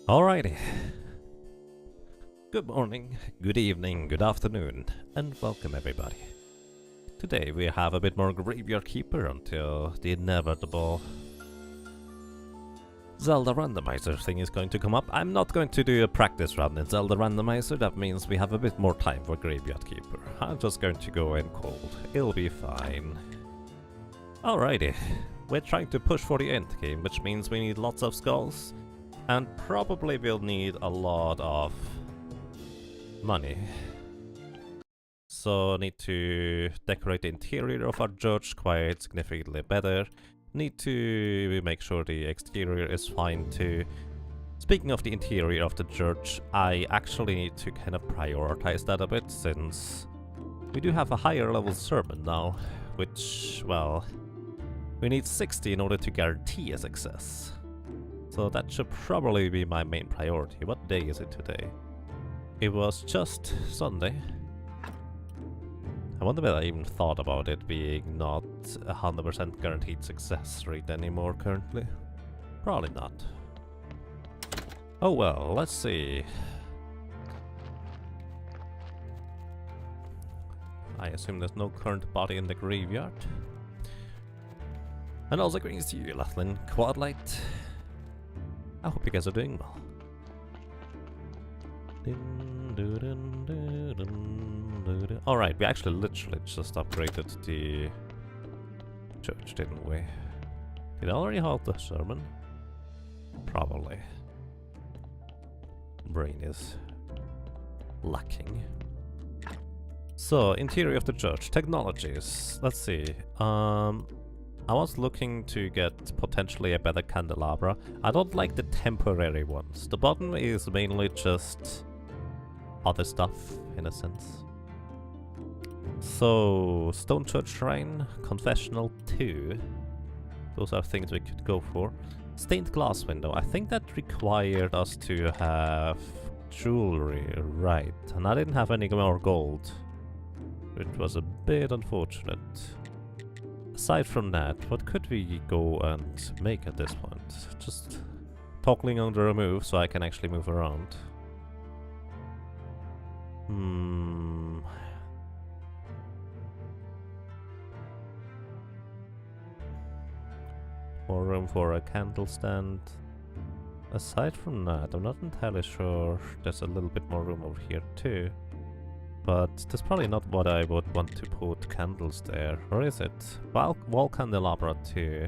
Alrighty. Good morning, good evening, good afternoon, and welcome everybody. Today we have a bit more Graveyard Keeper until the inevitable Zelda randomizer thing is going to come up. I'm not going to do a practice run in Zelda randomizer, that means we have a bit more time for Graveyard Keeper. I'm just going to go in cold, it'll be fine. Alrighty, we're trying to push for the end game, which means we need lots of skulls. And probably we'll need a lot of money. So need to decorate the interior of our church quite significantly better. Need to make sure the exterior is fine too. Speaking of the interior of the church, I actually need to kind of prioritize that a bit, since we do have a higher level sermon now, which, well, we need 60 in order to guarantee a success. So that should probably be my main priority. What day is it today? It was just Sunday. I wonder whether I even thought about it being not 100% guaranteed success rate anymore currently. Probably not. Oh well, let's see. I assume there's no current body in the graveyard. And also greetings to you, Lathlin Quadlight. I hope you guys are doing well. Alright, we actually literally just upgraded the church, didn't we? Did I already hold the sermon? Probably. Brain is lacking. So, interior of the church, technologies. Let's see. I was looking to get potentially a better candelabra. I don't like the temporary ones. The bottom is mainly just other stuff, in a sense. So, Stone Church Shrine, Confessional 2. Those are things we could go for. Stained glass window. I think that required us to have jewelry, right. And I didn't have any more gold. It was a bit unfortunate. Aside from that, what could we go and make at this point? Just toggling on the remove so I can actually move around. More room for a candle stand. Aside from that, I'm not entirely sure. There's a little bit more room over here too. But that's probably not what I would want to put candles there. Or is it? Wall candelabra too.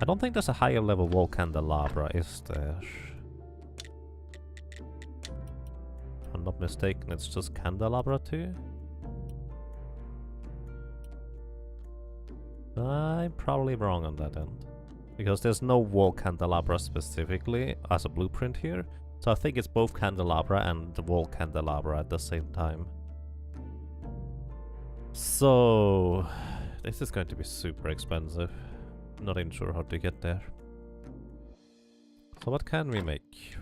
I don't think there's a higher level wall candelabra, is there? If I'm not mistaken, it's just candelabra too. I'm probably wrong on that end. Because there's no wall candelabra specifically as a blueprint here. So I think it's both candelabra and wall candelabra at the same time. So this is going to be super expensive. Not even sure how to get there. So what can we make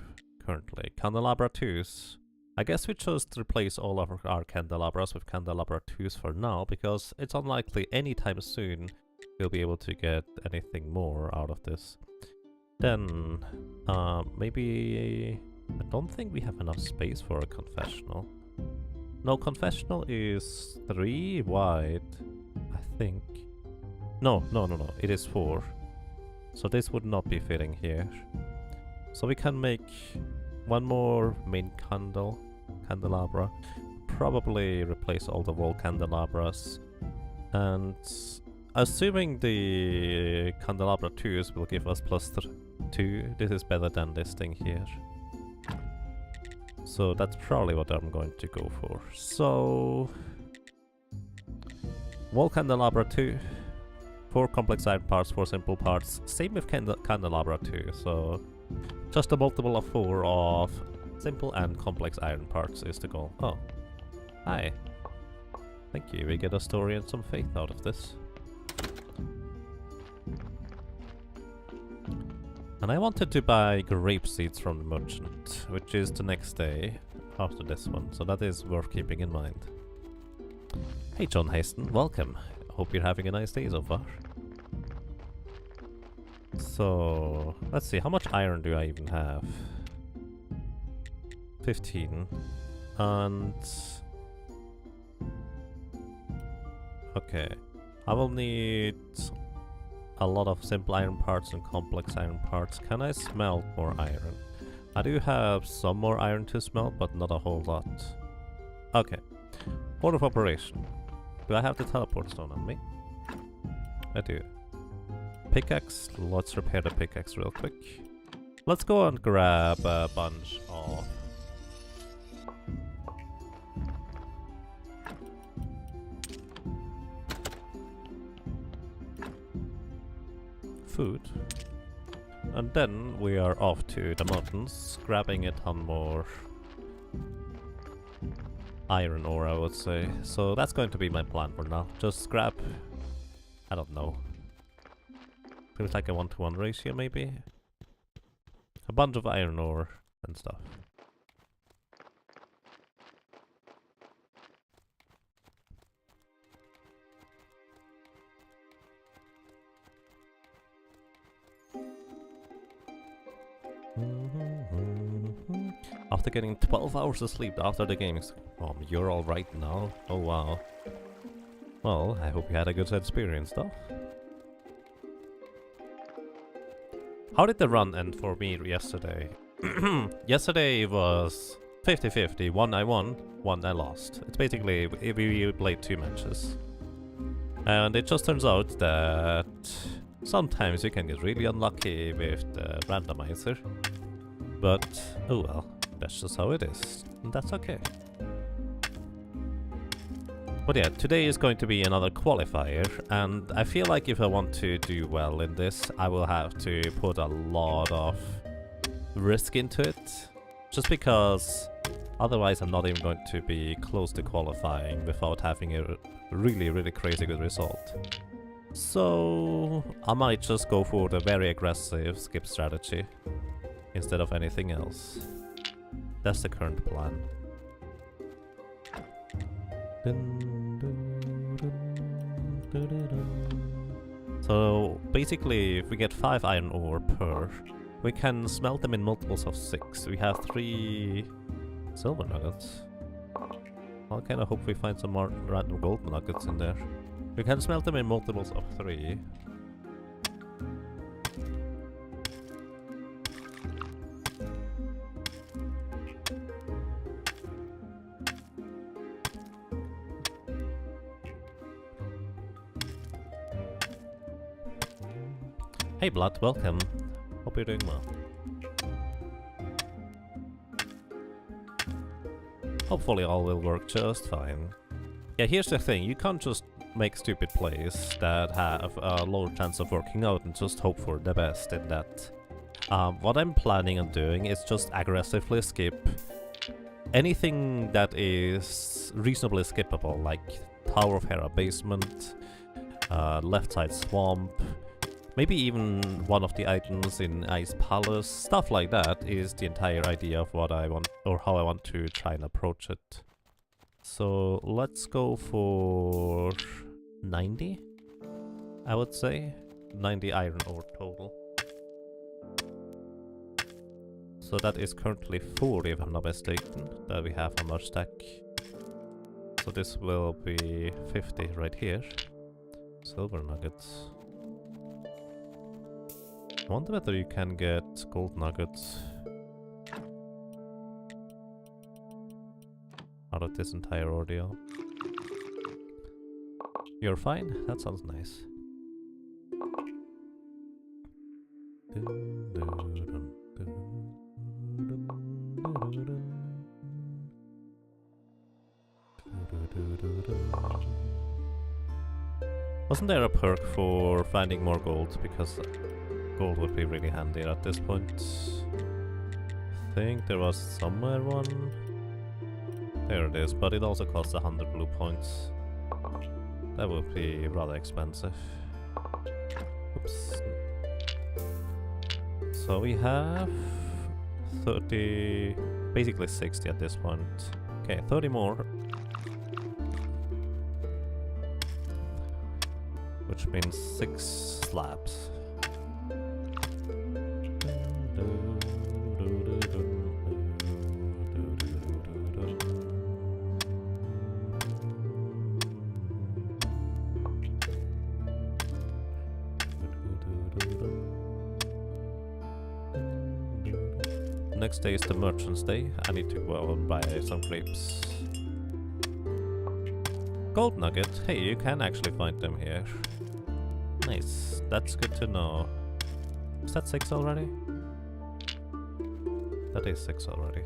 currently? Candelabra 2s. I guess we chose to replace all of our candelabras with candelabra 2s for now, because it's unlikely anytime soon we'll be able to get anything more out of this. Then, maybe... I don't think we have enough space for a confessional. No, confessional is 3 wide, I think. No, it is 4. So this would not be fitting here. So we can make one more main candelabra. Probably replace all the wall candelabras. And assuming the candelabra 2s will give us plus 2, this is better than this thing here. So that's probably what I'm going to go for. So, wall candelabra 2, 4 complex iron parts, 4 simple parts. Same with candelabra 2, so just a multiple of 4 of simple and complex iron parts is the goal. Oh, hi. Thank you, we get a story and some faith out of this. And I wanted to buy grape seeds from the merchant, which is the next day after this one, so that is worth keeping in mind. Hey John Haston, welcome. Hope you're having a nice day so far. So, let's see, how much iron do I even have? 15. And... okay. I will need a lot of simple iron parts and complex iron parts. Can I smelt more iron? I do have some more iron to smelt, but not a whole lot. Okay. Port of operation. Do I have the teleport stone on me? I do. Pickaxe. Let's repair the pickaxe real quick. Let's go and grab a bunch of... food. And then we are off to the mountains, grabbing a ton more iron ore, I would say. So that's going to be my plan for now. Just grab, I don't know, feels like a 1-to-1 ratio maybe? A bunch of iron ore and stuff. After getting 12 hours of sleep after the games. You're alright now? Oh wow. Well, I hope you had a good experience though. How did the run end for me yesterday? Yesterday was 50-50. One I won, one I lost. It's basically, we played 2 matches. And it just turns out that sometimes you can get really unlucky with the randomizer. But, oh well, that's just how it is. And that's okay. But yeah, today is going to be another qualifier, and I feel like if I want to do well in this, I will have to put a lot of risk into it. Just because otherwise I'm not even going to be close to qualifying without having a really, really crazy good result. So I might just go for the very aggressive skip strategy instead of anything else. That's the current plan. So basically, if we get 5 iron ore per, we can smelt them in multiples of 6. We have 3 silver nuggets. I'll kind of hope we find some more random gold nuggets in there. We can smelt them in multiples of 3. Hey Blood, welcome. Hope you're doing well. Hopefully all will work just fine. Yeah, here's the thing, you can't just make stupid plays that have a lower chance of working out and just hope for the best in that. What I'm planning on doing is just aggressively skip anything that is reasonably skippable, like Tower of Hera basement, left side swamp, maybe even one of the items in Ice Palace. Stuff like that is the entire idea of what I want, or how I want to try and approach it. So let's go for 90, I would say. 90 iron ore total. So that is currently 40 if I'm not mistaken, that we have on our stack. So this will be 50 right here. Silver nuggets. I wonder whether you can get gold nuggets out of this entire ordeal. You're fine? That sounds nice. Wasn't there a perk for finding more gold? Because gold would be really handy at this point. I think there was somewhere one. There it is, but it also costs 100 blue points. That would be rather expensive. Oops. So we have 30, basically 60 at this point. Okay, 30 more. Which means 6 slabs. Next day is the Merchant's Day. I need to go and buy some grapes. Gold nugget. Hey, you can actually find them here. Nice. That's good to know. Is that 6 already? That is 6 already.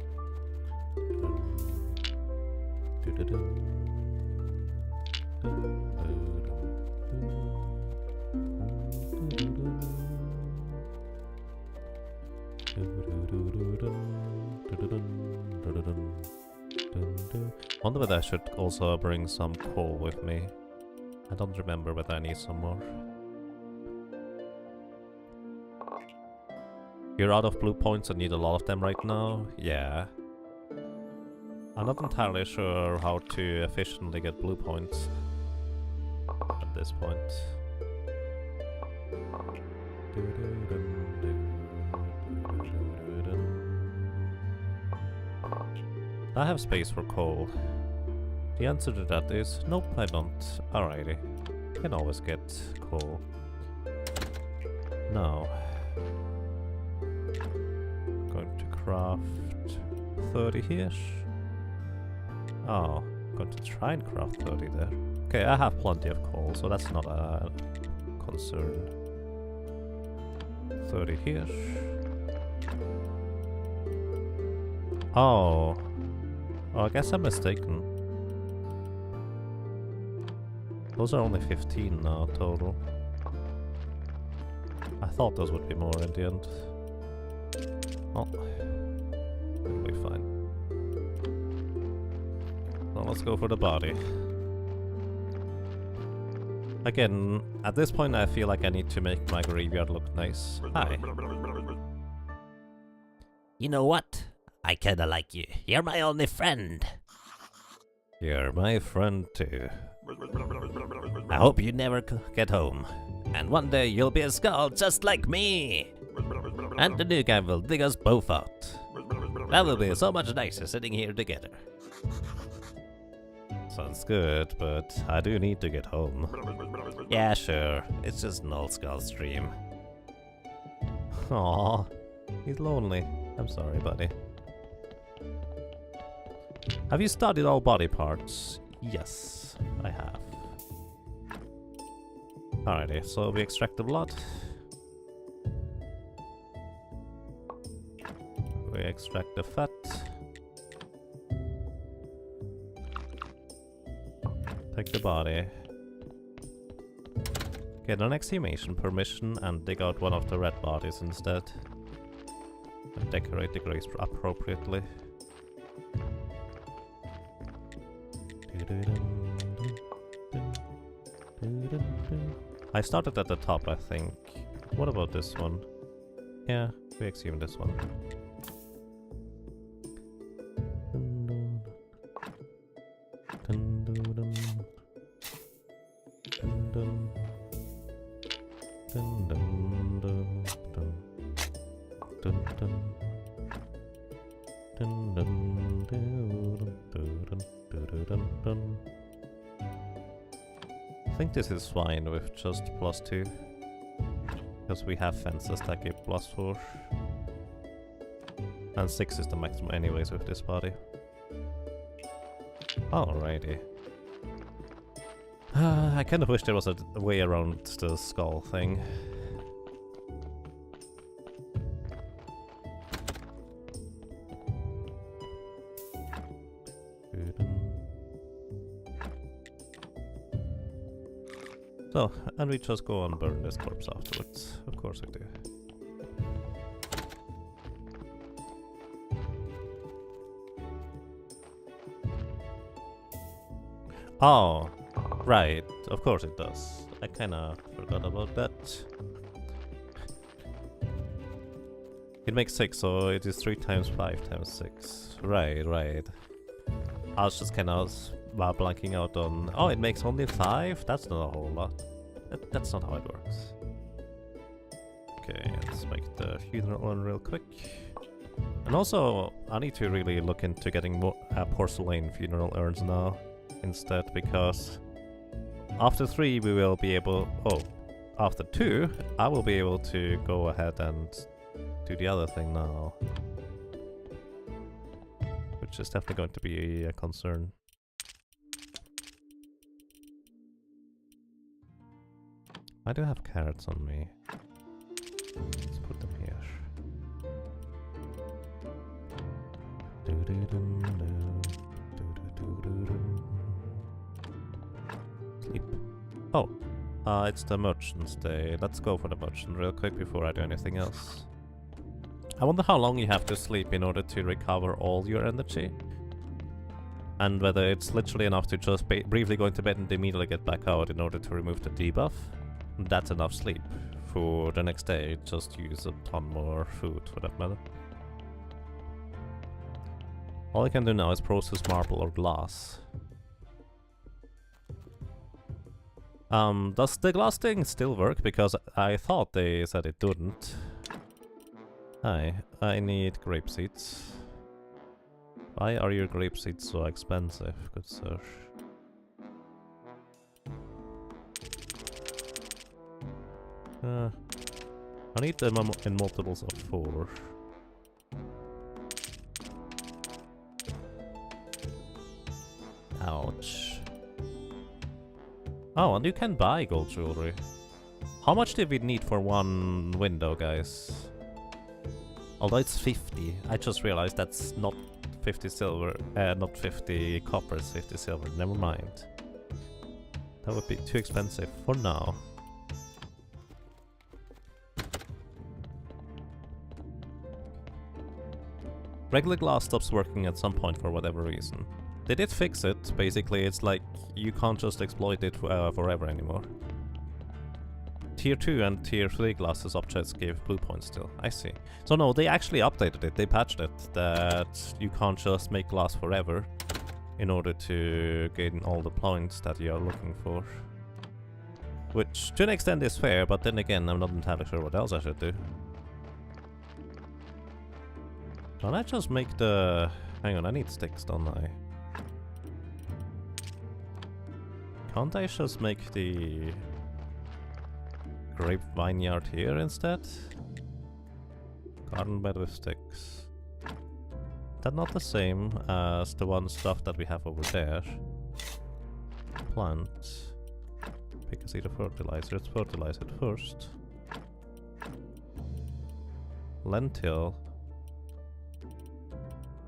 Wonder whether I should also bring some coal with me. I don't remember whether I need some more. You're out of blue points and need a lot of them right now? Yeah. I'm not entirely sure how to efficiently get blue points at this point. I have space for coal. The answer to that is nope, I don't. Alrighty. Can always get coal. Now, going to craft 30 here. Oh, going to try and craft 30 there. Okay, I have plenty of coal, so that's not a concern. 30 here. Oh, I guess I'm mistaken. Those are only 15 now total. I thought those would be more in the end. Oh, it'll be fine. Well, let's go for the body. Again, at this point I feel like I need to make my graveyard look nice. Hi. You know what? I kinda like you. You're my only friend. You're my friend too. I hope you never get home. And one day you'll be a skull just like me. And the new guy will dig us both out. That will be so much nicer sitting here together. Sounds good, but I do need to get home. Yeah, sure. It's just an old skull stream. Aww, he's lonely. I'm sorry, buddy. Have you studied all body parts? Yes, I have. Alrighty, so we extract the blood. We extract the fat. Take the body. Get an exhumation permission and dig out one of the red bodies instead. And decorate the graves appropriately. I started at the top, I think. What about this one? Yeah, we exhume this one. I think this is fine with just +2. Because we have fences that give +4. And 6 is the maximum anyways with this body. Alrighty. I kind of wish there was a way around the skull thing. So, and we just go and burn this corpse afterwards. Of course we do. Oh, right. Of course it does. I kinda forgot about that. It makes 6, so it is 3 times 5 times 6. Right, right. I was just kinda blanking out on... Oh, it makes only 5? That's not a whole lot. That's not how it works. Okay, let's make the funeral one real quick. And also, I need to really look into getting more porcelain funeral urns now instead, because after 3 we will be able... Oh, after 2 I will be able to go ahead and do the other thing now. which is definitely going to be a concern. I do have carrots on me. Let's put them here. Sleep. Oh, it's the merchant's day. Let's go for the merchant real quick before I do anything else. I wonder how long you have to sleep in order to recover all your energy. And whether it's literally enough to just briefly go into bed and immediately get back out in order to remove the debuff. That's enough sleep. For the next day, just use a ton more food for that matter. All I can do now is process marble or glass. Does the glass thing still work? Because I thought they said it didn't. Hi, I need grape seeds. Why are your grape seeds so expensive, good sir? I need them in multiples of 4. Ouch. Oh, and you can buy gold jewelry. How much did we need for one window, guys? Although it's 50, I just realized that's not 50 silver, not 50 copper, it's 50 silver. Never mind. That would be too expensive for now. Regular glass stops working at some point for whatever reason. They did fix it. Basically, it's like you can't just exploit it forever anymore. Tier 2 and Tier 3 glasses objects give blue points still. I see. So no, they actually updated it. They patched it that you can't just make glass forever in order to gain all the points that you are looking for. Which to an extent is fair, but then again, I'm not entirely sure what else I should do. Can I just make the... Hang on, I need sticks, don't I? Can't I just make the... grape vineyard here instead? Garden bed with sticks. That's not the same as the one stuff that we have over there. Plant. Pick a seed of fertilizer. Let's fertilize it first. Lentil.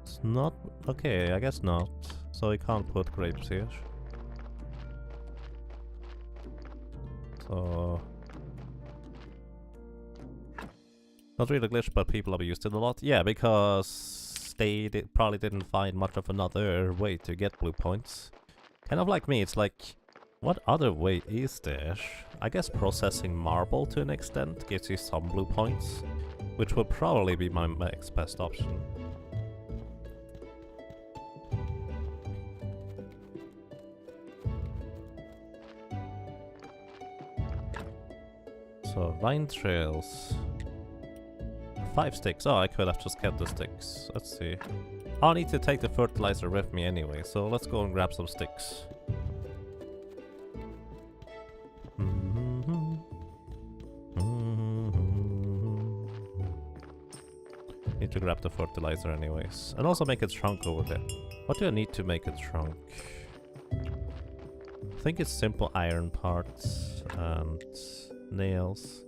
It's not... okay, I guess not. So we can't put grapes here. So... not really a glitch, but people have used it a lot. Yeah, because they probably didn't find much of another way to get blue points. Kind of like me, it's like, what other way is there? I guess processing marble to an extent gives you some blue points, which would probably be my next best option. So, vine trails. 5 sticks. Oh, I could have just kept the sticks. Let's see. I'll need to take the fertilizer with me anyway, so let's go and grab some sticks. Need to grab the fertilizer anyways. And also make a trunk over there. What do I need to make a trunk? I think it's simple iron parts and nails.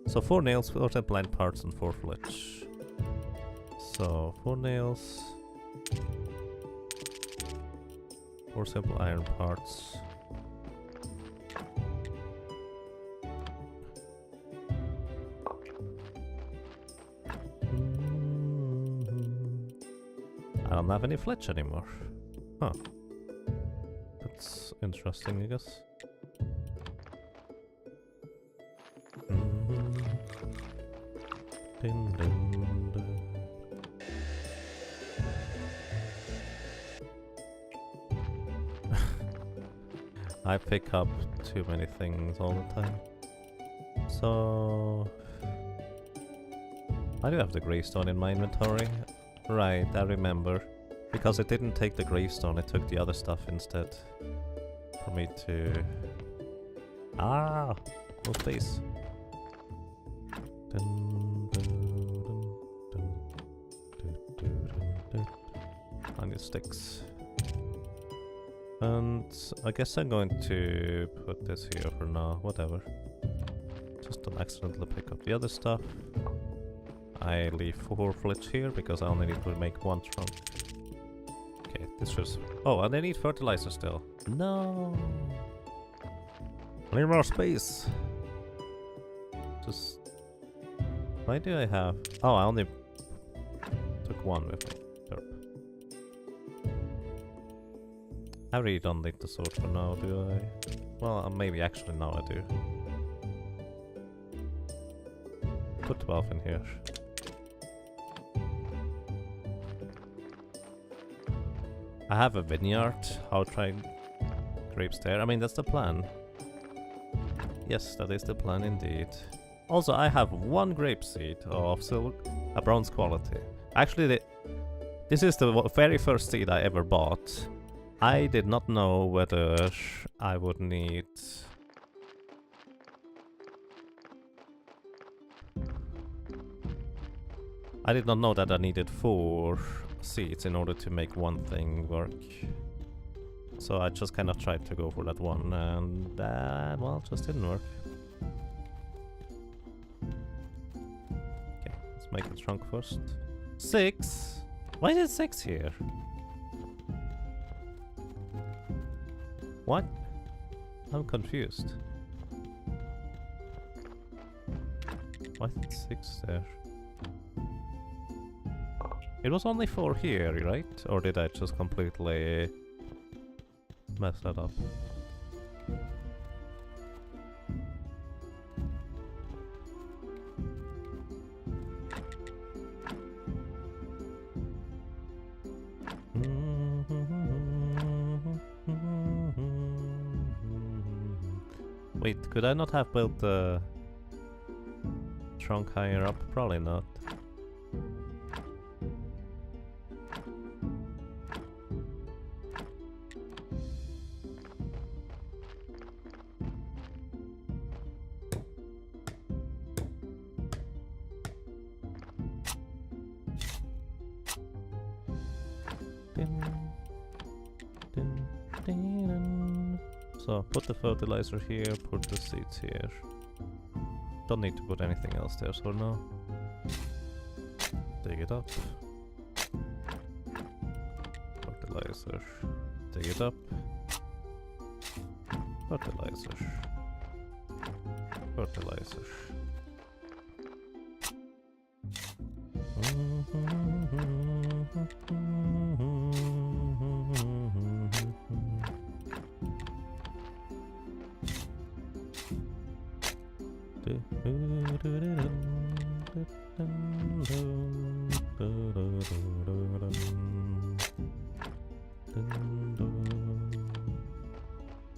So 4 nails, 4 simple iron parts, and 4 flitch. So 4 nails, 4 simple iron parts. I don't have any flitch anymore. Huh. That's interesting, I guess. Dun, dun, dun. I pick up too many things all the time. So... I do have the gravestone in my inventory. Right, I remember. Because it didn't take the gravestone, it took the other stuff instead. For me to... Ah! No space. Dun, dun, dun, dun, dun, dun, dun. I need sticks. And I guess I'm going to put this here for now, whatever. Just don't accidentally pick up the other stuff. I leave 4 flitch here because I only need to make 1 trunk. Okay, this just... Oh, and I need fertilizer still. No! I need more space! Just... Why do I have... Oh, I only took 1 with me. Derp. I really don't need the sword for now, do I? Well, maybe actually now I do. Put 12 in here. I have a vineyard. I'll try grapes there. I mean, that's the plan. Yes, that is the plan indeed. Also, I have 1 grape seed of silver, a bronze quality. Actually, this is the very first seed I ever bought. I did not know whether I would need... I did not know that I needed 4 seeds in order to make one thing work. So I just kind of tried to go for that one, and that, well, just didn't work. Okay, let's make a trunk first. 6? Why is it 6 here? What? I'm confused. Why is it 6 there? It was only 4 here, right? Or did I just completely mess that up? Wait, could I not have built the trunk higher up? Probably not. So, put the fertilizer here, put the seeds here. Don't need to put anything else there, so no. Dig it up. Fertilizer. Dig it up. Fertilizer. Fertilizer.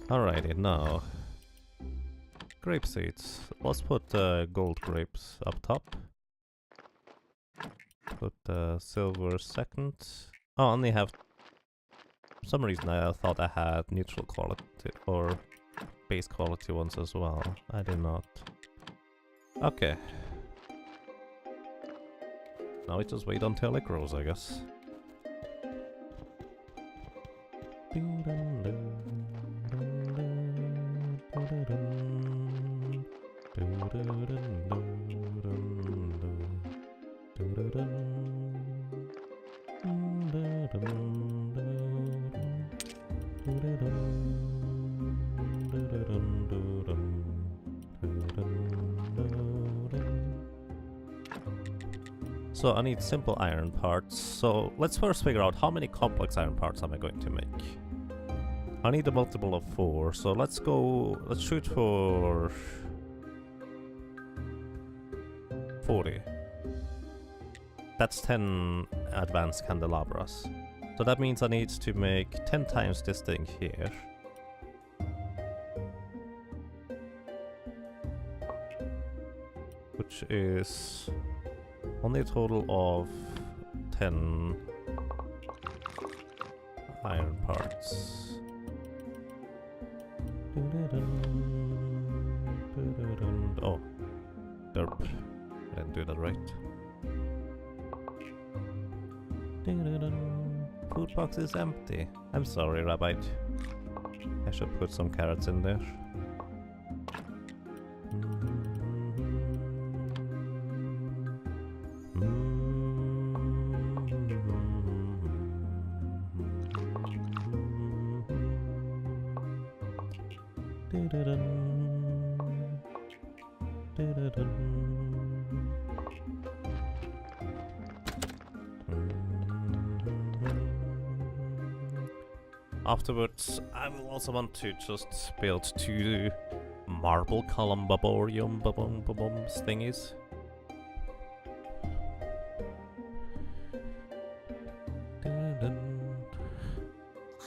Alrighty, now grape seeds. Let's put gold grapes up top. Put silver second. Oh, I only have... For some reason I thought I had neutral quality or base quality ones as well. I did not. Okay. Now we just wait until it grows, I guess. So I need simple iron parts. So let's first figure out how many complex iron parts am I going to make. I need a multiple of 4, so let's shoot for 40. That's 10 advanced candelabras. So that means I need to make 10 times this thing here. Which is only a total of 10 iron parts. Oh, derp. I didn't do that right. food box is empty. I'm sorry, Rabbi. I should put some carrots in there. Afterwards, I will also want to just build 2 marble columbarium thingies.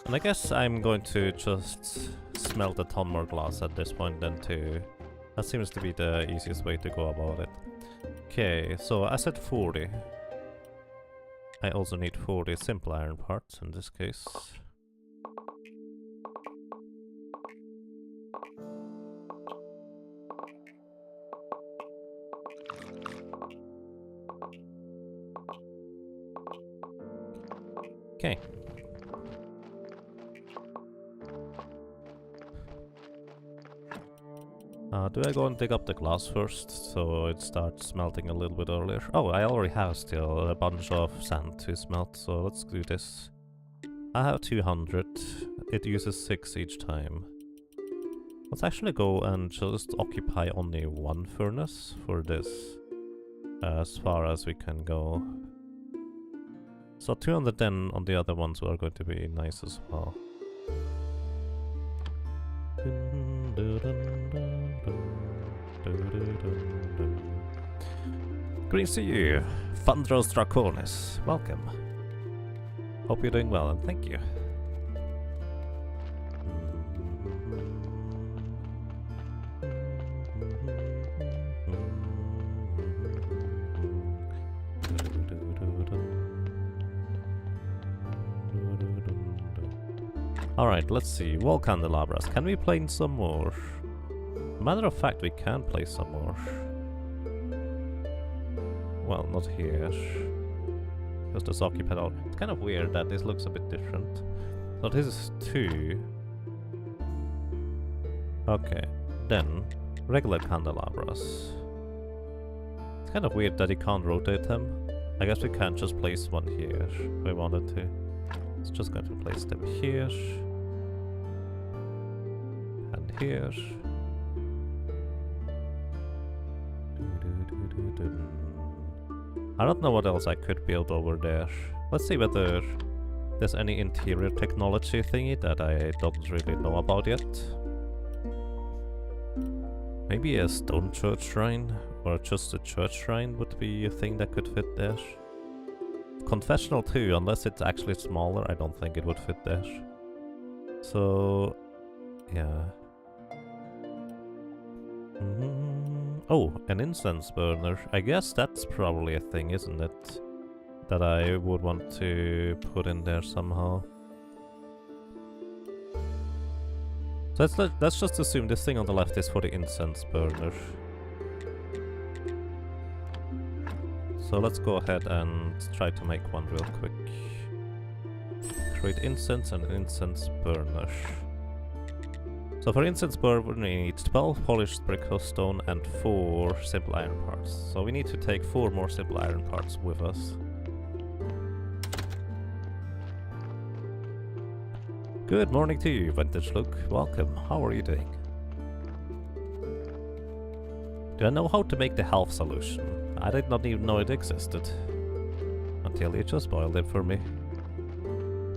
And I guess I'm going to just smelt a ton more glass at this point then too. That seems to be the easiest way to go about it. Okay, so I said 40. I also need 40 simple iron parts in this case. Okay. Do I go and dig up the glass first, so it starts smelting a little bit earlier? Oh, I already have still a bunch of sand to smelt, so let's do this. I have 200. It uses 6 each time. Let's actually go and just occupy only 1 furnace for this, as far as we can go. So 200 then on the other ones are going to be nice as well. Greetings to you, Thundros Draconis. Welcome. Hope you're doing well and thank you. Alright, let's see. Wall candelabras. Can we plane some more? Matter of fact, we can play some more. Well, not here. Because this occupied all. It's kind of weird that this looks a bit different. So this is 2. Okay. Then, regular candelabras. It's kind of weird that you can't rotate them. I guess we can't just place one here if we wanted to. It's just going to place them here. And here. I don't know what else I could build over there. Let's see whether there's any interior technology thingy that I don't really know about yet. Maybe a stone church shrine, or just a church shrine would be a thing that could fit there. Confessional too, unless it's actually smaller, I don't think it would fit there. So, yeah. Oh, an incense burner. I guess that's probably a thing, isn't it? That I would want to put in there somehow. So let's just assume this thing on the left is for the incense burner. So let's go ahead and try to make one real quick. Create incense and incense burner. So for incense burner we need 12 polished brick stone and 4 simple iron parts. So we need to take 4 more simple iron parts with us. Good morning to you, Vintage Look. Welcome. How are you doing? Do I know how to make the health solution? I did not even know it existed. Until you just spoiled it for me.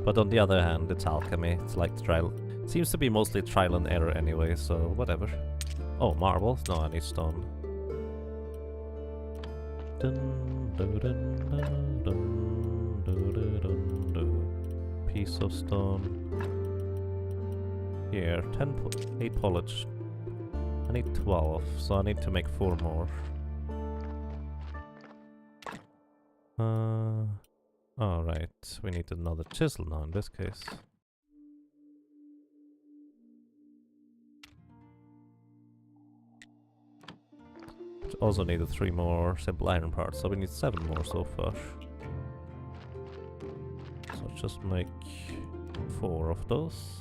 But on the other hand, it's alchemy. It's like trial. It seems to be mostly trial and error anyway, so whatever. Oh, marble? No, I need stone. Piece of stone. Here, 8 polished. I need 12, so I need to make 4 more. Alright, we need another chisel now in this case. Also needed 3 more simple iron parts, so we need 7 more so far. So just make 4 of those.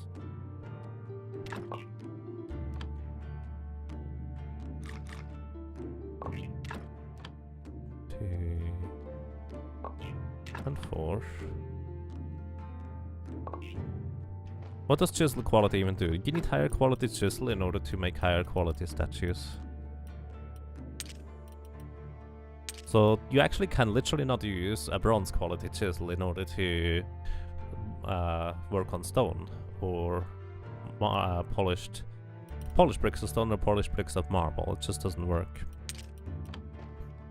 And 4. What does chisel quality even do? You need higher quality chisel in order to make higher quality statues. So you actually can literally not use a bronze quality chisel in order to work on stone or polished bricks of stone or polished bricks of marble. It just doesn't work.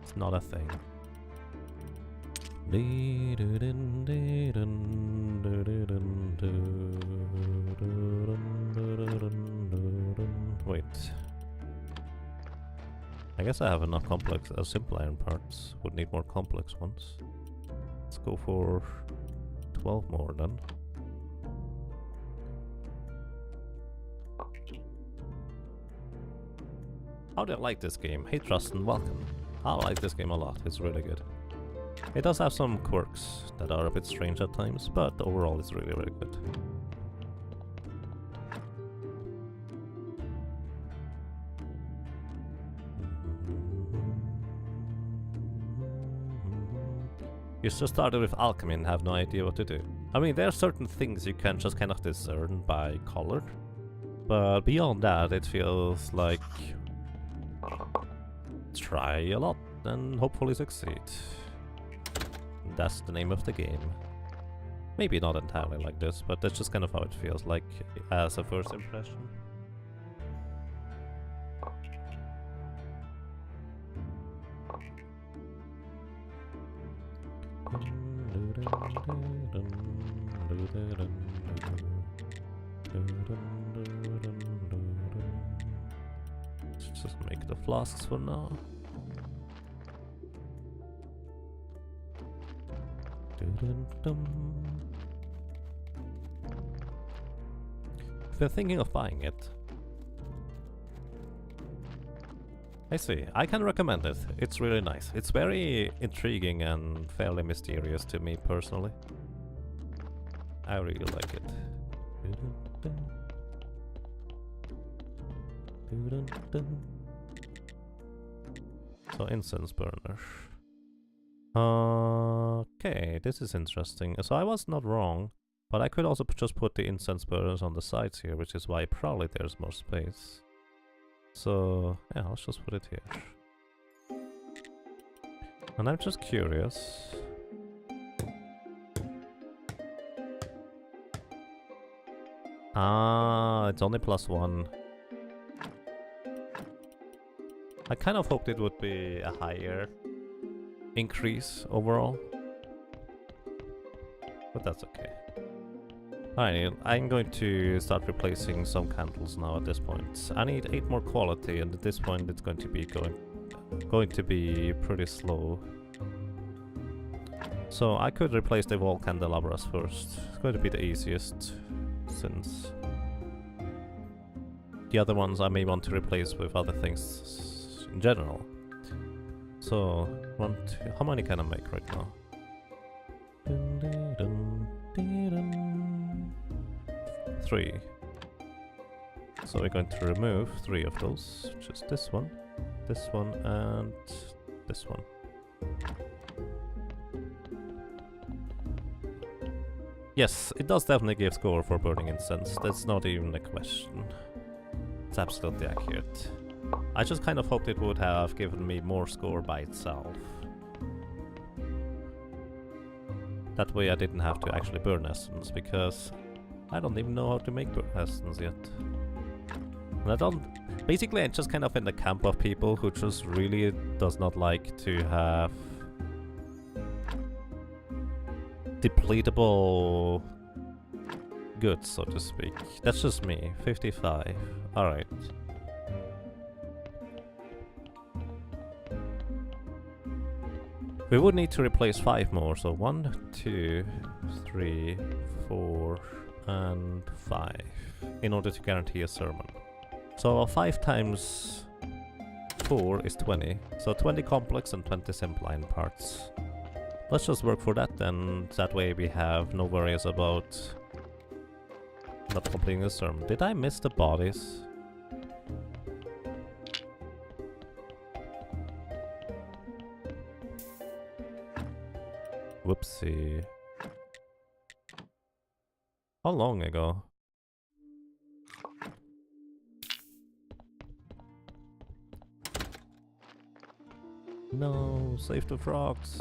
It's not a thing. Wait. I guess I have enough complex simple iron parts. Would need more complex ones. Let's go for 12 more then. How do I like this game? Hey Trustin, welcome. I like this game a lot, it's really good. It does have some quirks that are a bit strange at times, but overall it's really, really good. You just started with alchemy and have no idea what to do. I mean, there are certain things you can just kind of discern by color, but beyond that it feels like try a lot and hopefully succeed. That's the name of the game. Maybe not entirely like this, but that's just kind of how it feels like as a first impression. Let's just make the flasks for now. If you're thinking of buying it, I see. I can recommend it. It's really nice. It's very intriguing and fairly mysterious to me personally. I really like it. So incense burner. Okay, this is interesting. So I was not wrong, but I could also just put the incense burners on the sides here, which is why probably there's more space. So yeah, let's just put it here. And I'm just curious. Ah, it's only +1. I kind of hoped it would be a higher increase overall, but that's okay. Alright, I'm going to start replacing some candles now at this point. I need 8 more quality, and at this point it's going to be going to be pretty slow. So I could replace the wall candelabras first. It's going to be the easiest, since the other ones I may want to replace with other things in general. So, 1, 2, how many can I make right now? 3. So we're going to remove 3 of those, just this one, and this one. Yes, it does definitely give score for burning incense, that's not even a question. It's absolutely accurate. I just kind of hoped it would have given me more score by itself. That way I didn't have to actually burn essence, because I don't even know how to make burn essence yet. And I don't... Basically I'm just kind of in the camp of people who just really does not like to have depletable goods, so to speak. That's just me. 55. Alright. We would need to replace 5 more, so 1, 2, 3, 4, and 5 in order to guarantee a sermon. So 5 times 4 is 20, so 20 complex and 20 simple iron parts. Let's just work for that then. That way we have no worries about not completing this term. Did I miss the bodies? Whoopsie. How long ago? No, save the frogs.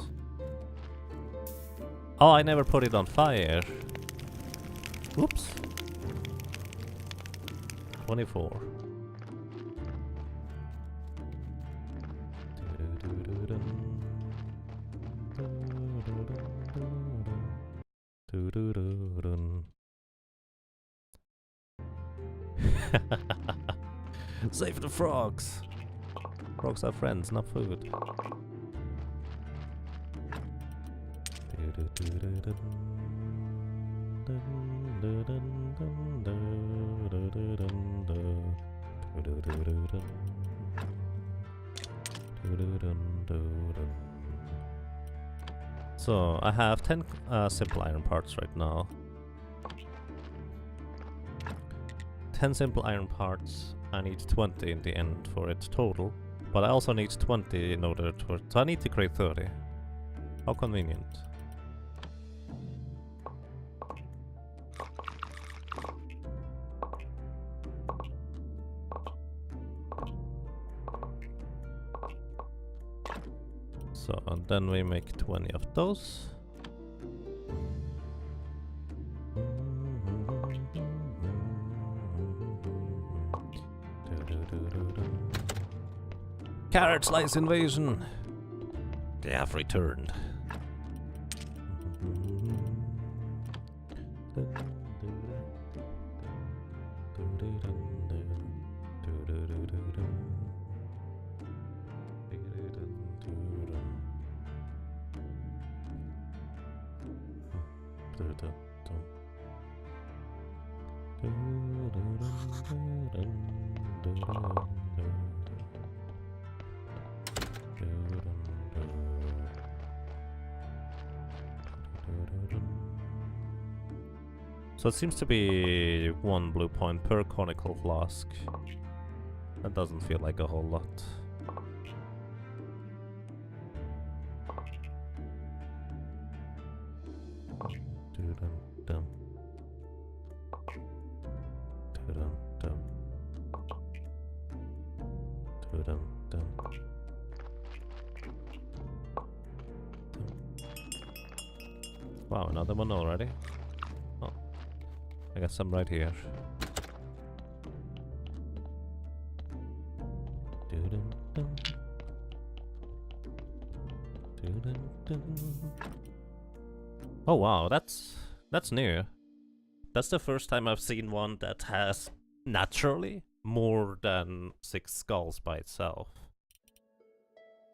Oh, I never put it on fire. Whoops. 24. Save the frogs. Frogs are friends, not food. So I have 10 simple iron parts right now. 10 simple iron parts. I need 20 in the end for it total. But I also need 20 in order to... So I need to create 30. How convenient. So, and then we make 20 of those. Carrot Slice Invasion! They have returned. So it seems to be 1 blue point per conical flask. That doesn't feel like a whole lot. Wow, another one already? Oh, I got some right here. Oh wow, that's new. That's the first time I've seen one that has naturally more than 6 skulls by itself.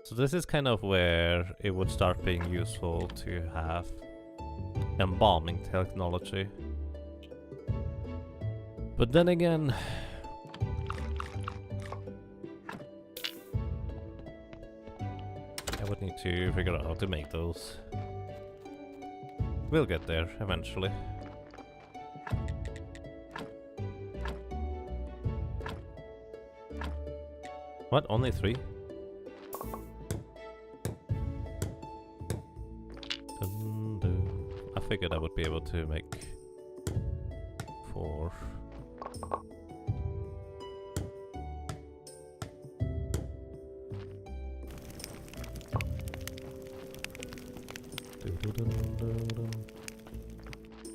So this is kind of where it would start being useful to have embalming technology. But then again, I would need to figure out how to make those. We'll get there eventually. What? Only 3? I figured I would be able to make 4.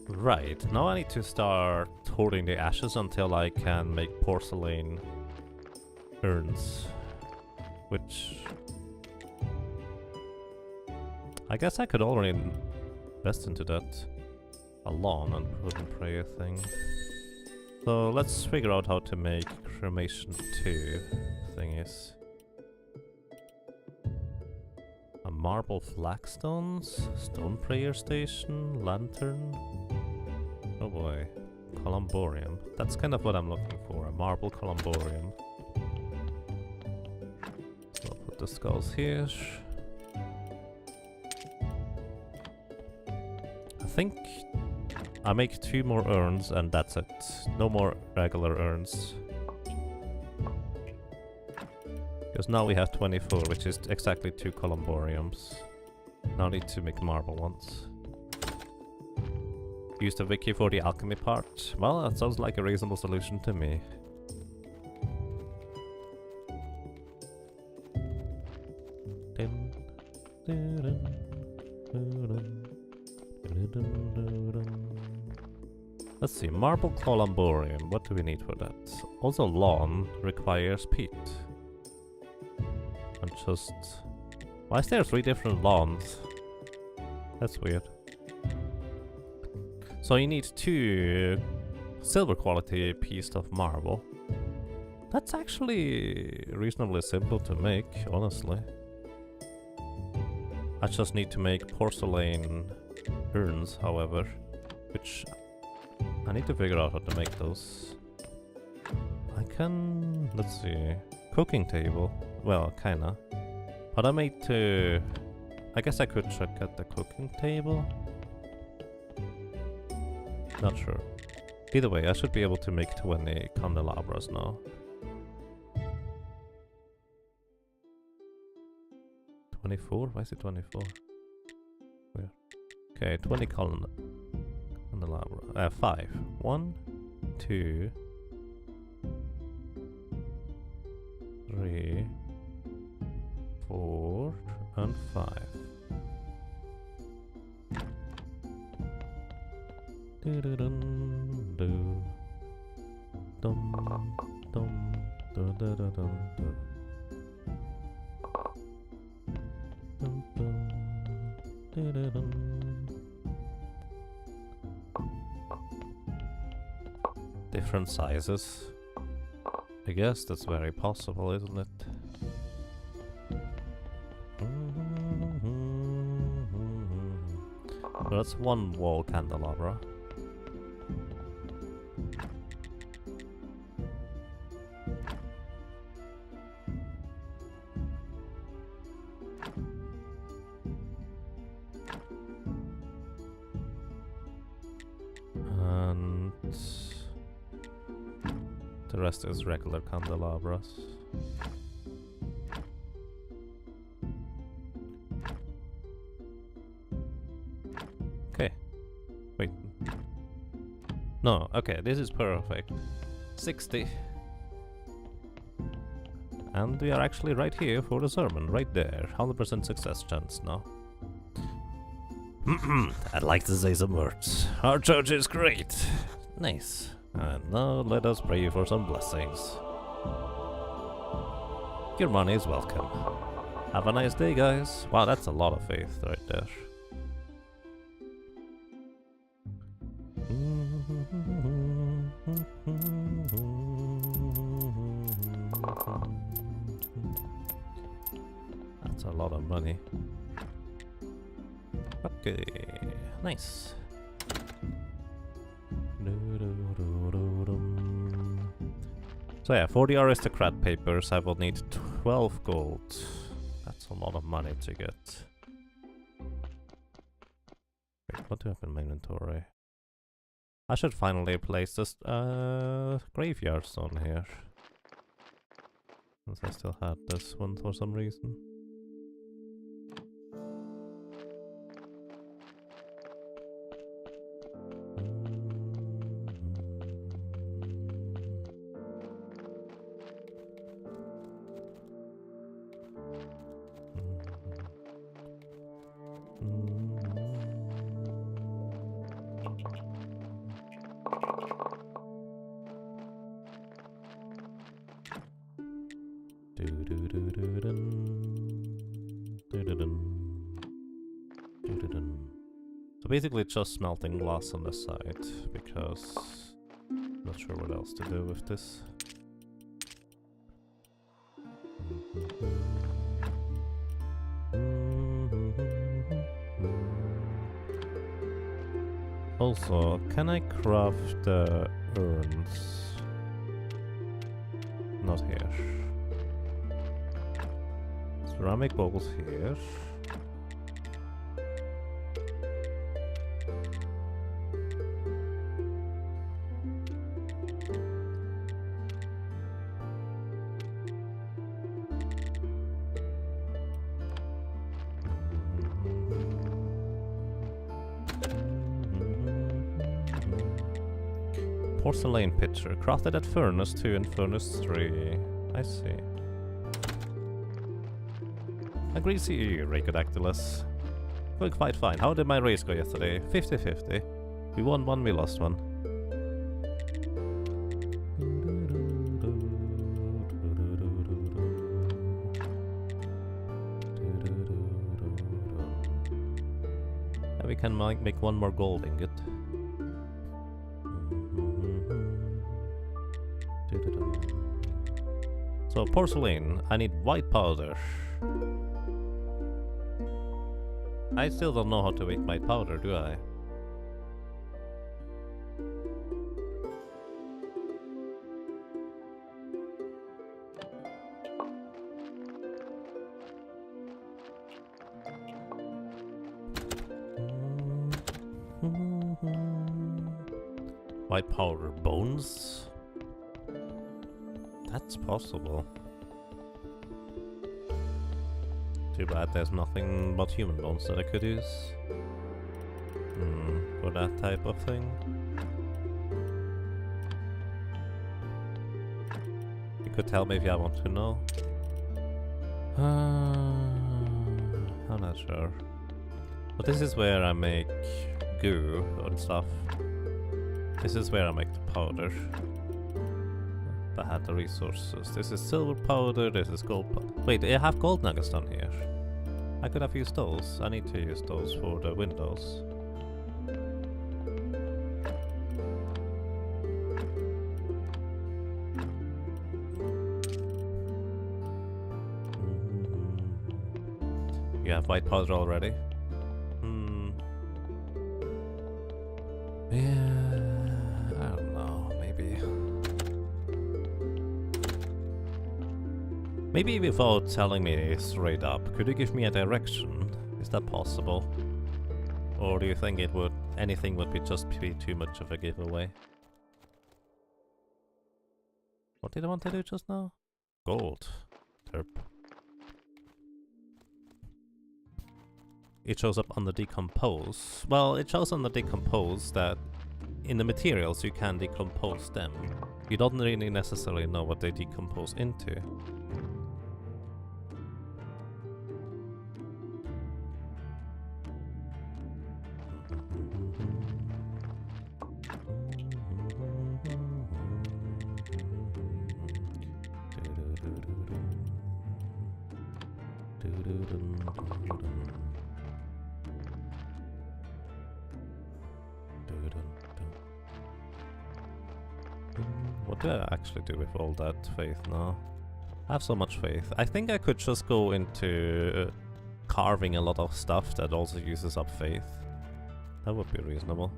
Right, now I need to start hoarding the ashes until I can make porcelain urns, which I guess I could already invest into that a lawn and wooden prayer thing. So let's figure out how to make cremation 2 thingies. A marble flagstones, stone prayer station, lantern. Oh boy, columbarium. That's kind of what I'm looking for, a marble columbarium. So I'll put the skulls here. think I make 2 more urns and that's it. No more regular urns. Because now we have 24, which is exactly 2 columbariums. Now I need to make marble ones. Use the wiki for the alchemy part. Well, that sounds like a reasonable solution to me. Let's see, marble columbarium, what do we need for that? Also lawn requires peat. And just... why is there 3 different lawns? That's weird. So you need 2 silver quality pieces of marble. That's actually reasonably simple to make, honestly. I just need to make porcelain urns, however, which I need to figure out how to make those. I can, let's see, cooking table. Well, kinda. But I made I guess I could check at the cooking table. Not sure. Either way, I should be able to make 20 candelabras now. 24? Why is it 24? Where? Okay, 20 candelabra. 5. 1, 2, 3, 4, and 5. Do-do-dum-do. Dum-dum. Do-do-do-dum-do. Dum-dum. Do-do-dum. Different sizes. I guess that's very possible, isn't it? Well, that's 1 wall candelabra. And the rest is regular candelabras. Okay. Wait. No, okay, this is perfect. 60. And we are actually right here for the sermon, right there. 100% success chance now. I'd like to say some words. Our church is great. Nice. And now let us pray for some blessings. Your money is welcome. Have a nice day, guys. Wow, that's a lot of faith right there. That's a lot of money. Okay, nice. So yeah, for the aristocrat papers I will need 12 gold. That's a lot of money to get. Wait, what do I have in my inventory? I should finally place this graveyard stone here. Since I still had this one for some reason. So basically just smelting glass on the side, because I'm not sure what else to do with this. Also, can I craft the urns? Not here. Ceramic bowls here. Porcelain pitcher, crafted at Furnace 2 and Furnace 3. I see. A greasy Rhacodactylus. Going quite fine. How did my race go yesterday? 50-50. We won one, we lost one. And we can make one more gold ingot. So porcelain, I need white powder. I still don't know how to make white powder, do I? White powder bones? That's possible. Too bad there's nothing but human bones that I could use. For that type of thing. You could tell me if you want to know. I'm not sure. But this is where I make goo and stuff. This is where I make the powder. I had the resources. This is silver powder, this is gold powder. Wait, I have gold nuggets down here. I could have used those. I need to use those for the windows. You have white powder already? Yeah, I don't know, maybe. Maybe without telling me straight up, could you give me a direction? Is that possible? Or do you think it would, anything would be just be too much of a giveaway? What did I want to do just now? Gold. Terp. It shows up on the decompose. Well, it shows on the decompose that in the materials you can decompose them. You don't really necessarily know what they decompose into. What do I actually do with all that faith now? I have so much faith. I think I could just go into carving a lot of stuff that also uses up faith. That would be reasonable.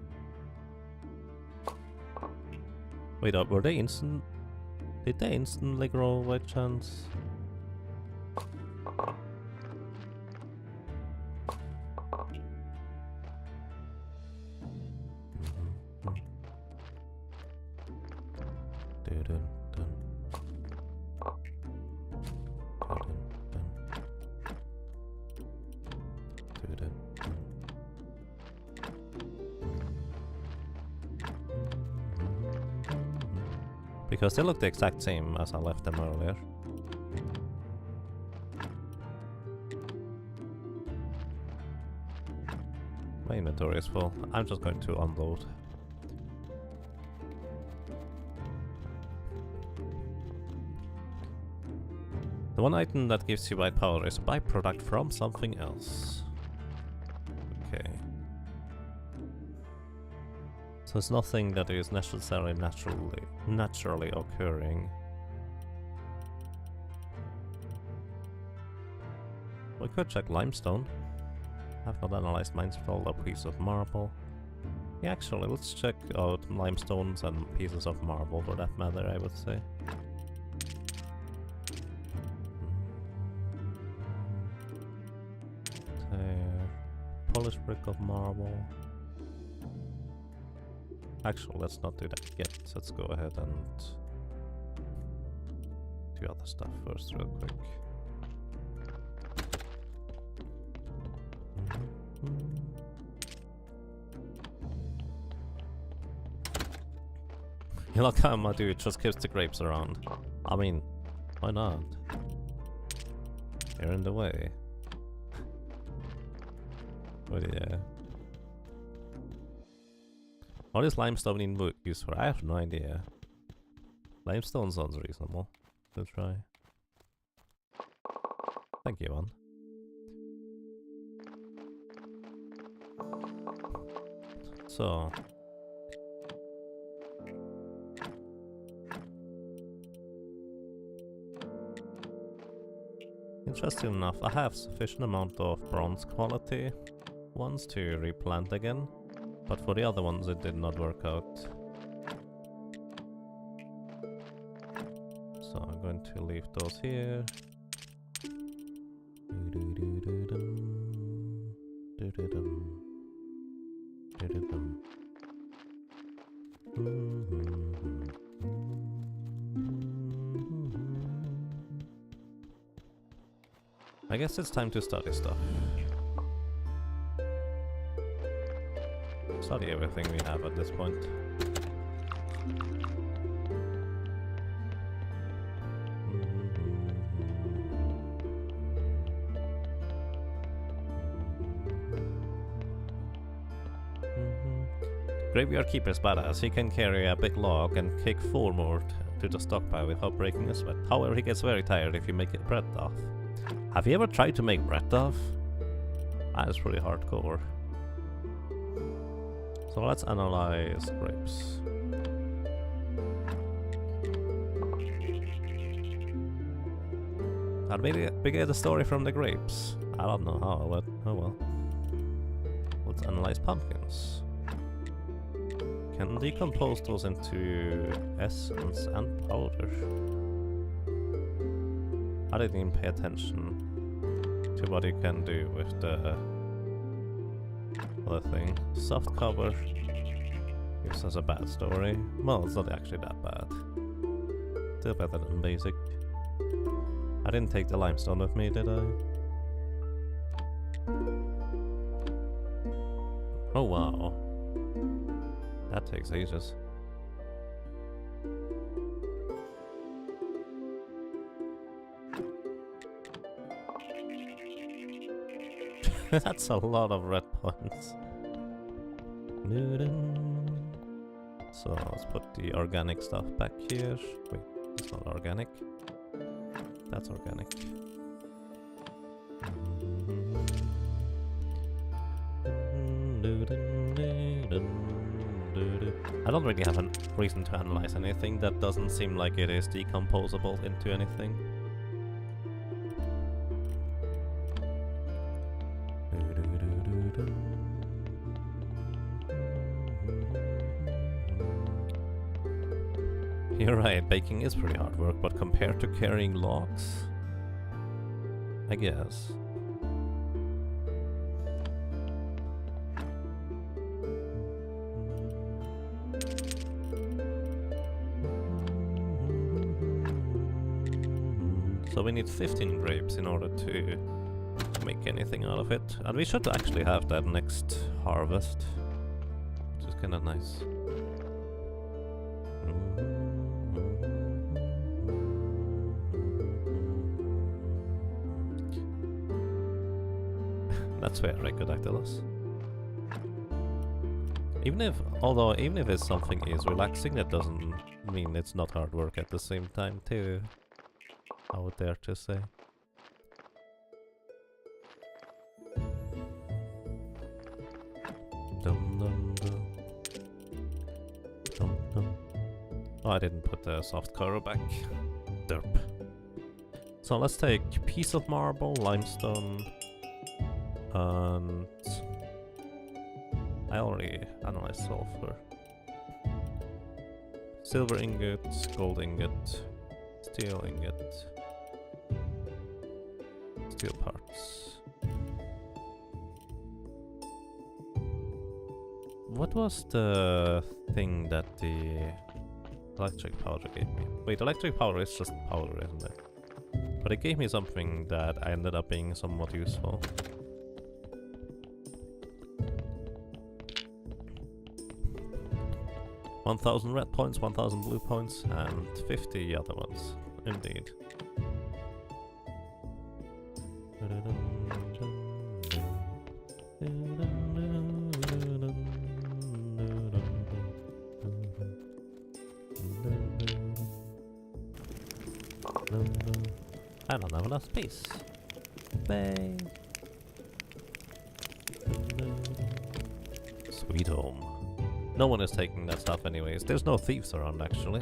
Wait up, were they instant? Did they instantly grow by chance? Because they look the exact same as I left them earlier. My inventory is full. I'm just going to unload. The one item that gives you white powder is a byproduct from something else. Okay. So it's nothing that is necessarily naturally occurring. We could check limestone. I've not analyzed mines for all the piece of marble. Yeah, actually, let's check out limestones and pieces of marble for that matter, I would say. Polished brick of marble. Actually, let's not do that yet. Let's go ahead and do other stuff first real quick. You look how my dude just keeps the grapes around. I mean, why not? You're in the way. But yeah. What is limestone used for? I have no idea. Limestone sounds reasonable to try. Thank you, one. So. Interesting enough, I have sufficient amount of bronze quality ones to replant again, but for the other ones it did not work out. So I'm going to leave those here. I guess it's time to study stuff. Study everything we have at this point. Graveyard Keeper is badass. He can carry a big log and kick 4 more to the stockpile without breaking a sweat. However, he gets very tired if you make it bread off. Have you ever tried to make bread off? That is pretty hardcore. So let's analyze grapes. How did we get the story from the grapes? I don't know how, but oh well. Let's analyze pumpkins. Can decompose those into essence and powder. I didn't even pay attention to what you can do with the other thing. Soft cover gives us a bad story. Well, it's not actually that bad. Still better than basic. I didn't take the limestone with me, did I? Oh wow. That takes ages. That's a lot of red points. So let's put the organic stuff back here. Wait, it's not organic. That's organic. I don't really have a reason to analyze anything that doesn't seem like it is decomposable into anything. You're right, baking is pretty hard work, but compared to carrying logs, I guess. So we need 15 grapes in order to make anything out of it. And we should actually have that next harvest, which is kinda nice. That's very good, Actylus. Even if it's something is relaxing, that doesn't mean it's not hard work at the same time too. I would dare to say. Dum dum dum. Dum dum. Oh, I didn't put the soft cover back. Derp. So let's take piece of marble, limestone, and I already analyzed sulfur. Silver ingot, gold ingot, steel ingot, steel parts. What was the thing that the electric powder gave me? Wait, electric powder is just powder, isn't it? But it gave me something that ended up being somewhat useful. 1,000 red points, 1,000 blue points, and 50 other ones. Indeed. I don't have enough space. Bang. Sweet home. No one is taking that stuff anyways. There's no thieves around actually.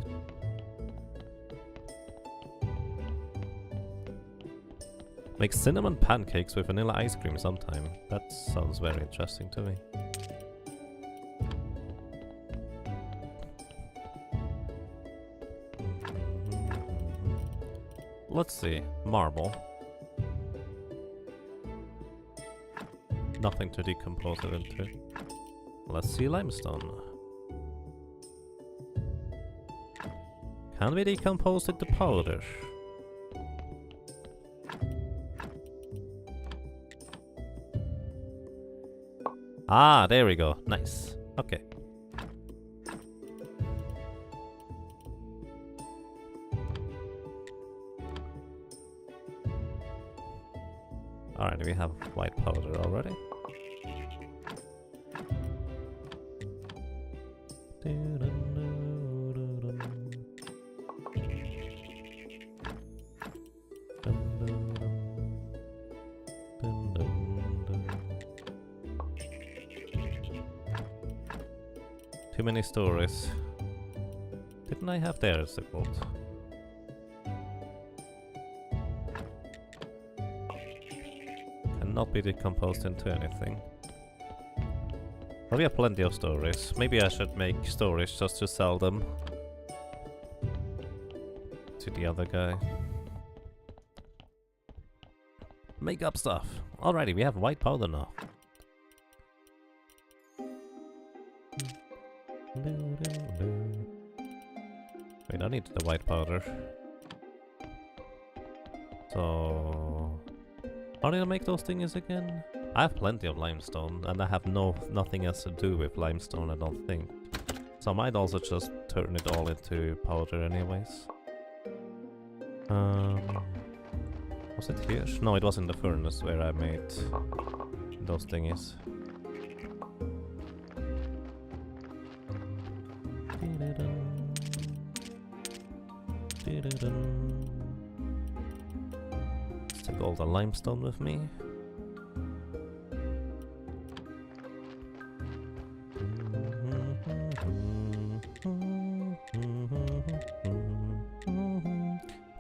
Make cinnamon pancakes with vanilla ice cream sometime. That sounds very interesting to me. Let's see. Marble. Nothing to decompose it into. Let's see limestone. Can we decompose it to powder? Ah, there we go. Nice. Okay. Alright, we have white powder already. Too many stories. Didn't I have there as the quote? Cannot be decomposed into anything. Well, we have plenty of stories. Maybe I should make stories just to sell them to the other guy. Make up stuff. Alrighty, we have white powder now. Wait, I need the white powder. So, how do I make those things again? I have plenty of limestone, and I have nothing else to do with limestone, I don't think. So I might also just turn it all into powder anyways. Was it here? No, it was in the furnace where I made those thingies. Let's take all the limestone with me.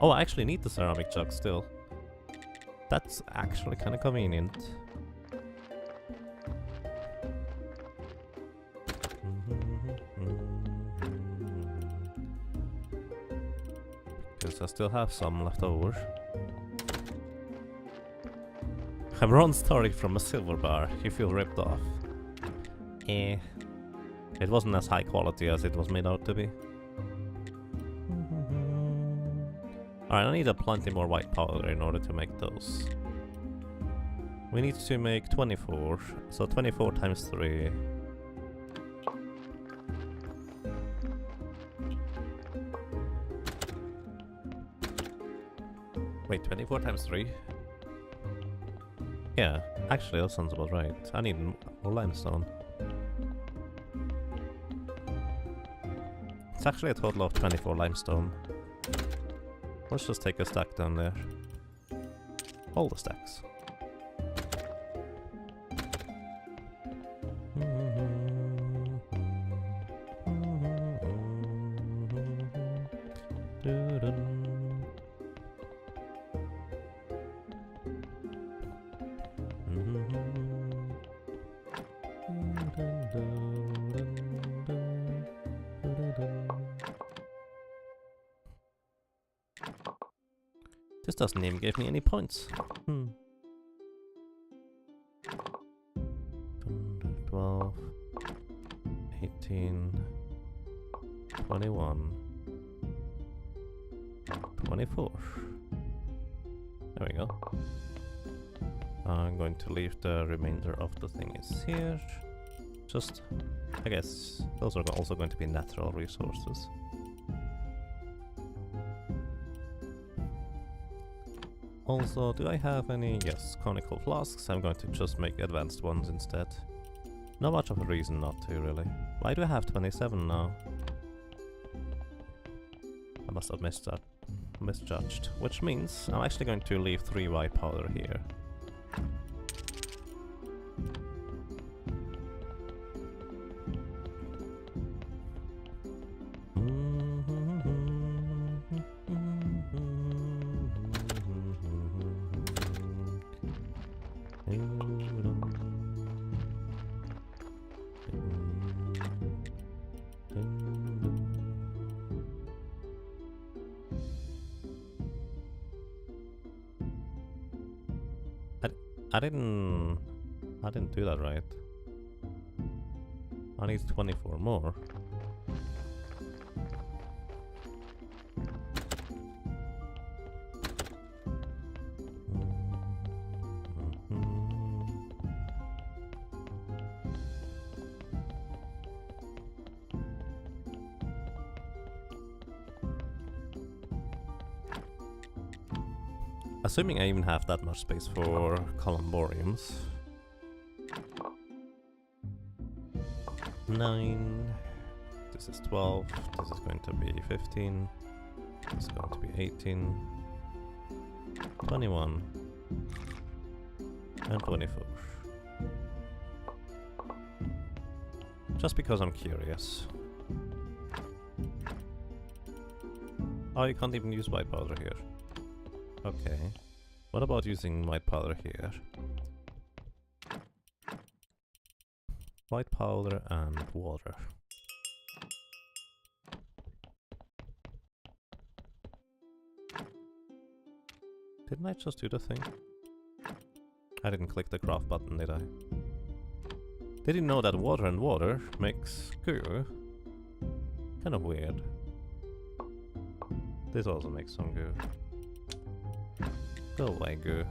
Oh, I actually need the ceramic jug still. That's actually kind of convenient. Because I still have some left over. I'm Ron Starry from a silver bar. You feel ripped off. Eh. It wasn't as high quality as it was made out to be. Alright, I need plenty more white powder in order to make those. We need to make 24, so 24 times 3. Wait, 24 times 3? Yeah, actually that sounds about right. I need more limestone. It's actually a total of 24 limestone. Let's just take a stack down there. All the stacks. This doesn't even give me any points. 12, 18, 21, 24. There we go. I'm going to leave the remainder of the thingies here. Just, I guess, those are also going to be natural resources. Also, do I have any? Yes, conical flasks. I'm going to just make advanced ones instead. Not much of a reason not to, really. Why do I have 27 now? I must have misjudged. Which means I'm actually going to leave 3 white powder here. I didn't do that right. I need 24 more. Assuming I even have that much space for columbariums. 9. This is 12. This is going to be 15. This is going to be 18. 21. And 24. Just because I'm curious. Oh, you can't even use white powder here. Okay. What about using white powder here? White powder and water. Didn't I just do the thing? I didn't click the craft button, did I? Did you know that water and water makes goo? Kind of weird. This also makes some goo. Go away, goo.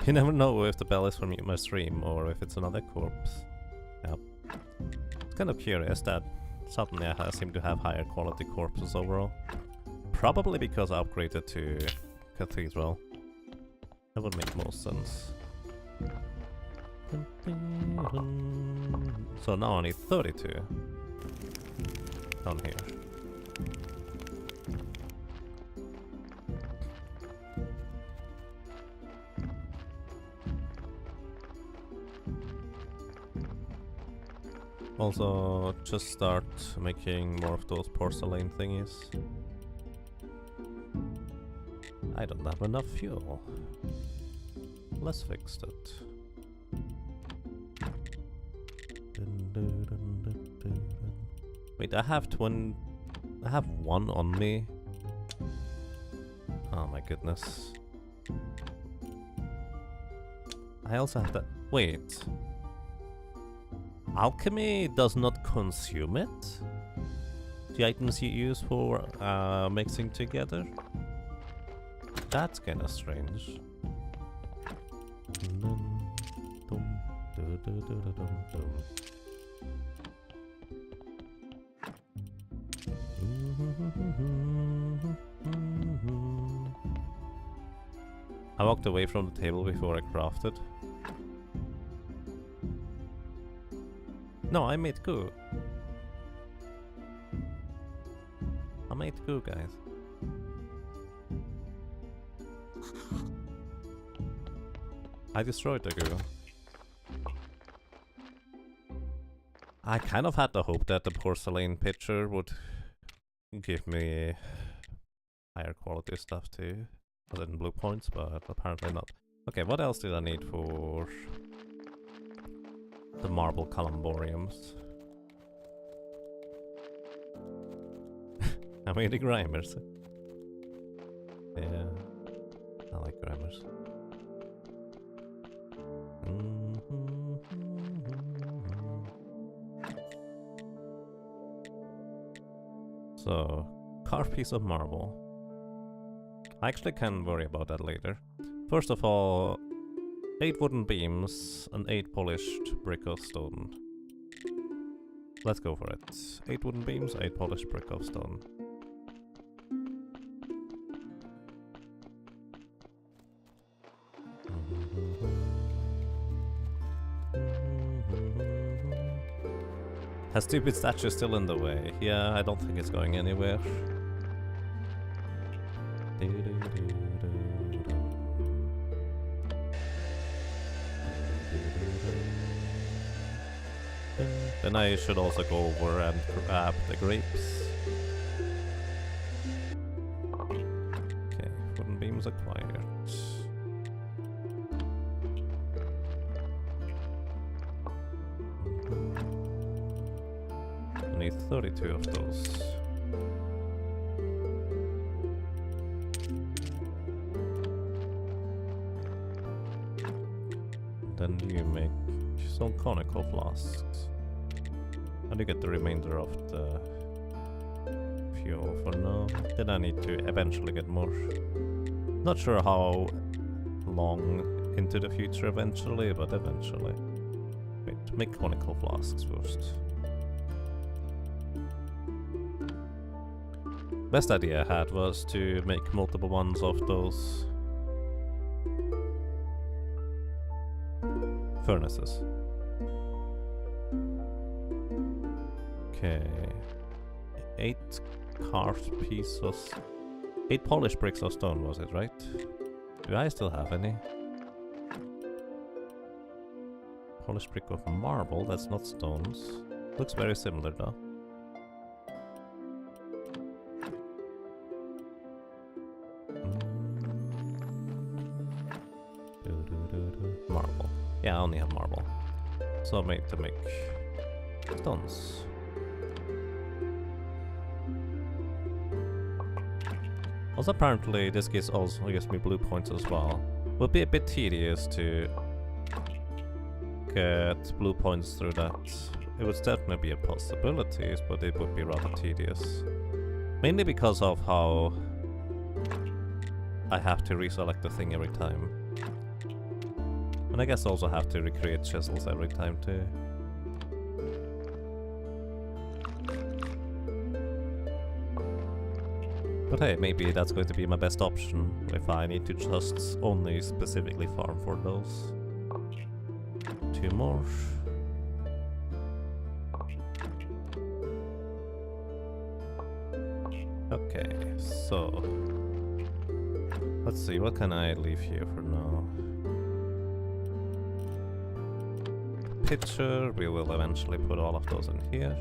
You never know if the bell is from my stream or if it's another corpse. Yep. It's kind of curious that suddenly I seem to have higher quality corpses overall. Probably because I upgraded to Cathedral. That would make most sense. So now I need 32 down here. Also, just start making more of those porcelain thingies. I don't have enough fuel. Let's fix that. Wait, I have one on me. Oh my goodness. I also have that. Wait. Alchemy does not consume it? The items you use for mixing together? That's kinda strange. I walked away from the table before I crafted. No, I made goo. I made goo, guys. I destroyed the goo. I kind of had the hope that the porcelain pitcher would give me higher quality stuff too, other than blue points, but apparently not. Okay, what else did I need for the marble columbariums? I made the grinders. Yeah, I like grinders. So, carved piece of marble. I actually can worry about that later. First of all, 8 wooden beams and 8 polished brick of stone. Let's go for it. 8 wooden beams, 8 polished brick of stone. That stupid statue is still in the way. Yeah, I don't think it's going anywhere. Then I should also go over and grab the grapes. Okay, wooden beams acquired. I need 32 of those. Then you make some conical flasks. And you get the remainder of the fuel for now. Then I need to eventually get more. Not sure how long into the future eventually, but eventually. Wait, make conical flasks first. Best idea I had was to make multiple ones of those furnaces. Okay. 8 carved pieces. 8 polished bricks of stone, was it, right? Do I still have any? Polished brick of marble, that's not stones. Looks very similar though. Marble. Yeah, I only have marble. So I made to make stones. Also, apparently, this also gives me blue points as well. Would be a bit tedious to get blue points through that. It would definitely be a possibility, but it would be rather tedious. Mainly because of how I have to reselect the thing every time. And I guess also have to recreate chisels every time too. But hey, maybe that's going to be my best option if I need to just only specifically farm for those. 2 more. Okay, so let's see, what can I leave here for now? Pitcher, we will eventually put all of those in here.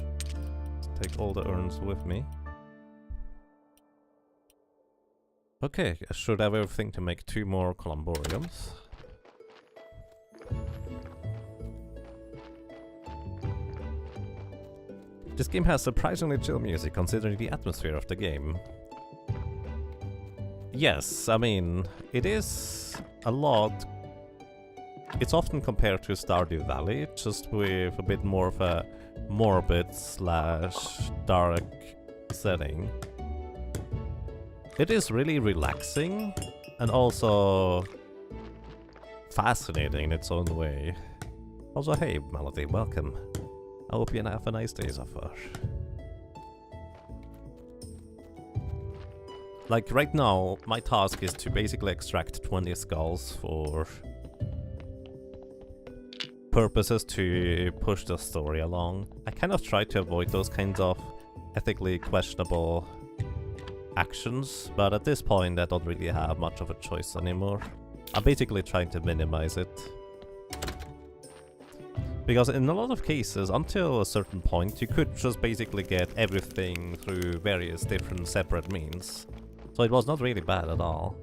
Let's take all the urns with me. Okay, I should have everything to make 2 more columbariums. This game has surprisingly chill music considering the atmosphere of the game. Yes, I mean, it is a lot. It's often compared to Stardew Valley, just with a bit more of a morbid / dark setting. It is really relaxing and also fascinating in its own way. Also, hey Melody, welcome. I hope you have a nice day so far. Like right now, my task is to basically extract 20 skulls for purposes to push the story along. I kind of try to avoid those kinds of ethically questionable actions, but at this point I don't really have much of a choice anymore. I'm basically trying to minimize it. Because in a lot of cases, until a certain point, you could just basically get everything through various different separate means. So it was not really bad at all.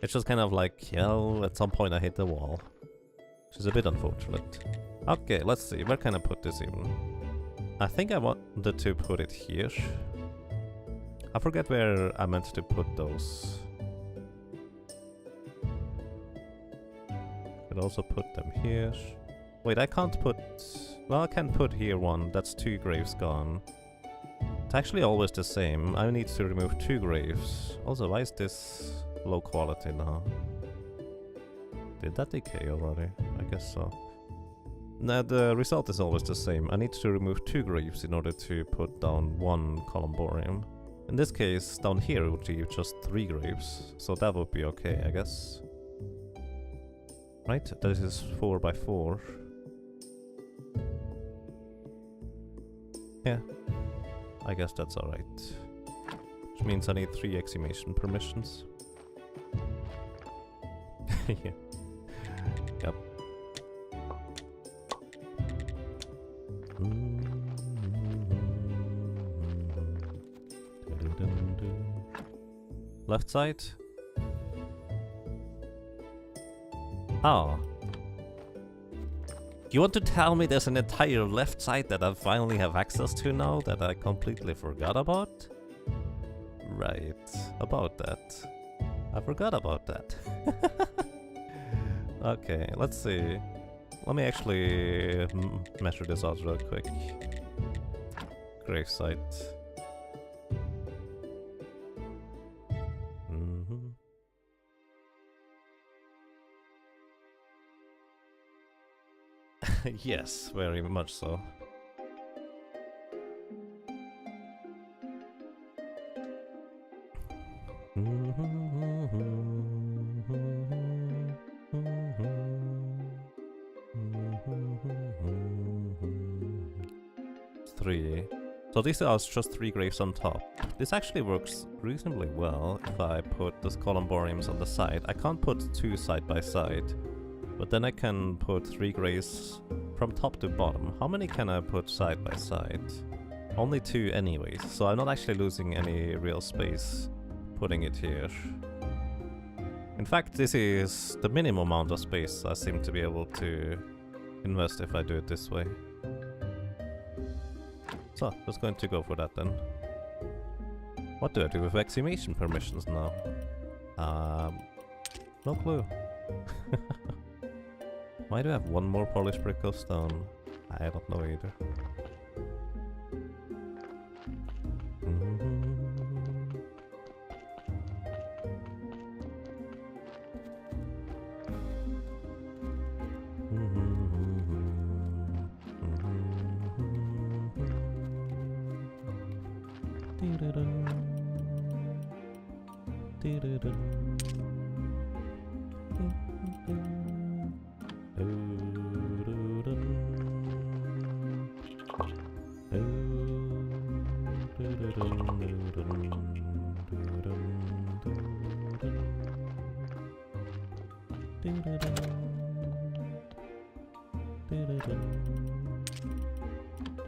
It's just kind of like, you know, at some point I hit the wall. Which is a bit unfortunate. Okay, let's see, where can I put this in? I think I wanted to put it here. I forget where I meant to put those. Could also put them here. Wait, I can't put... Well, I can put here one. That's 2 graves gone. It's actually always the same. I need to remove 2 graves. Also, why is this low quality now? Did that decay already? I guess so. No, the result is always the same. I need to remove 2 graves in order to put down 1 columbarium. In this case, down here it would be just 3 graves, so that would be okay, I guess. Right, this is 4 by 4. Yeah, I guess that's alright. Which means I need 3 exhumation permissions. Yeah. Yep. Left side. Oh. You want to tell me there's an entire left side that I finally have access to now that I completely forgot about? Right, about that. I forgot about that. Okay, let's see. Let me actually measure this out real quick. Gravesite. Yes, very much so. Three. So these are just 3 graves on top. This actually works reasonably well if I put the columbariums on the side. I can't put 2 side by side, but then I can put 3 graves from top to bottom. How many can I put side by side? Only 2 anyways, so I'm not actually losing any real space putting it here. In fact, this is the minimum amount of space I seem to be able to invest if I do it this way. So, just going to go for that then. What do I do with exhumation permissions now? No clue. Why do I have 1 more polished brick of stone? I don't know either.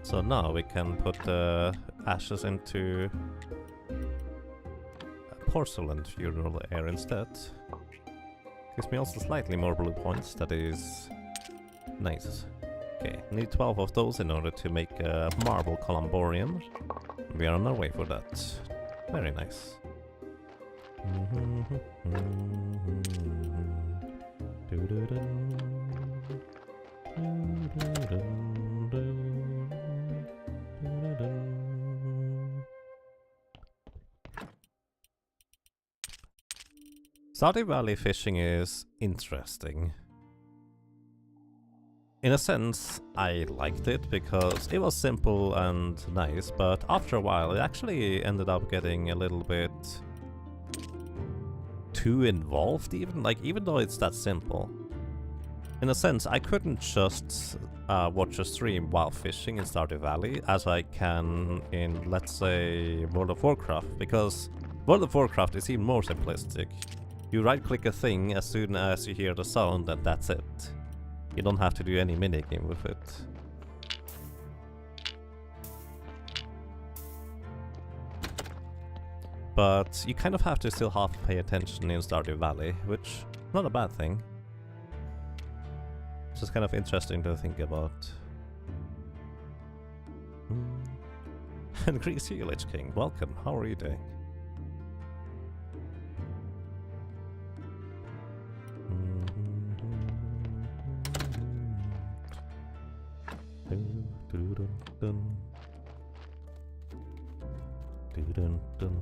So now we can put the ashes into a porcelain funeral air instead. Gives me also slightly more blue points, that is nice. Okay, need 12 of those in order to make a marble columbarium. We are on our way for that. Very nice. Stardew Valley fishing is interesting. In a sense, I liked it because it was simple and nice, but after a while it actually ended up getting a little bit too involved even, like even though it's that simple. In a sense, I couldn't just watch a stream while fishing in Stardew Valley as I can in, let's say, World of Warcraft, because World of Warcraft is even more simplistic. You right-click a thing as soon as you hear the sound and that's it. You don't have to do any minigame with it. But you kind of have to still half pay attention in Stardew Valley, which is not a bad thing. It's just kind of interesting to think about. And Greasy Lich King, welcome, how are you doing? Dun, dun.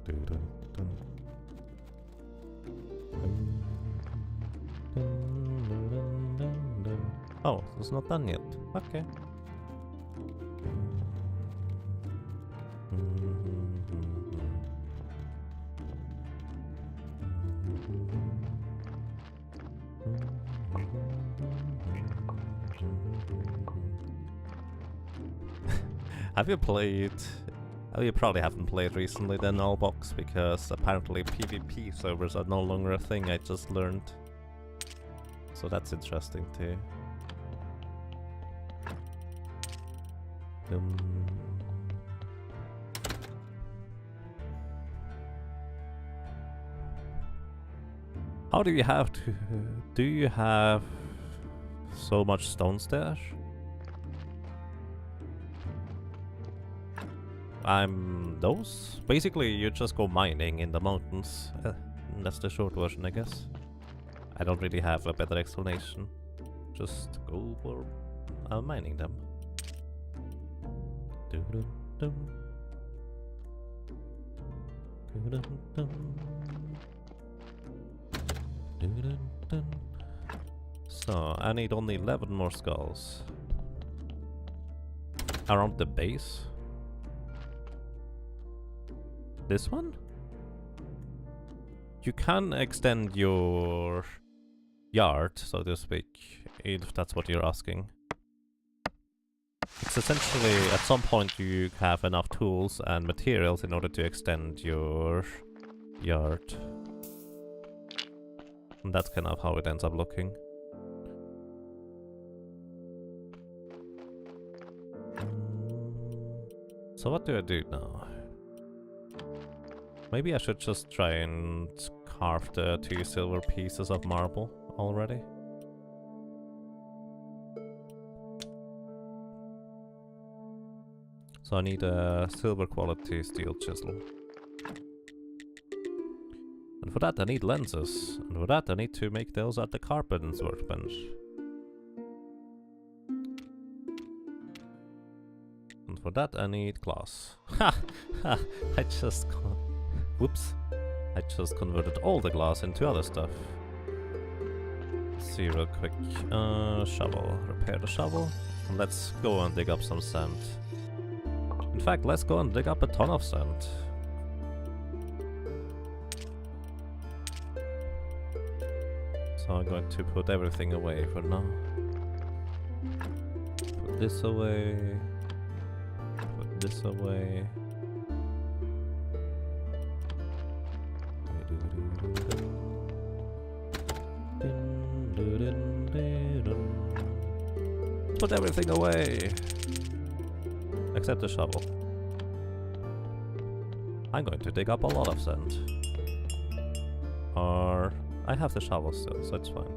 Dun, dun, dun. Oh, it's not done yet. Okay. Have you played? Oh, you probably haven't played recently then, Nullbox, because apparently PvP servers are no longer a thing, I just learned. So that's interesting too. How do you have to... Do you have so much stones there? Those? Basically, you just go mining in the mountains. That's the short version, I guess. I don't really have a better explanation. Just go for mining them. So, I need only 11 more skulls. Around the base? This one? You can extend your yard, so to speak, if that's what you're asking. It's essentially, at some point you have enough tools and materials in order to extend your yard. And that's kind of how it ends up looking. So what do I do now? Maybe I should just try and carve the 2 silver pieces of marble already. So I need a silver quality steel chisel. And for that I need lenses. And for that I need to make those at the carpenter's workbench. And for that I need glass. Ha! Ha! I just... Whoops. I just converted all the glass into other stuff. Let's see real quick. Shovel. Repair the shovel. And let's go and dig up some sand. In fact, let's go and dig up a ton of sand. So I'm going to put everything away for now. Put this away. Put this away. Put everything away except the shovel. I'm going to dig up a lot of sand. Or I have the shovel still, so it's fine.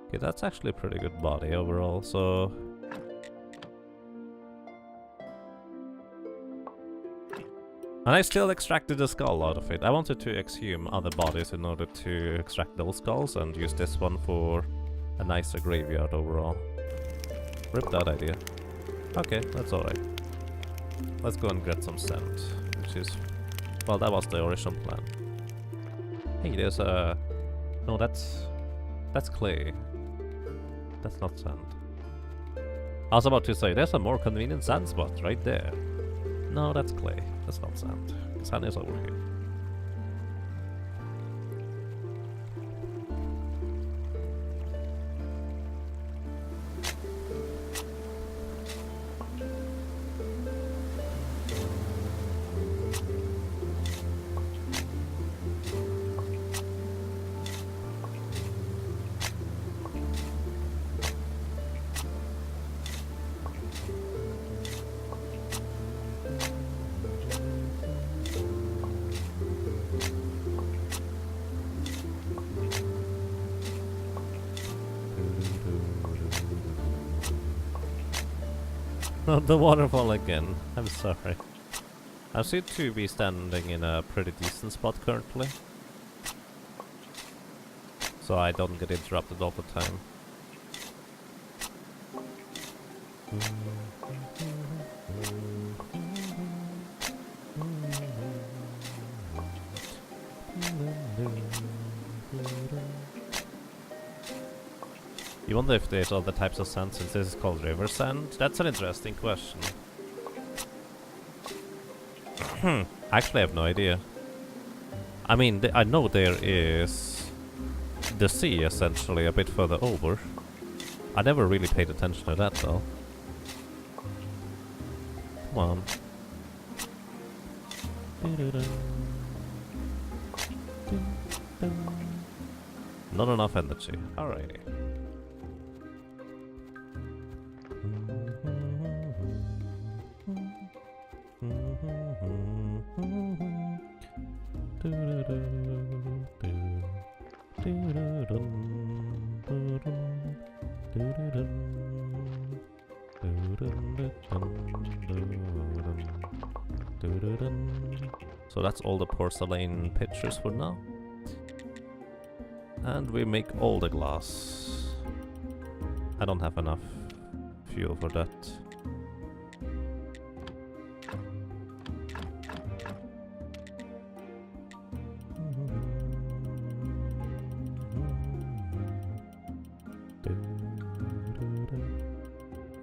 Okay, that's actually a pretty good body overall, so... And I still extracted the skull out of it. I wanted to exhume other bodies in order to extract those skulls and use this one for a nicer graveyard overall. Rip that idea. Okay, that's alright. Let's go and get some sand, which is... Well, that was the original plan. Hey, there's a... No, that's clay. That's not sand. I was about to say, there's a more convenient sand spot right there. No, that's clay. That's not sand. Sand is over here. The waterfall again. I'm sorry. I seem to be standing in a pretty decent spot currently, so I don't get interrupted all the time. You wonder if there's other types of sand since this is called river sand? That's an interesting question. Actually, I have no idea. I mean, I know there is the sea essentially a bit further over. I never really paid attention to that though. Come on. Not enough energy. Alrighty. So that's all the porcelain pictures for now. And we make all the glass. I don't have enough fuel for that.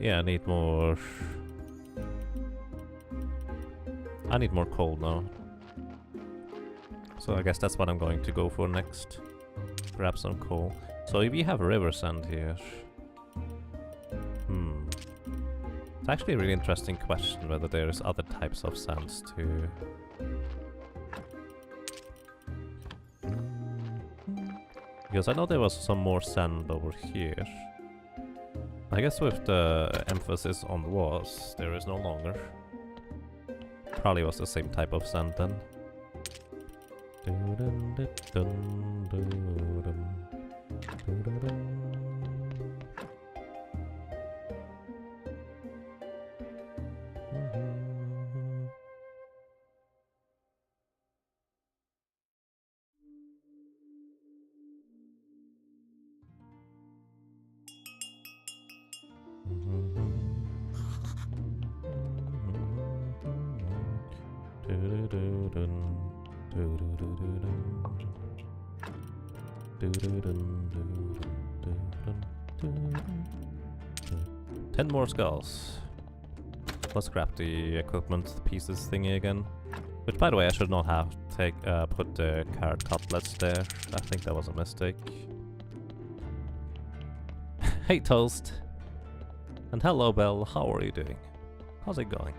Yeah, I need more coal now. So I guess that's what I'm going to go for next. Grab some coal. So if you have river sand here... It's actually a really interesting question whether there's other types of sands too. Because I know there was some more sand over here. I guess with the emphasis on was, there is no longer. Probably was the same type of sand then. Ten more skulls. Let's grab the equipment pieces thingy again. Which, by the way, I should not have put the carrot cutlets there. I think that was a mistake. Hey Toast! And hello Belle, how are you doing? How's it going?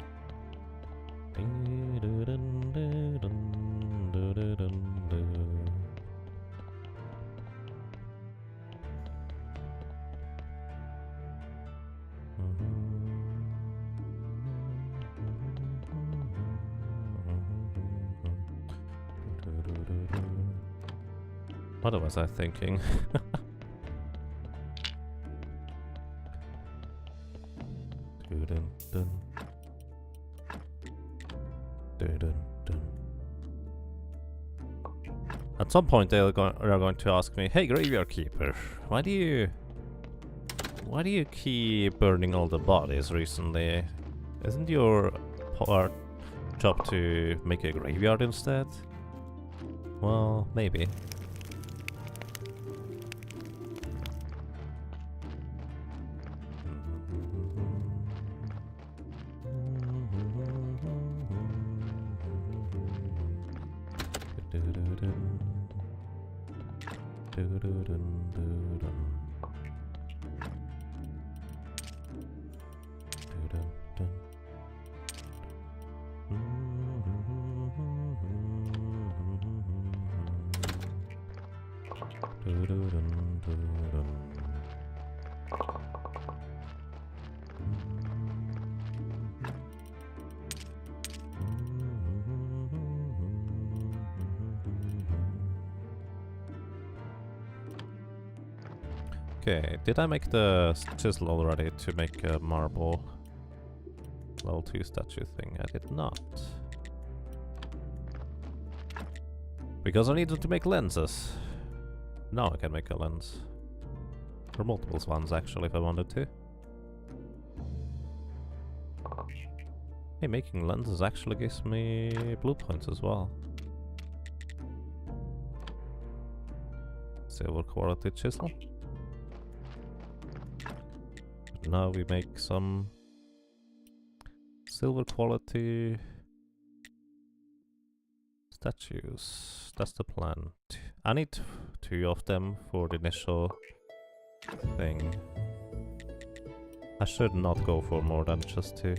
What was I thinking? At some point they're going to ask me, "Hey Graveyard Keeper, why do you keep burning all the bodies recently? Isn't your job to make a graveyard instead?" Well, maybe. Okay, did I make the chisel already to make a marble? level 2 statue thing? I did not. Because I needed to make lenses. Now I can make a lens. Or multiple ones actually if I wanted to. Hey, making lenses actually gives me blue points as well. Silver quality chisel. Now we make some silver quality statues. That's the plan. I need 2 of them for the initial thing. I should not go for more than just 2.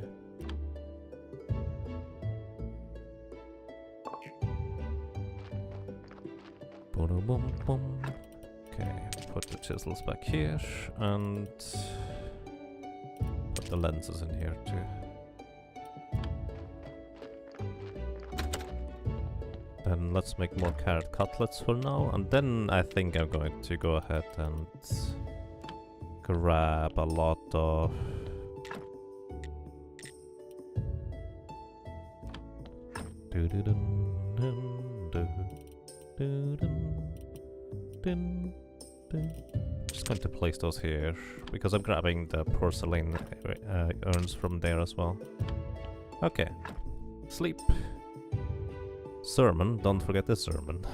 Okay, put the chisels back here and put the lenses in here too. Then let's make more carrot cutlets for now, and then I think I'm going to go ahead and grab a lot of just going to place those here because I'm grabbing the porcelain urns from there as well. Okay, sleep. Sermon, don't forget the sermon.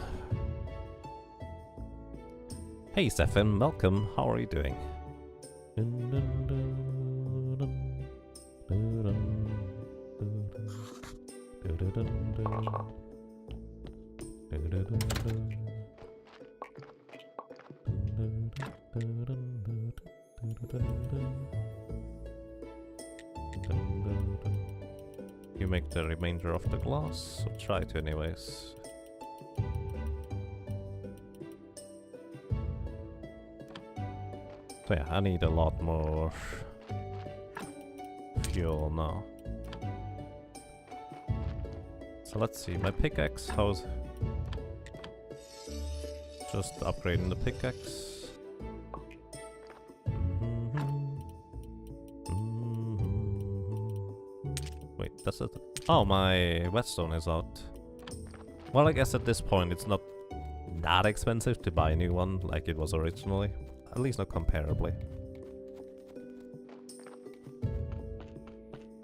Hey Stefan, welcome, how are you doing? You make the remainder of the glass, or try to anyways. So yeah, I need a lot more fuel now. So let's see, my pickaxe, how's... Just upgrading the pickaxe. Wait, that's it. Oh, my whetstone is out. Well, I guess at this point it's not that expensive to buy a new one like it was originally. At least not comparably.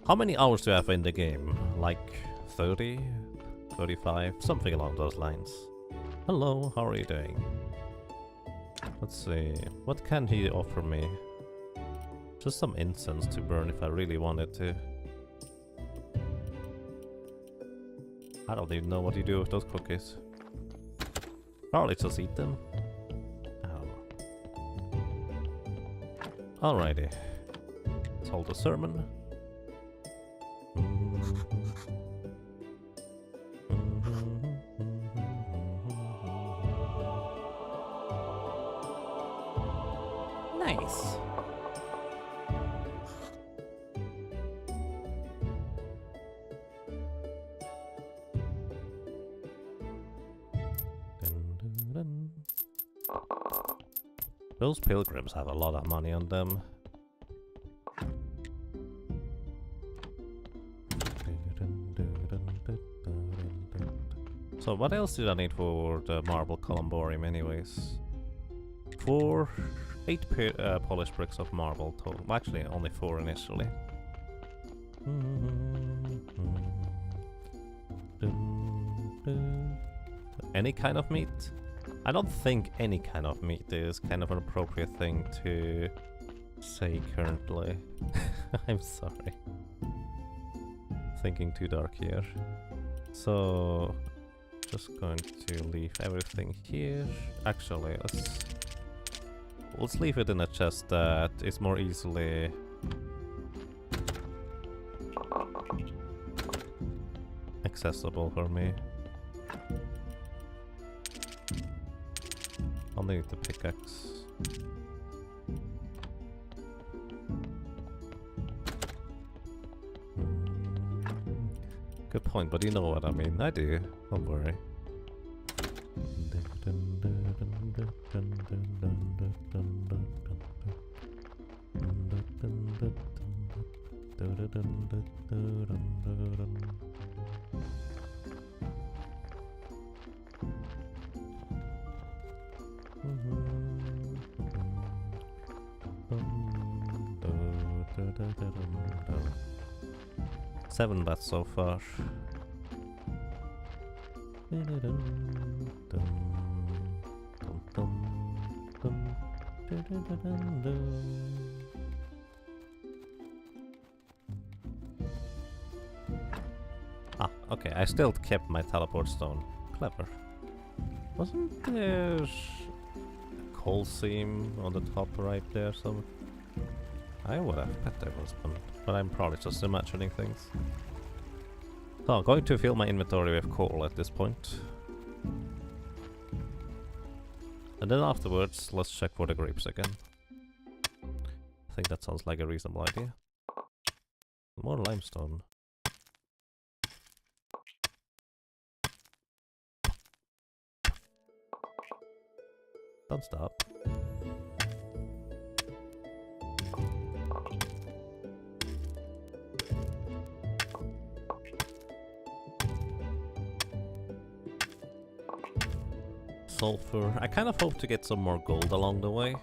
How many hours do I have in the game? Like 30? 35? Something along those lines. Hello, how are you doing? Let's see, what can he offer me? Just some incense to burn if I really wanted to. I don't even know what you do with those cookies. Probably just eat them. Alrighty. Let's hold the sermon. Nice. Those pilgrims have a lot of money on them. So what else did I need for the marble columbarium anyways? 8 polished bricks of marble total. Well, actually only 4 initially. Any kind of meat? I don't think any kind of meat is kind of an appropriate thing to say currently. I'm sorry. Thinking too dark here. So, just going to leave everything here. Actually, let's leave it in a chest that is more easily accessible for me. I'll need the pickaxe. Good point, but you know what I mean. I do. Don't worry. Seven bets so far. Ah, okay, I still kept my teleport stone. Clever. Wasn't there a coal seam on the top right there? So I would have bet there was one, but I'm probably just imagining things. So I'm going to fill my inventory with coal at this point. And then afterwards, let's check for the grapes again. I think that sounds like a reasonable idea. More limestone. Don't stop. Sulfur. I kind of hope to get some more gold along the way,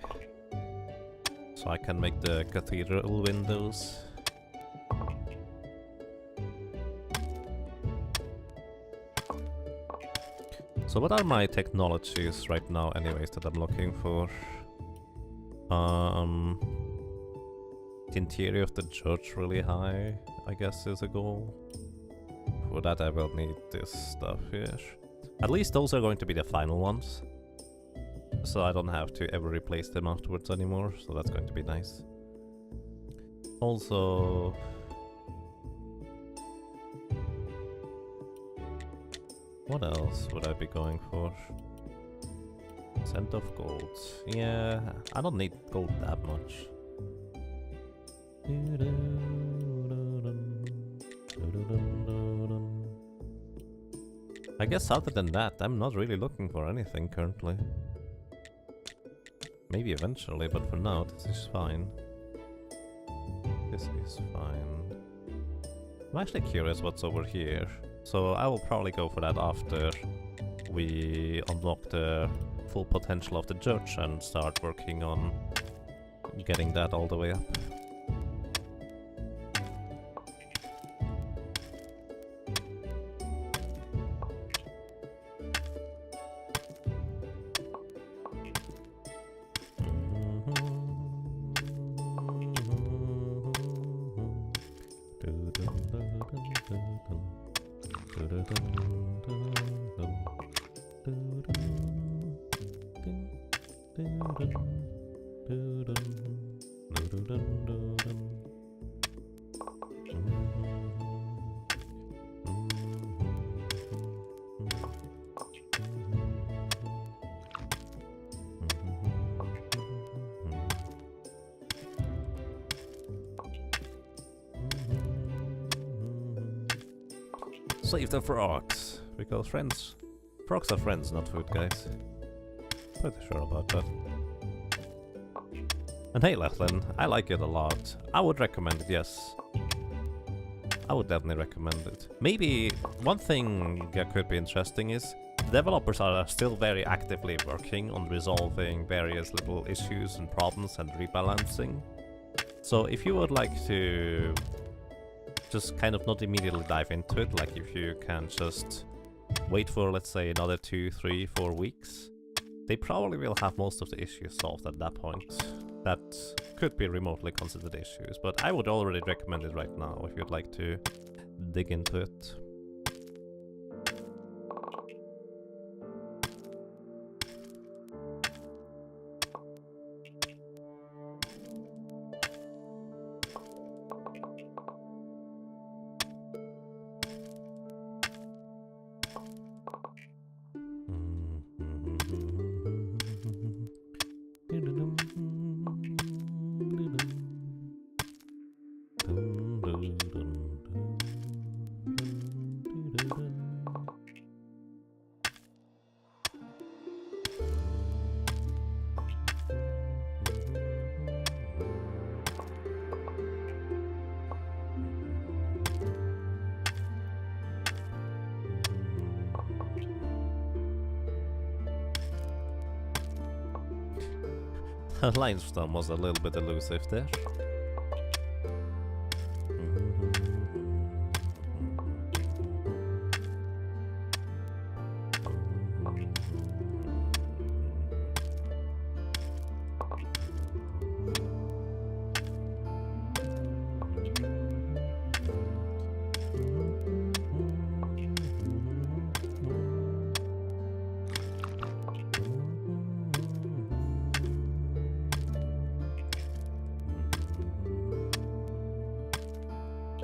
so I can make the cathedral windows. So what are my technologies right now anyways that I'm looking for? The interior of the church really high, I guess, is a goal. For that I will need this stuff here. At least those are going to be the final ones, so I don't have to ever replace them afterwards anymore, so that's going to be nice. Also, what else would I be going for? Scent of gold. Yeah, I don't need gold that much. I guess other than that, I'm not really looking for anything currently. Maybe eventually, but for now, this is fine. This is fine. I'm actually curious what's over here. So I will probably go for that after we unlock the full potential of the church and start working on getting that all the way up. Save the frogs, because frogs are friends, not food, guys. Pretty sure about that. And hey, Lachlan, I like it a lot. I would recommend it, yes. I would definitely recommend it. Maybe one thing that could be interesting is developers are still very actively working on resolving various little issues and problems and rebalancing. So if you would like to just kind of not immediately dive into it, like if you can just wait for, let's say, another 2, 3, 4 weeks, they probably will have most of the issues solved at that point. That could be remotely considered issues, but I would already recommend it right now if you'd like to dig into it. Limestone was a little bit elusive there.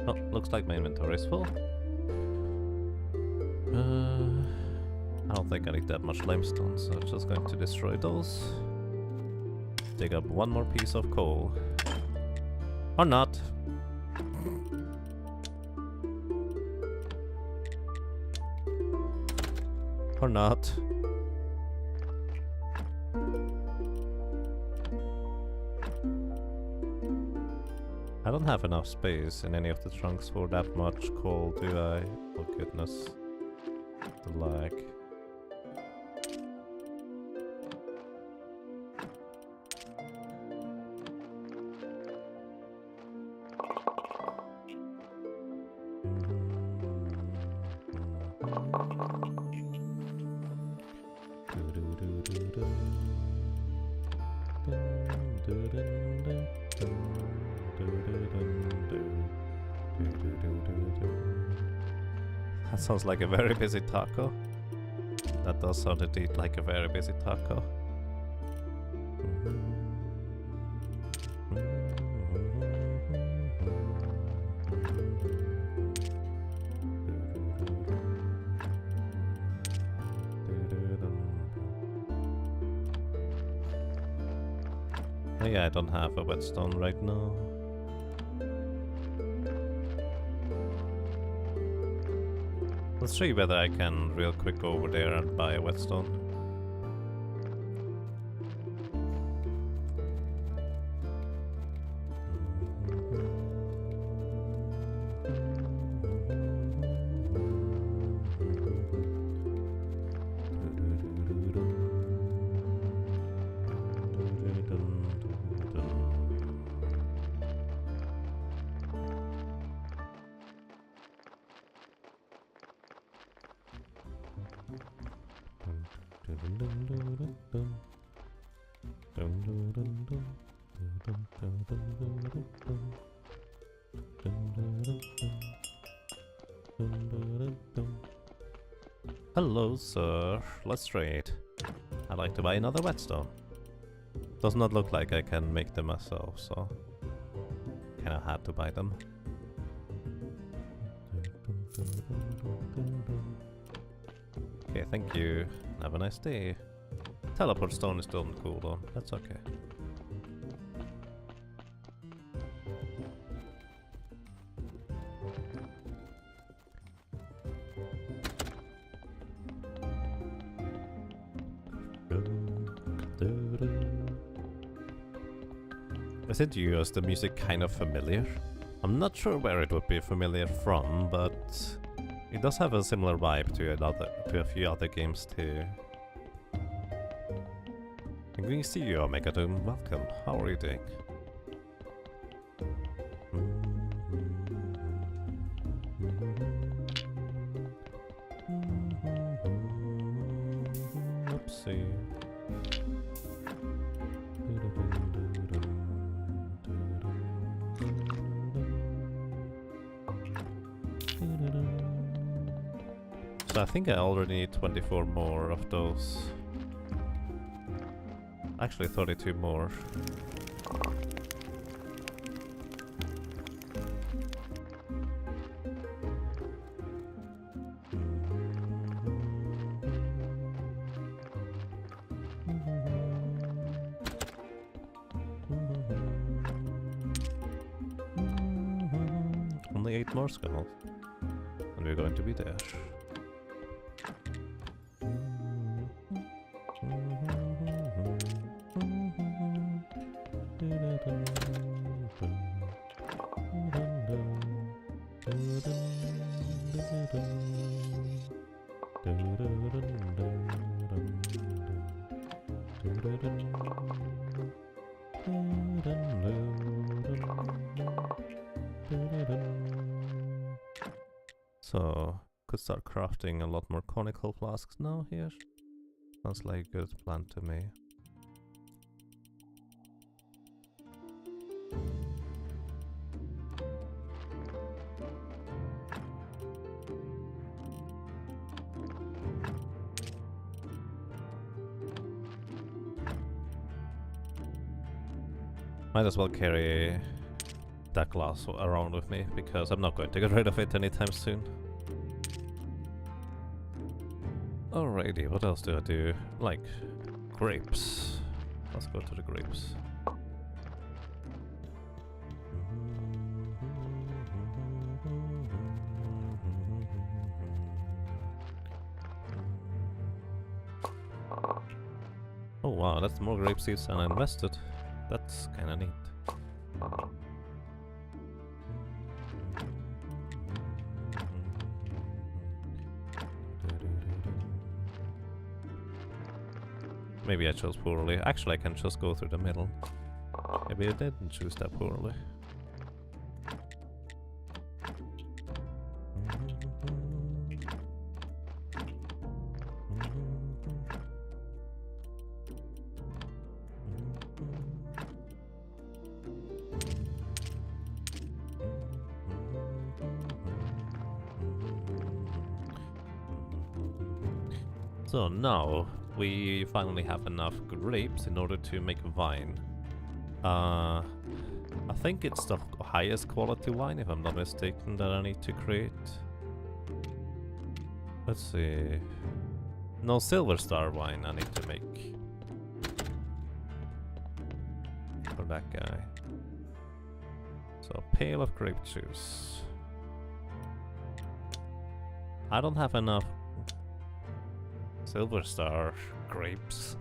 Oh, looks like my inventory is full. I don't think I need that much limestone, so I'm just going to destroy those. Dig up one more piece of coal. Or not. Or not. I don't have enough space in any of the trunks for that much coal, do I? Oh goodness. The lag. That sounds like a very busy taco. That does sound indeed like a very busy taco. Oh yeah, I don't have a whetstone right now. Let's see whether I can real quick go over there and buy a whetstone. Hello, sir. Let's trade. I'd like to buy another whetstone. Does not look like I can make them myself, so kinda had to buy them. Okay, thank you. Have a nice day. Teleport stone is still on cooldown. That's okay. Isn't yours the music kind of familiar? I'm not sure where it would be familiar from, but it does have a similar vibe to a few other games too. I'm going to see you, Omega Doom. Welcome. How are you doing? Oopsie. So I think I already need 24 more of those. Actually 32 more. Only 8 more skulls. And we're going to be there. could start crafting a lot more conical flasks now here. Sounds like a good plan to me. Might as well carry that glass around with me, because I'm not going to get rid of it anytime soon. Alrighty, what else do I do? Like, grapes. Let's go to the grapes. Oh wow, that's more grape seeds than I invested. That's kinda neat. Maybe I chose poorly. Actually, I can just go through the middle. Maybe I didn't choose that poorly. So now we finally have enough grapes in order to make wine. I think it's the highest quality wine, if I'm not mistaken, that I need to create. Let's see. No, Silver Star wine I need to make. For that guy. So, pail of grape juice. I don't have enough Silver Star grapes.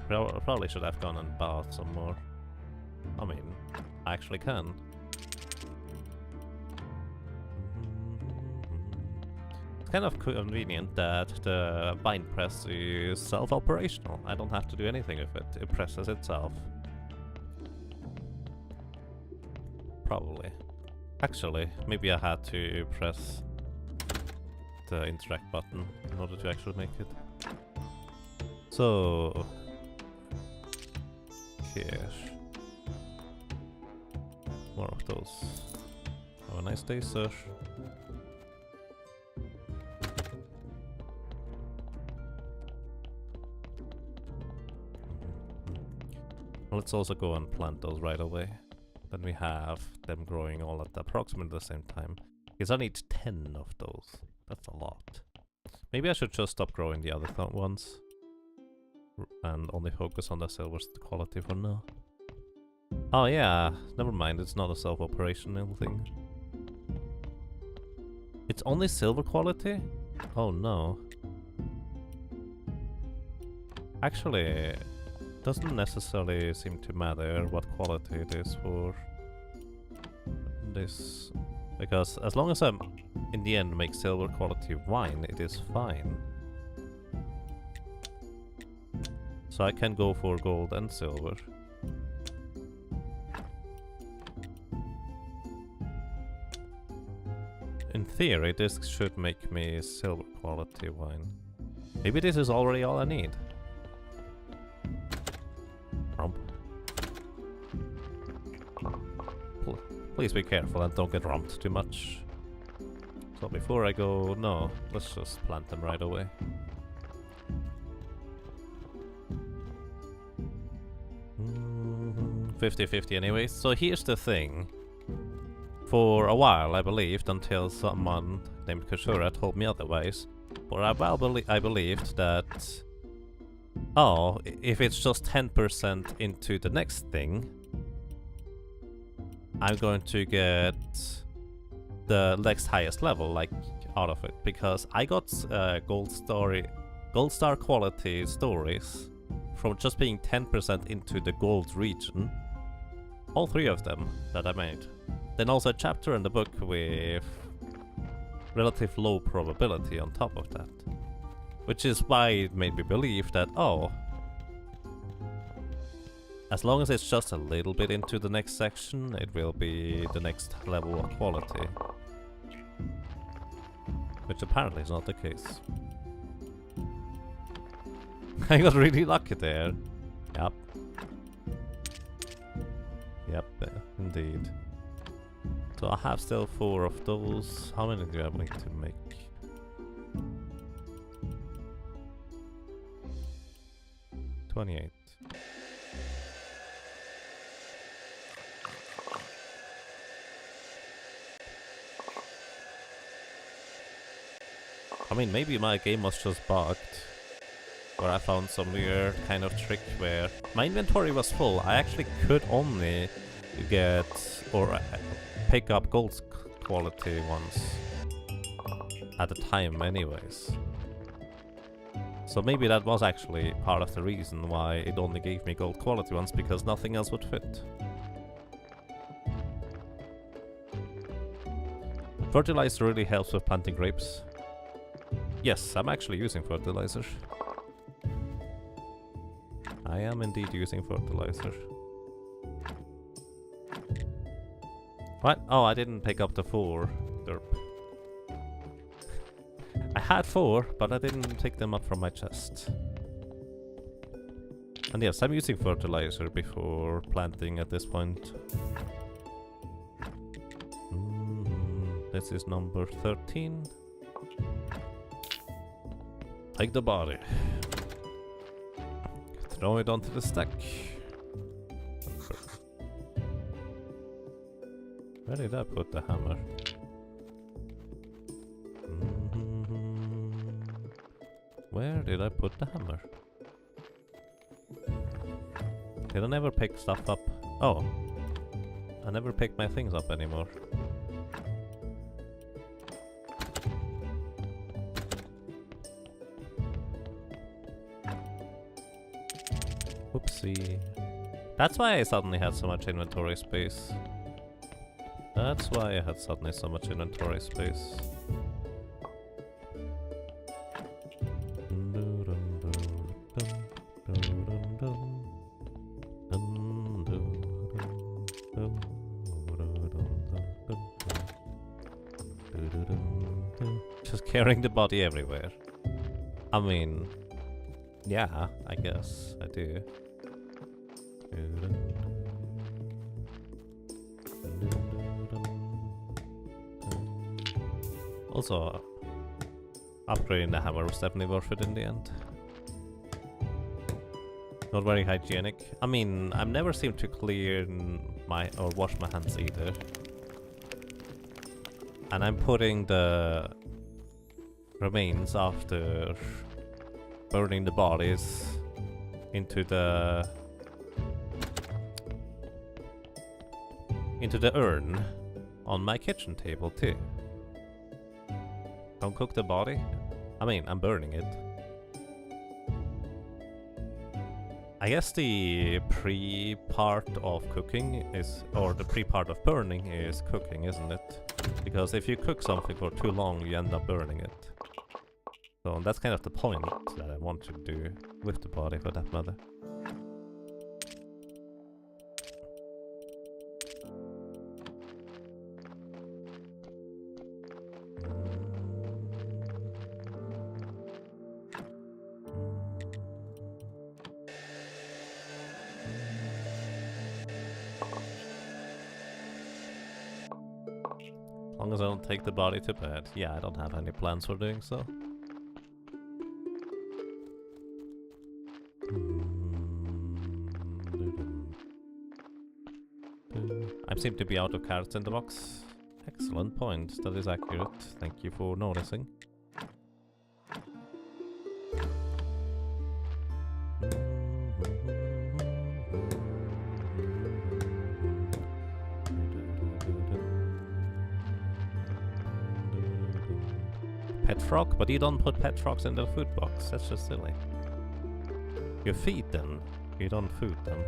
Probably should have gone and bought some more. I mean, I actually can. It's kind of convenient that the wine press is self-operational. I don't have to do anything with it. It presses itself. Probably. Actually, maybe I had to press the interact button in order to actually make it. So here, more of those. Have a nice day, sir. Let's also go and plant those right away. Then we have them growing all at approximately the same time. Because I need 10 of those. That's a lot. Maybe I should just stop growing the other ones and only focus on the silver quality for now. Oh yeah, never mind, it's not a self-operational thing. It's only silver quality? Oh no. Actually, it doesn't necessarily seem to matter what quality it is for this. Because as long as I in the end make silver quality wine, it is fine. So I can go for gold and silver. In theory, this should make me silver quality wine. Maybe this is already all I need. Please be careful and don't get romped too much. So before I go, no, let's just plant them right away. 50-50 anyway. So here's the thing. For a while I believed, until someone named Kashura told me otherwise, but I believed that, oh, if it's just 10% into the next thing, I'm going to get the next highest level, like, out of it, because I got gold star quality stories from just being 10% into the gold region. All 3 of them that I made. Then also a chapter in the book with relative low probability on top of that. Which is why it made me believe that, oh, as long as it's just a little bit into the next section, it will be the next level of quality. Which apparently is not the case. I got really lucky there. Yep. Yep, indeed. So I have still 4 of those. How many do I need to make? $28. I mean, maybe my game was just bugged. Or I found some weird kind of trick where my inventory was full. I actually could only get or pick up gold quality ones at a time anyways. So maybe that was actually part of the reason why it only gave me gold quality ones, because nothing else would fit. Fertilizer really helps with planting grapes. Yes, I'm actually using fertilizer. I am indeed using fertilizer. What? Oh, I didn't pick up the 4. Derp. I had 4, but I didn't pick them up from my chest. And yes, I'm using fertilizer before planting at this point. This is number 13. Take the body. Throw it onto the stack. Where did I put the hammer? Where did I put the hammer? Did I never pick stuff up? Oh. I never pick my things up anymore. Whoopsie. That's why I suddenly had so much inventory space. That's why I had suddenly so much inventory space. Just carrying the body everywhere. I mean, yeah, I guess I do. Also, upgrading the hammer was definitely worth it in the end. Not very hygienic. I mean, I've never seemed to clear my or wash my hands either. And I'm putting the remains after burning the bodies into the urn on my kitchen table too. Don't cook the body. I mean, I'm burning it. I guess the pre-part of cooking is, or the pre-part of burning is cooking, isn't it? Because if you cook something for too long, you end up burning it. So that's kind of the point that I want to do with the body, for that matter. As long as I don't take the body to bed. Yeah, I don't have any plans for doing so. I seem to be out of carrots in the box. Excellent point. That is accurate. Thank you for noticing. Pet frog? But you don't put pet frogs in the food box. That's just silly. You feed them. You don't food them.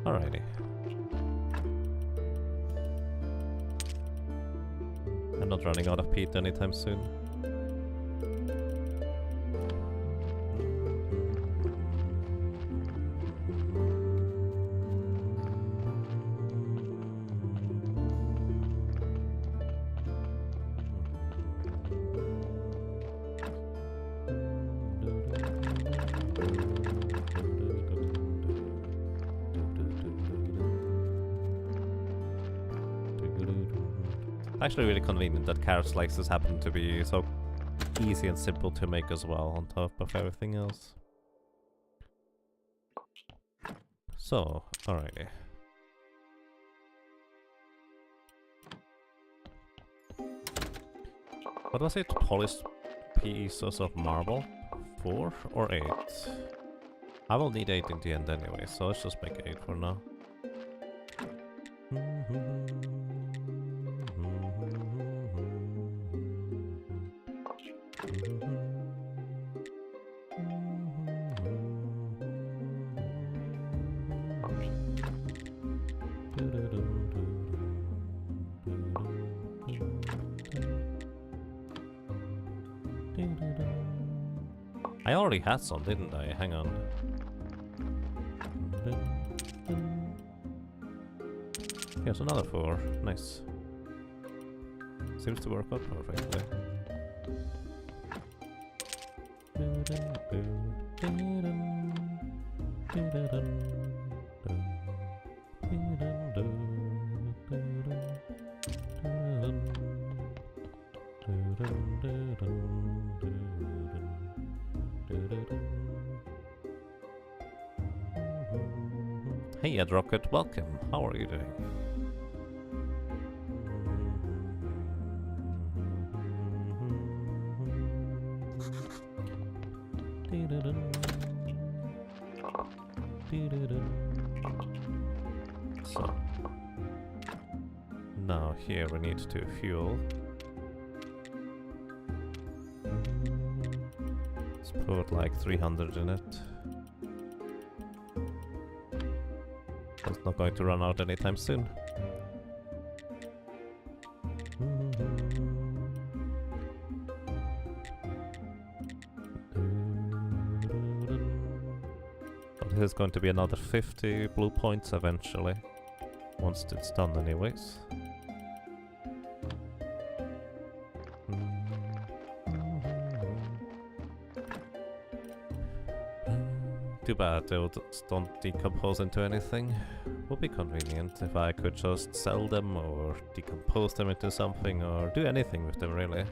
Alrighty. I'm not running out of peat anytime soon. Actually really convenient that carrot slices happen to be so easy and simple to make as well, on top of everything else. So, alrighty. What was it? Polished pieces of marble? 4 or 8? I will need 8 in the end anyway, so let's just make 8 for now. I already had some, didn't I? Hang on. Here's another 4. Nice. Seems to work out perfectly. Hey Ed Rocket, welcome. How are you doing? So now here we need to fuel. Let's put like 300 in it. It's not going to run out anytime soon. But this is going to be another 50 blue points eventually, once it's done anyways. Too bad they don't decompose into anything. Would be convenient if I could just sell them or decompose them into something or do anything with them really.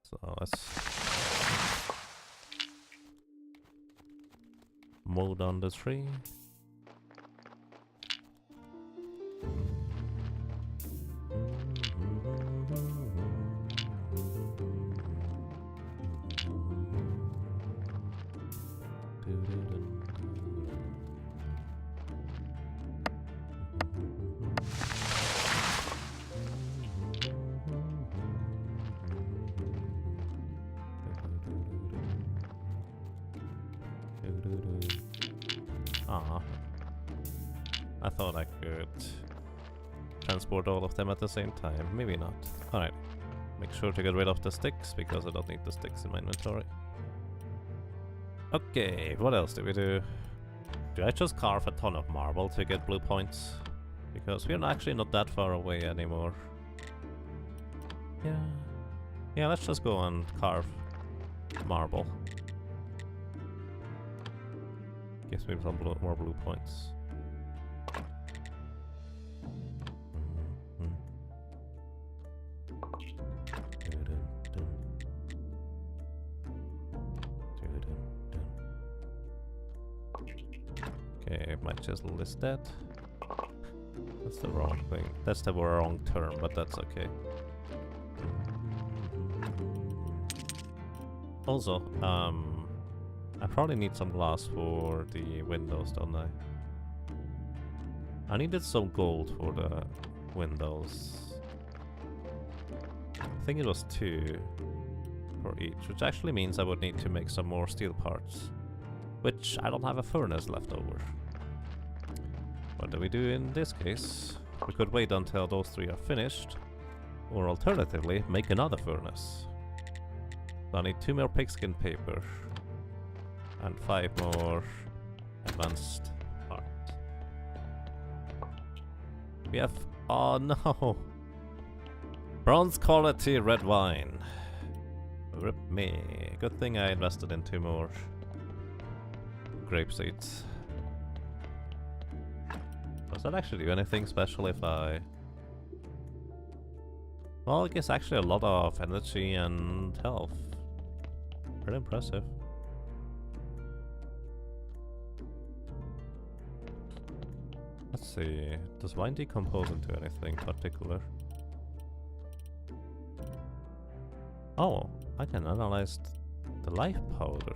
So let's mow down the tree. I thought I could transport all of them at the same time. Maybe not. Alright. Make sure to get rid of the sticks, because I don't need the sticks in my inventory. Okay, what else do we do? Do I just carve a ton of marble to get blue points? Because we're actually not that far away anymore. Yeah. Yeah, let's just go and carve marble. Gives me some more blue points. Okay, I might just list that. That's the wrong thing. That's the wrong term, but that's okay. Also, I probably need some glass for the windows, don't I? I needed some gold for the windows. I think it was 2 for each, which actually means I would need to make some more steel parts. Which I don't have a furnace left over. What do we do in this case? We could wait until those 3 are finished, or alternatively, make another furnace. So I need 2 more pigskin paper, and 5 more advanced art. We have... oh no! Bronze quality red wine. Rip me. Good thing I invested in 2 more grape seeds. Does that actually do anything special if I... well, it gets actually a lot of energy and health. Pretty impressive. Let's see, does wine decompose into anything particular? Oh, I can analyze the life powder.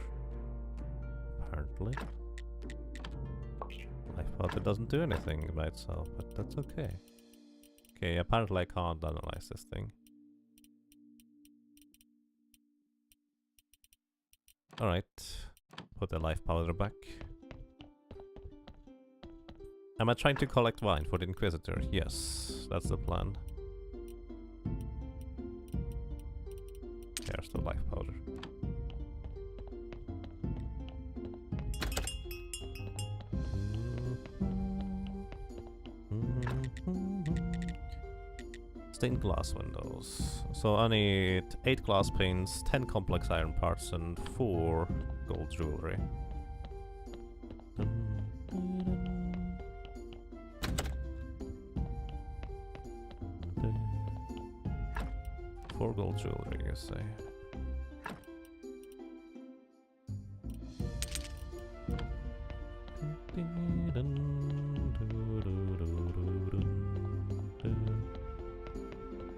Apparently. Life powder doesn't do anything by itself, but that's okay. Okay, apparently I can't analyze this thing. Alright, put the life powder back. Am I trying to collect wine for the Inquisitor? Yes, that's the plan. There's the life powder. Stained glass windows. So I need 8 glass panes, 10 complex iron parts, and 4 gold jewelry. 4 gold jewelry, you say.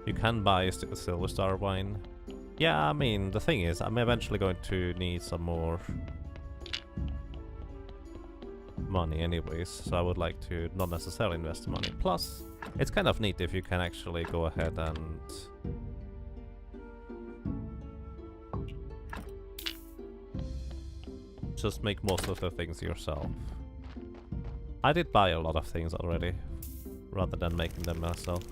You can buy a Silver Star wine. Yeah, I mean, the thing is, I'm eventually going to need some more money anyways, so I would like to not necessarily invest the money. Plus, it's kind of neat if you can actually go ahead and just make most of the things yourself. I did buy a lot of things already, rather than making them myself.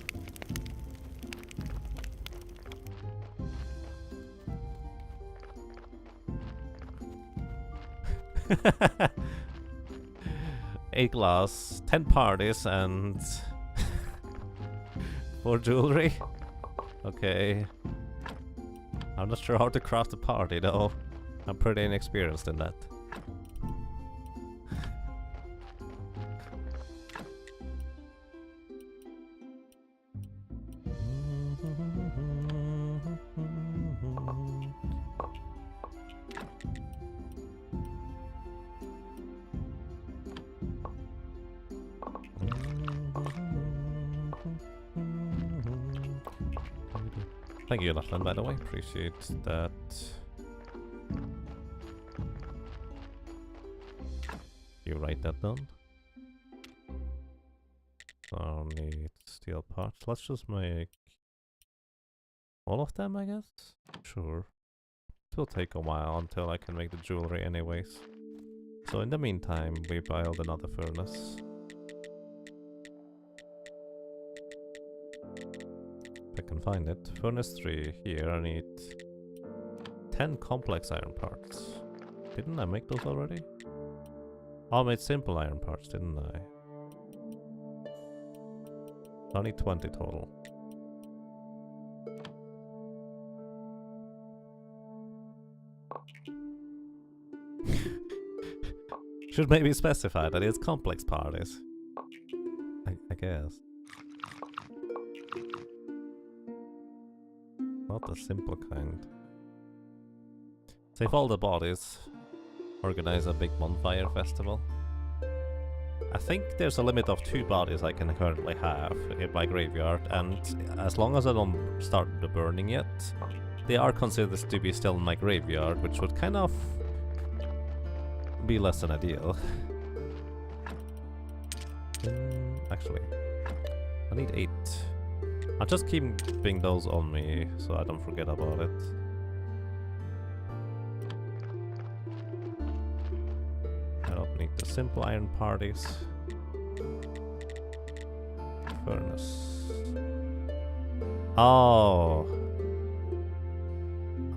Eight glass, 10 parties, and 4 jewelry. Okay. I'm not sure how to craft a party though. I'm pretty inexperienced in that. Thank you, Lachlan, by the way. Appreciate that. You write that down. I'll need steel parts. Let's just make all of them, I guess? Sure. It will take a while until I can make the jewelry anyways. So in the meantime, we build another furnace. I can find it. Furnace 3. Here I need 10 complex iron parts. Didn't I make those already? Oh, I made simple iron parts, didn't I? Only 20 total. Should maybe specify that it's complex parties. I guess. Not the simple kind. Save all the bodies. Organize a big bonfire festival. I think there's a limit of 2 bodies I can currently have in my graveyard, and as long as I don't start the burning yet, they are considered to be still in my graveyard, which would kind of be less than ideal. Actually, I need 8. I'll just keep keeping those on me so I don't forget about it. I don't need the simple iron parties. Furnace. Oh!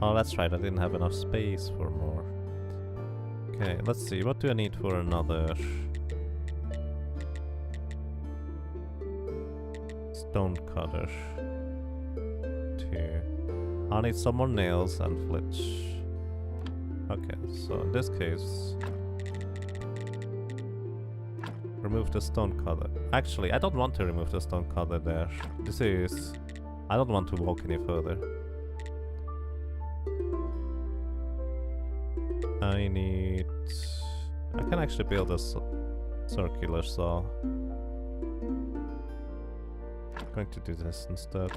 Oh, that's right, I didn't have enough space for more. Okay, let's see, what do I need for another stone cutter? 2. I need some more nails and flitch. Okay, so in this case, remove the stone cutter. Actually, I don't want to remove the stone cutter there. This is... I don't want to walk any further. I need... I can actually build a circular saw. I'm going to do this instead.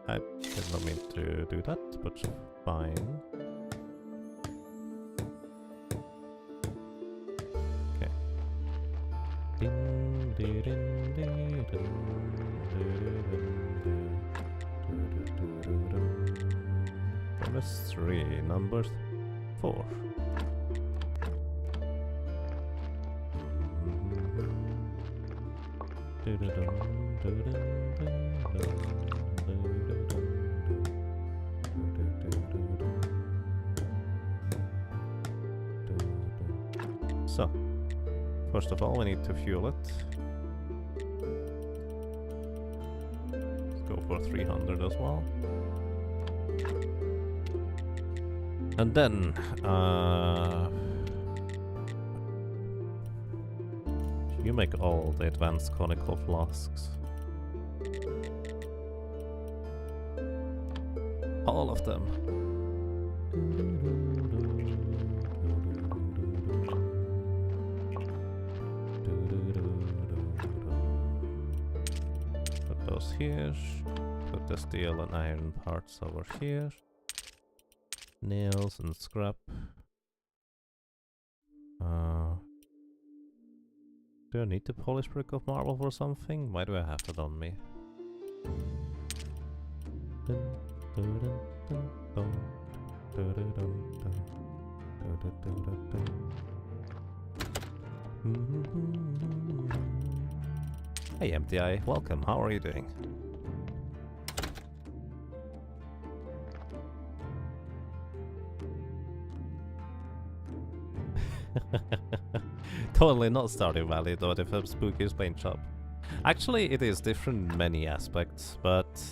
I did not mean to do that, but fine. Okay. Bonus 3, number 4. So, first of all, we need to fuel it. Let's go for 300 as well. And then, you make all the advanced conical flasks. All of them. Put those here. Put the steel and iron parts over here. Nails and scrap. Do I need to polish brick of marble for something? Why do I have that on me? Hey MTI, welcome, how are you doing? Totally not Stardew Valley, though, if a spooky paint shop. Actually, it is different in many aspects, but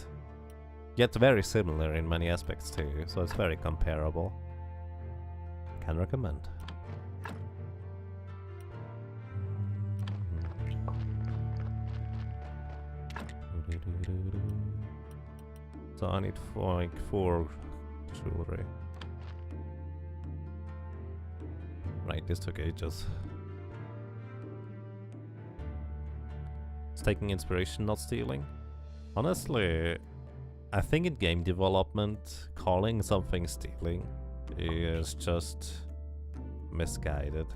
yet very similar in many aspects too, so it's very comparable. Can recommend. So I need like 4 jewelry. Right, this took ages. It's taking inspiration, not stealing. Honestly, I think in game development, calling something stealing is just misguided.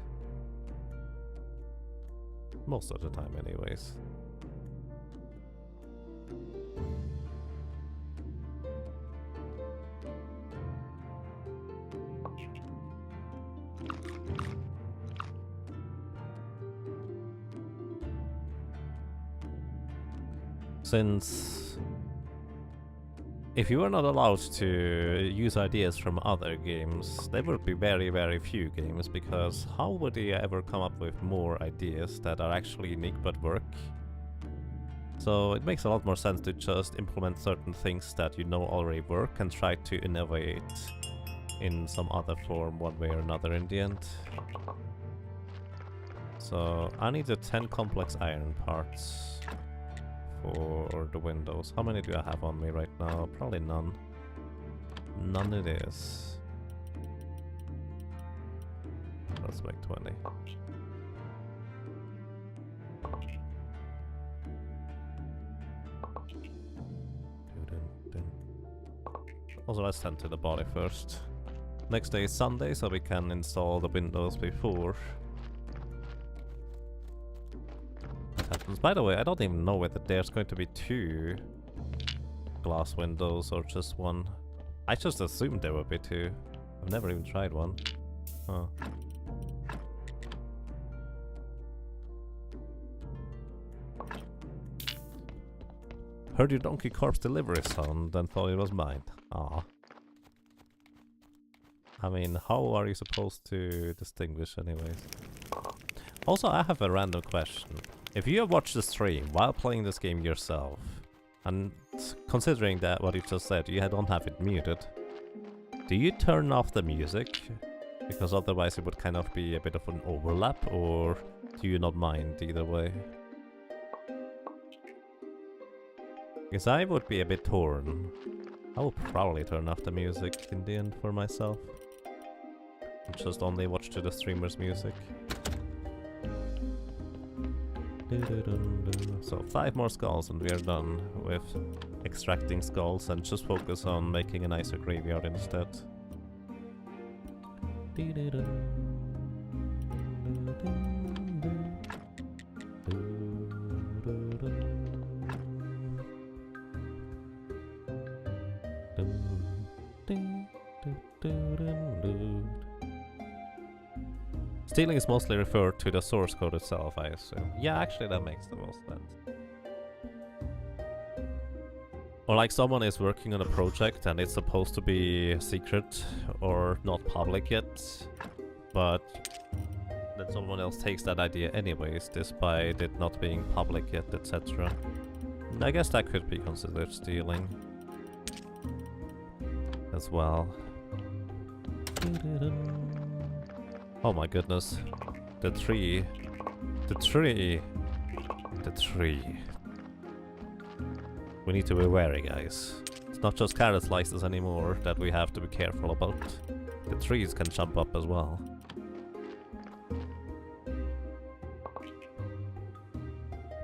Most of the time anyways. Since if you were not allowed to use ideas from other games, there would be very, very few games, because how would you ever come up with more ideas that are actually unique but work? So it makes a lot more sense to just implement certain things that you know already work and try to innovate in some other form one way or another in the end. So I need the 10 complex iron parts for the windows. How many do I have on me right now? Probably none. None it is. Let's make 20. Also, let's tend to the body first. Next day is Sunday, so we can install the windows before it happens. By the way, I don't even know whether there's going to be 2 glass windows or just 1. I just assumed there would be 2. I've never even tried one. Huh. Heard your Donkey Corp's delivery sound, then thought it was mine. Ah. I mean, how are you supposed to distinguish anyways? Also, I have a random question. If you have watched the stream while playing this game yourself, and considering that what you just said, you don't have it muted, do you turn off the music? Because otherwise it would kind of be a bit of an overlap, or do you not mind either way? Because I would be a bit torn. I will probably turn off the music in the end for myself. And just only watch to the streamer's music. So 5 more skulls and we are done with extracting skulls, and just focus on making a nicer graveyard instead. Stealing is mostly referred to the source code itself, I assume. Yeah, actually that makes the most sense. Or like someone is working on a project and it's supposed to be secret or not public yet, but then someone else takes that idea anyways, despite it not being public yet, etc. I guess that could be considered stealing as well. Oh my goodness. The tree. The tree. The tree. We need to be wary, guys. It's not just carrot slices anymore that we have to be careful about. The trees can jump up as well.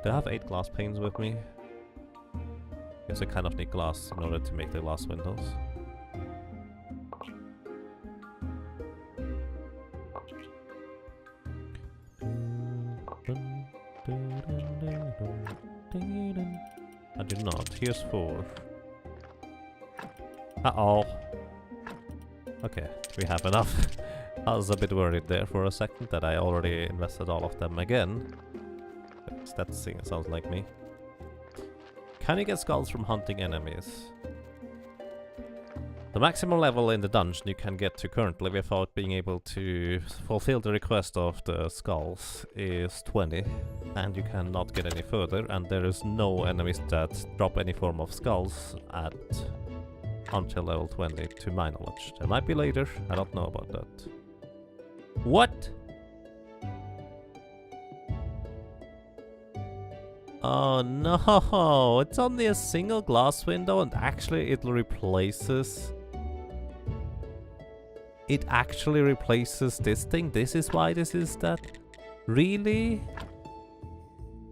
Do I have 8 glass panes with me? Guess I kind of need glass in order to make the glass windows. I do not. Here's 4. Uh-oh. Okay, we have enough. I was a bit worried there for a second that I already invested all of them again. That sounds like me. Can you get skulls from hunting enemies? The maximum level in the dungeon you can get to currently without being able to fulfill the request of the skulls is 20, and you cannot get any further, and there is no enemies that drop any form of skulls until level 20 to my knowledge. There might be later, I don't know about that. What? Oh no, it's only a single glass window and actually it replaces... It actually replaces this thing? This is why this is that? Really?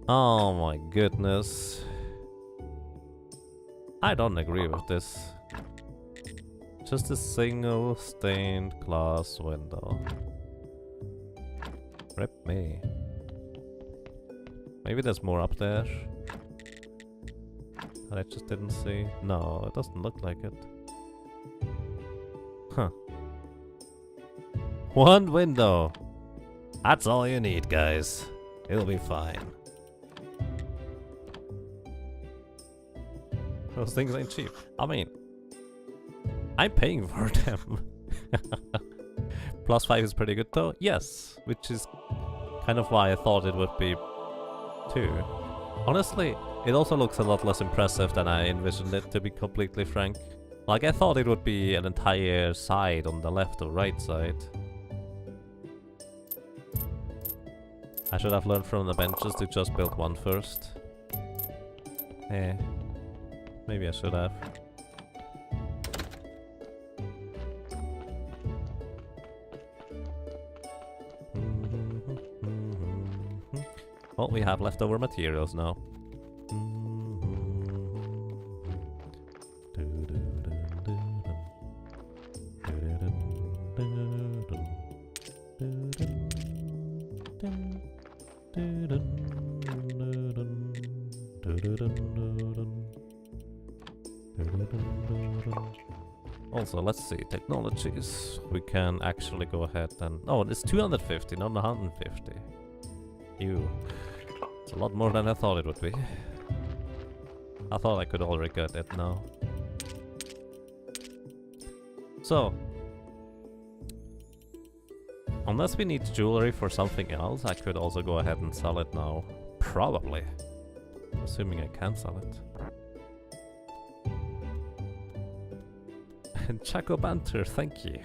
Oh my goodness. I don't agree with this. Just a single stained glass window. Rip me. Maybe there's more up there that I just didn't see. No, it doesn't look like it. Huh. 1 window. That's all you need, guys. It'll be fine. Those things ain't cheap. I mean, I'm paying for them. +5 is pretty good though. Yes, which is kind of why I thought it would be 2. Honestly, it also looks a lot less impressive than I envisioned it, to be completely frank. Like, I thought it would be an entire side on the left or right side. I should have learned from the benches to just build one first. Eh, maybe I should have. Well, we have leftover materials now. Also, let's see, technologies. We can actually go ahead and... Oh, it's 250, not 150. Ew. It's a lot more than I thought it would be. I thought I could already get it now. So, unless we need jewelry for something else, I could also go ahead and sell it now. Probably. Assuming I can sell it. And Chaco Banter, thank you.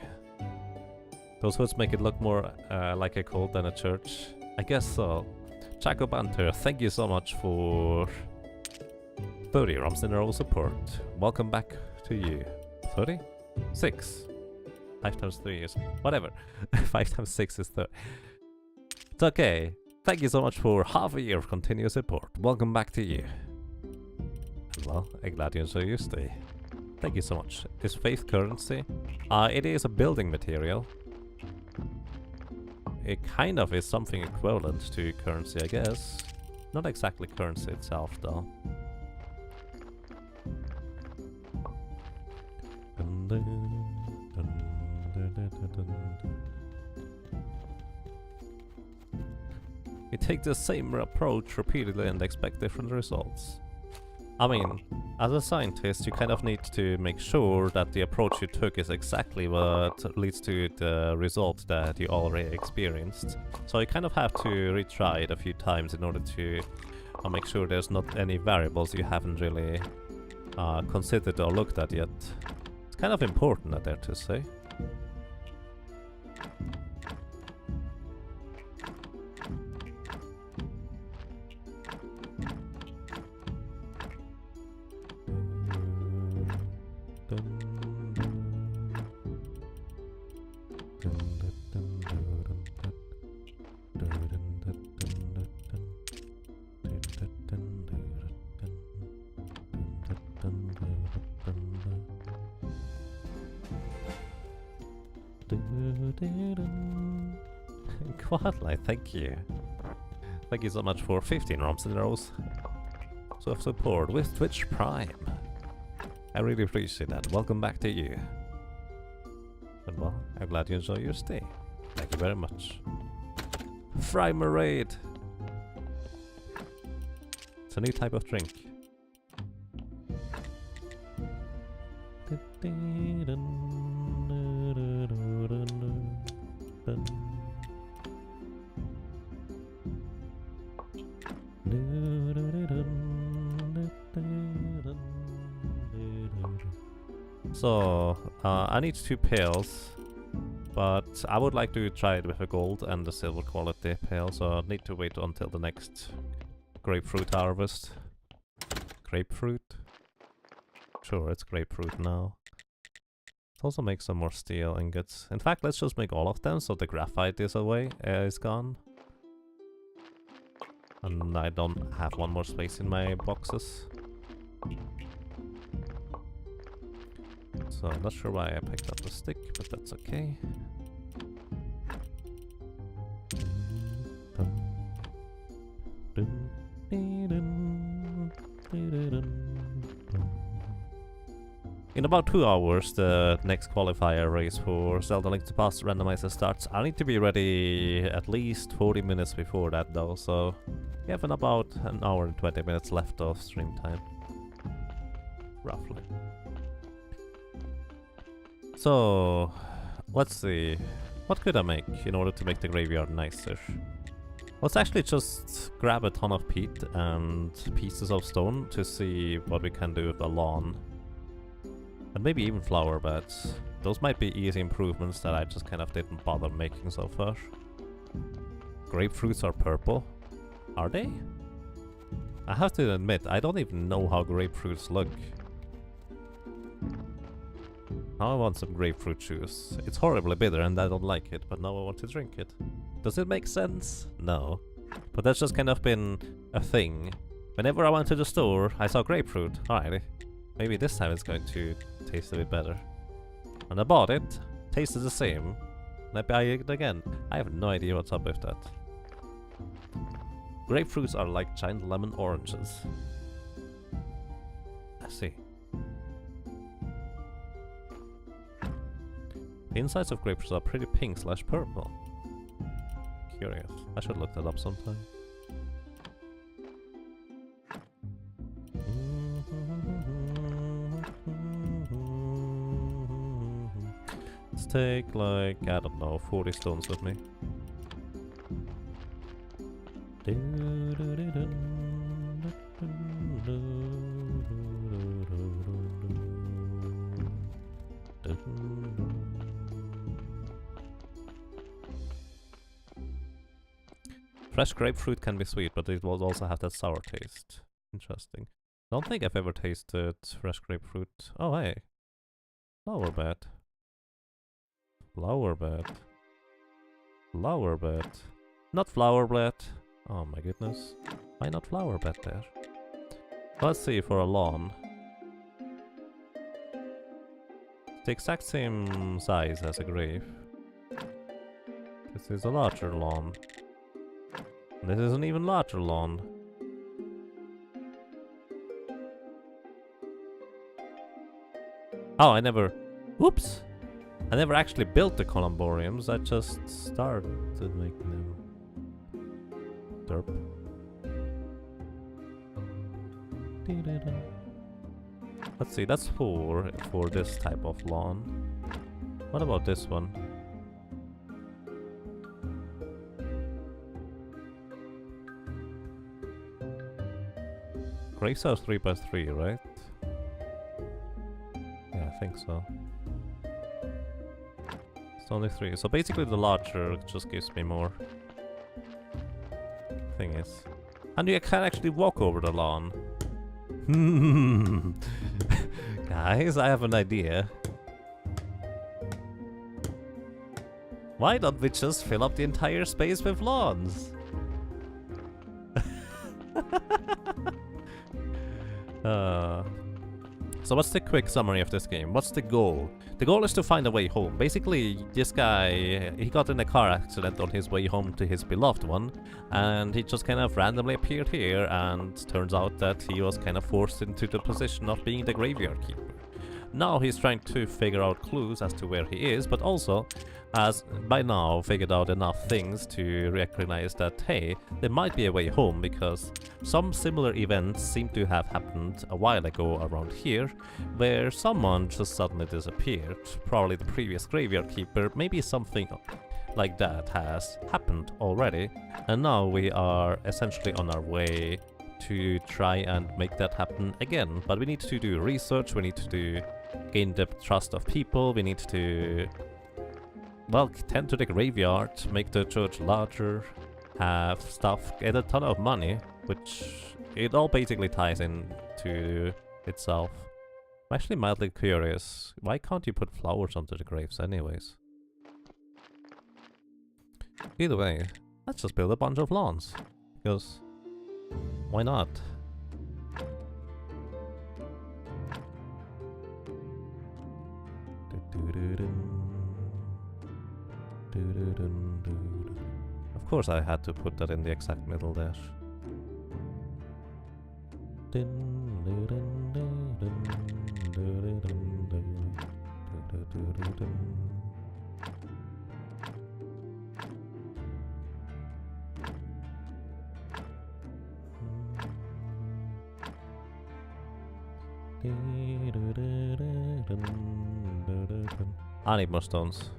Those hoods make it look more like a cult than a church. I guess so. Chaco Banter, thank you so much for 30 ROMs in a row support. Welcome back to you. 30? 6. 5 times 3 is... whatever. 5 times 6 is 30. It's okay. Thank you so much for half a year of continuous support. Welcome back to you. And well, I'm glad you enjoy your stay. Thank you so much. Is faith currency? It is a building material. It kind of is something equivalent to currency, I guess. Not exactly currency itself, though. You take the same approach repeatedly and expect different results. I mean, as a scientist, you kind of need to make sure that the approach you took is exactly what leads to the result that you already experienced. So you kind of have to retry it a few times in order to make sure there's not any variables you haven't really considered or looked at yet. It's kind of important, I dare to say. Quadlight, thank you. Thank you so much for 15 ROMs in a row. So of support with Twitch Prime. I really appreciate that. Welcome back to you. And well, I'm glad you enjoy your stay. Thank you very much. Fry Marade! It's a new type of drink. So, I need 2 pails, but I would like to try it with a gold and the silver quality pail, so I need to wait until the next grapefruit harvest. Grapefruit? Sure, it's grapefruit now. Let's also make some more steel ingots. In fact, let's just make all of them so the graphite is away, is gone. And I don't have one more space in my boxes. So I'm not sure why I picked up the stick, but that's okay. In about 2 hours, the next qualifier race for Zelda Link to the Past randomizer starts. I need to be ready at least 40 minutes before that though, so we have about an hour and 20 minutes left of stream time. roughly. So, let's see. What could I make in order to make the graveyard nicer? Let's actually just grab a ton of peat and pieces of stone to see what we can do with a lawn. And maybe even flower beds. Those might be easy improvements that I just kind of didn't bother making so far. Grapefruits are purple. Are they? I have to admit, I don't even know how grapefruits look. Now I want some grapefruit juice. It's horribly bitter and I don't like it, but now I want to drink it. Does it make sense? No. But that's just kind of been a thing. Whenever I went to the store, I saw grapefruit. Alrighty. Maybe this time it's going to taste a bit better. And I bought it. Tasted the same. And I buy it again. I have no idea what's up with that. Grapefruits are like giant lemon oranges. I see. The insides of grapefruits are pretty pink/purple. Curious. I should look that up sometime. Let's take like, I don't know, 40 stones with me. Fresh grapefruit can be sweet, but it will also have that sour taste. Interesting. Don't think I've ever tasted fresh grapefruit. Oh, hey. Flower bed. Flower bed. Flower bed. Not flower bed. Oh my goodness. Why not flower bed there? Let's see for a lawn. The exact same size as a grave. This is a larger lawn. This is an even larger lawn. Oh, I never... Whoops! I never actually built the columbariums, I just started making them. Derp. Let's see, that's 4 for this type of lawn. What about this one? Graves are 3x3, right? Yeah, I think so. It's only 3. So basically the larger just gives me more. Thing is. And you can actually walk over the lawn. Guys, I have an idea. Why don't we just fill up the entire space with lawns? So what's the quick summary of this game? What's the goal? The goal is to find a way home. Basically, this guy, he got in a car accident on his way home to his beloved one, and he just kind of randomly appeared here, and turns out that he was kind of forced into the position of being the graveyard keeper. Now he's trying to figure out clues as to where he is, but also has by now figured out enough things to recognize that, hey, there might be a way home, because some similar events seem to have happened a while ago around here, where someone just suddenly disappeared. Probably the previous graveyard keeper, maybe something like that has happened already, and now we are essentially on our way to try and make that happen again. But we need to do research, we need to gain the trust of people, we need to, well, tend to the graveyard, make the church larger, have stuff, get a ton of money, which it all basically ties into itself. I'm actually mildly curious, why can't you put flowers onto the graves anyways? Either way, let's just build a bunch of lawns, because why not? Of course I had to put that in the exact middle there. I need more stones.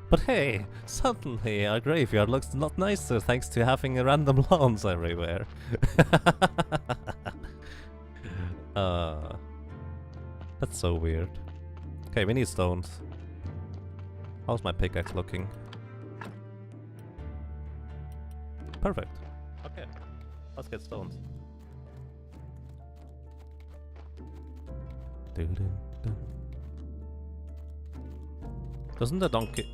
But hey, suddenly our graveyard looks a lot nicer thanks to having random lawns everywhere. That's so weird. Okay, we need stones. How's my pickaxe looking? Perfect. Okay, let's get stones. Doesn't the donkey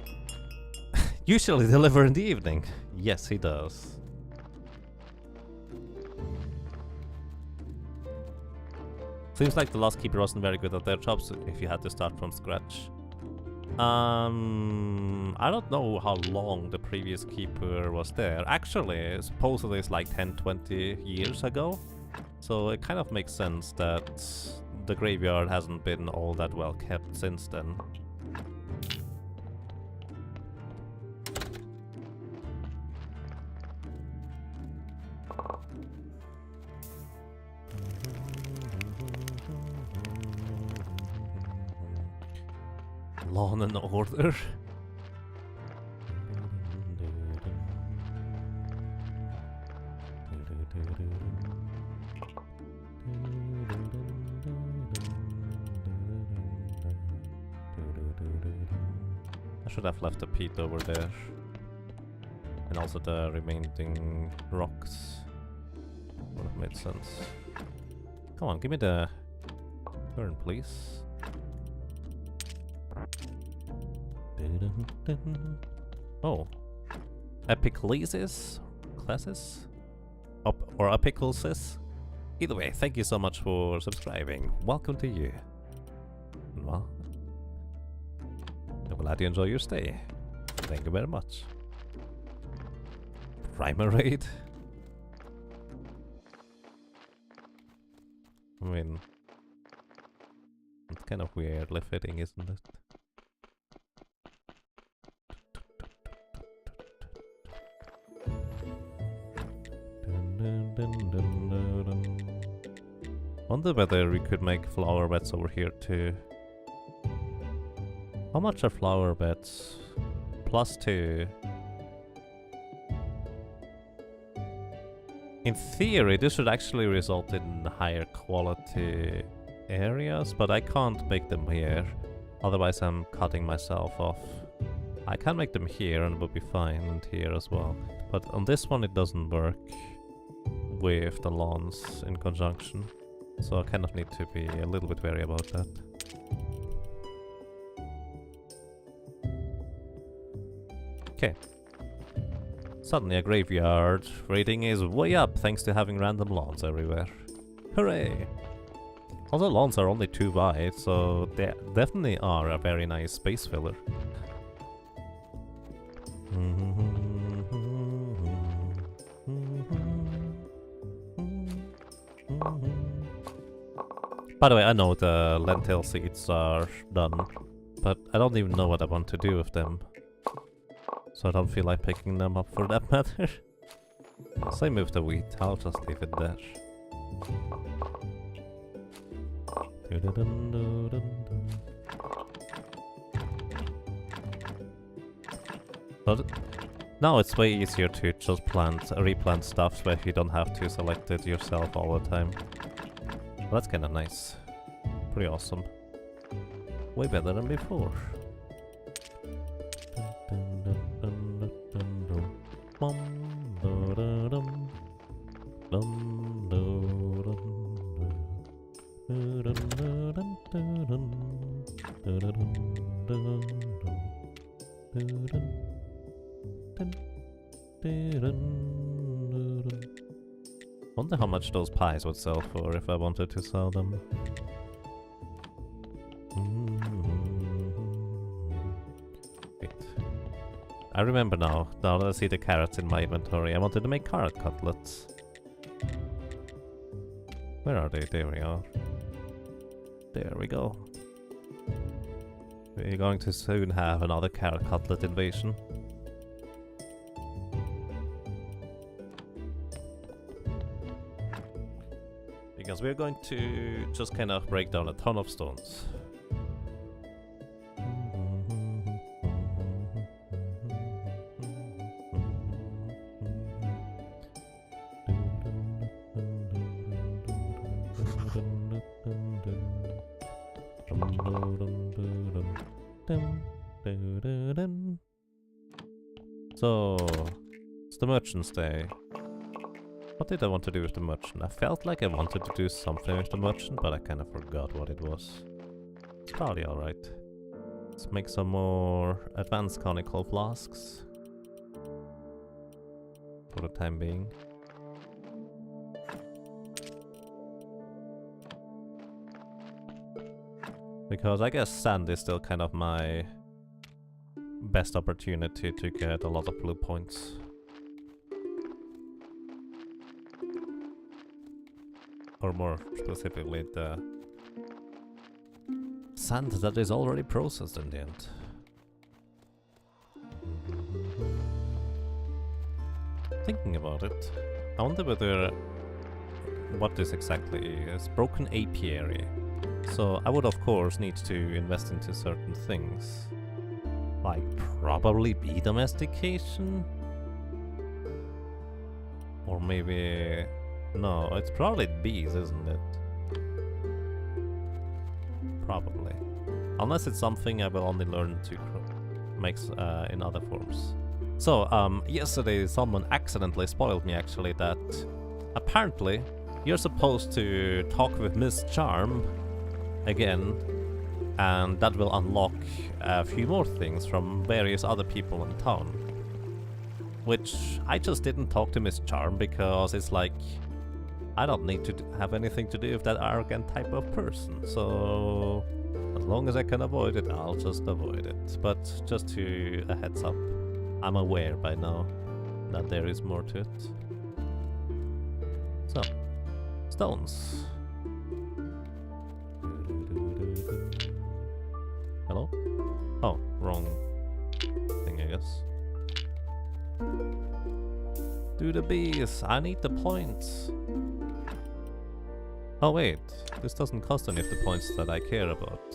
usually deliver in the evening? Yes, he does. Seems like the last keeper wasn't very good at their jobs if you had to start from scratch. I don't know how long the previous keeper was there. Actually, supposedly it's like 10-20 years ago. So it kind of makes sense that the graveyard hasn't been all that well kept since then. Law and order. I should have left the peat over there. And also the remaining rocks. Would have made sense. Come on, give me the urn, please. Oh. Epiclesis? Classes? Or Epiclesis? Either way, thank you so much for subscribing. Welcome to you. Well, I'm glad you enjoy your stay. Thank you very much. Primarade? I mean, it's kind of weirdly fitting, isn't it? Wonder whether we could make flower beds over here too. How much are flower beds? +2. In theory, this should actually result in higher quality areas, but I can't make them here. Otherwise I'm cutting myself off. I can make them here and it will be fine, and here as well. But on this one it doesn't work with the lawns in conjunction. So I kind of need to be a little bit wary about that. Okay. Suddenly a graveyard rating is way up thanks to having random lawns everywhere. Hooray! Although lawns are only 2 wide, so they definitely are a very nice space filler. By the way, I know the lentil seeds are done, but I don't even know what I want to do with them. So I don't feel like picking them up for that matter. Same with the wheat, I'll just leave it there. But now it's way easier to just replant stuff where you don't have to select it yourself all the time. Well, that's kinda nice. Pretty awesome. Way better than before. Wonder how much those pies would sell for if I wanted to sell them. Wait. I remember now that I see the carrots in my inventory. I wanted to make carrot cutlets. Where are they? There we are. There we go. We're going to soon have another carrot cutlet invasion. Because we're going to just kind of break down a ton of stones. So, it's the Merchant's Day. What did I want to do with the Merchant? I felt like I wanted to do something with the Merchant, but I kind of forgot what it was. It's probably alright. Let's make some more advanced conical flasks. For the time being. Because I guess sand is still kind of my best opportunity to get a lot of blue points. Or more specifically, the sand that is already processed in the end. Thinking about it, I wonder whether what this exactly is. Broken apiary. So I would of course need to invest into certain things. Like probably bee domestication? Or maybe... No, it's probably bees, isn't it? Probably. Unless it's something I will only learn to make in other forms. So, yesterday someone accidentally spoiled me actually that apparently you're supposed to talk with Miss Charm again, and that will unlock a few more things from various other people in town. Which I just didn't talk to Miss Charm because it's like, I don't need to have anything to do with that arrogant type of person, so as long as I can avoid it, I'll just avoid it. But just to a heads up, I'm aware by now that there is more to it. So, stones. Hello? Oh, wrong thing, I guess. Do the bees, I need the points. Oh wait, this doesn't cost any of the points that I care about.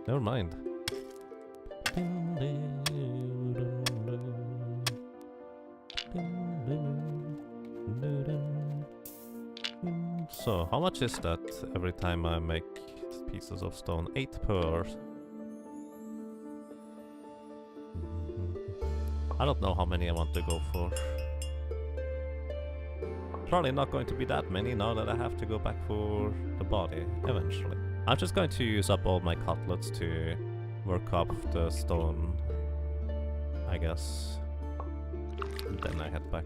Never mind. So, how much is that every time I make pieces of stone? 8 per. I don't know how many I want to go for. Probably not going to be that many now that I have to go back for the body eventually. I'm just going to use up all my cutlets to work up the stone, I guess. And then I head back.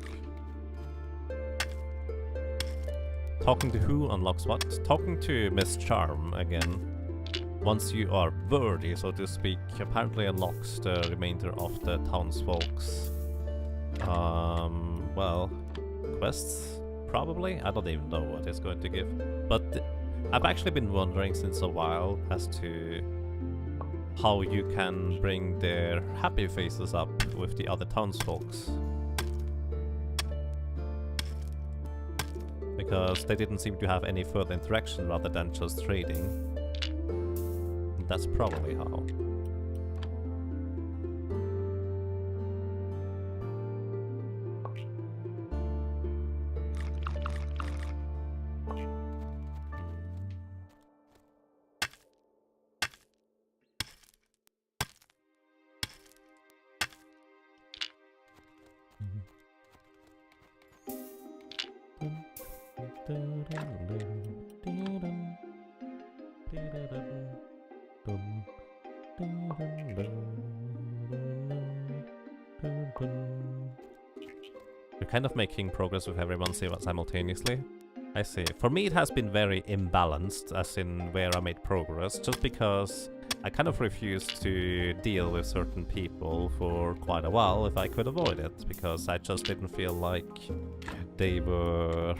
Talking to who unlocks what? Talking to Miss Charm again. Once you are worthy, so to speak, apparently unlocks the remainder of the townsfolk's well, quests. Probably? I don't even know what it's going to give. But I've actually been wondering since a while as to how you can bring their happy faces up with the other townsfolks. Because they didn't seem to have any further interaction rather than just trading. That's probably how. You're kind of making progress with everyone simultaneously. I see. For me it has been very imbalanced, as in where I made progress, just because I kind of refused to deal with certain people for quite a while if I could avoid it, because I just didn't feel like they were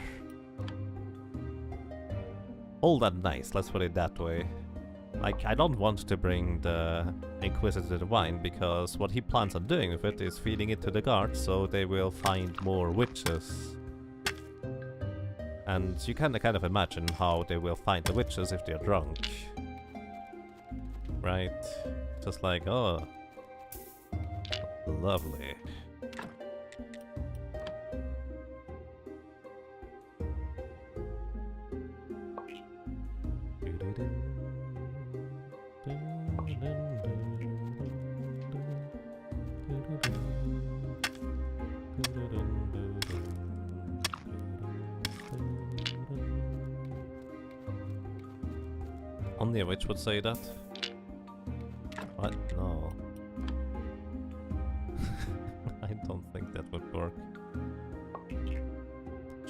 all that nice, let's put it that way. Like, I don't want to bring the Inquisitor Divine, because what he plans on doing with it is feeding it to the guards, so they will find more witches. And you can kind of imagine how they will find the witches if they're drunk. Right? Just like, oh, lovely. Only a witch would say that. What? No. I don't think that would work.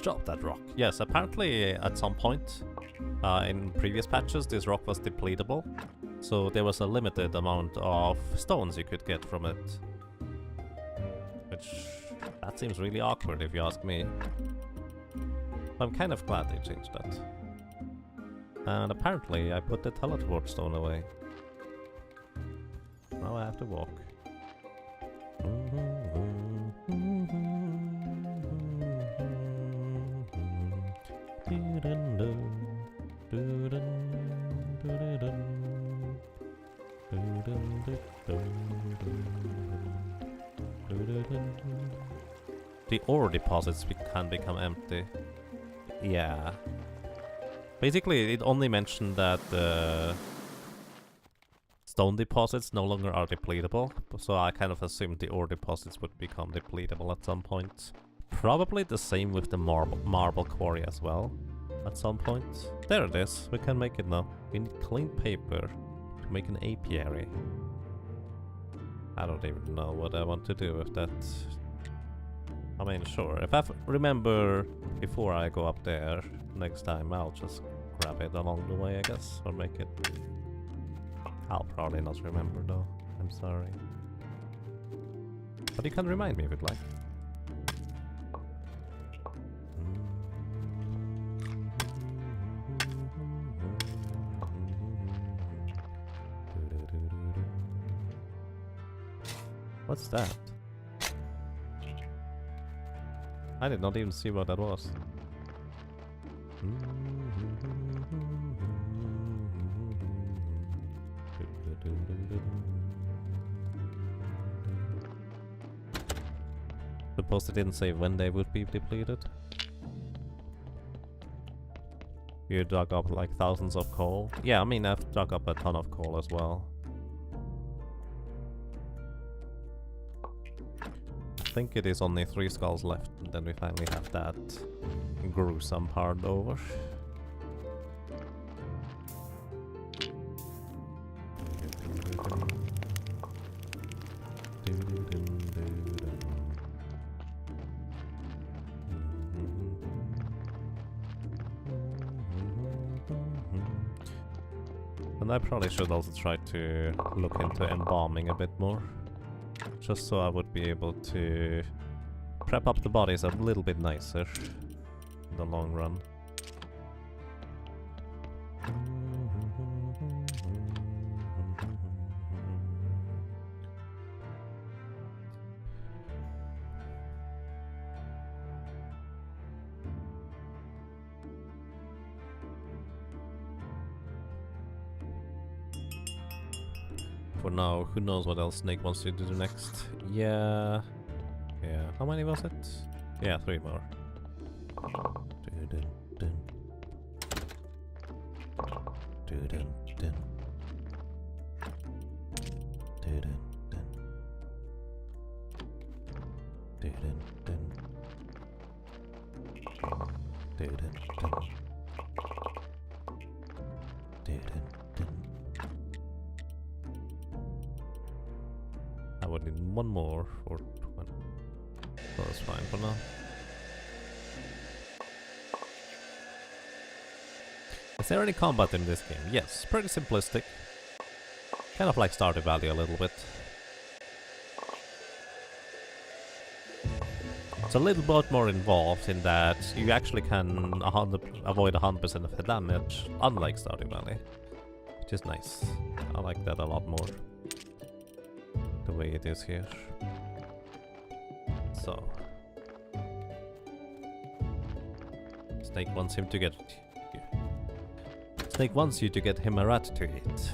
Drop that rock. Yes, apparently at some point in previous patches this rock was depletable. So there was a limited amount of stones you could get from it. Which, that seems really awkward if you ask me. I'm kind of glad they changed that. And apparently I put the teleport stone away. Now I have to walk. The ore deposits can become empty. Yeah. Basically, it only mentioned that the stone deposits no longer are depletable, so I kind of assumed the ore deposits would become depletable at some point. Probably the same with the marble quarry as well, at some point. There it is, we can make it now. We need clean paper to make an apiary. I don't even know what I want to do with that. I mean, sure, if I remember before I go up there next time, I'll just grab it along the way, I guess, or make it. I'll probably not remember though, I'm sorry. But you can remind me if you'd like. What's that? I did not even see what that was. Suppose they didn't say when they would be depleted. You dug up like thousands of coal. Yeah, I mean I've dug up a ton of coal as well. I think it is only 3 skulls left, and then we finally have that gruesome part over. And I probably should also try to look into embalming a bit more. Just so I would be able to prep up the bodies a little bit nicer in the long run. For now, who knows what else Snake wants to do next. Yeah. How many was it? Yeah, 3 more. I would need 1 more for 20. So that's fine for now. Is there any combat in this game? Yes, pretty simplistic. Kind of like Stardew Valley a little bit. It's a little bit more involved in that you actually can avoid 100% of the damage, unlike Stardew Valley. Which is nice. I like that a lot more. The way it is here. So. Snake wants him to get... Snake wants you to get him a rat to eat.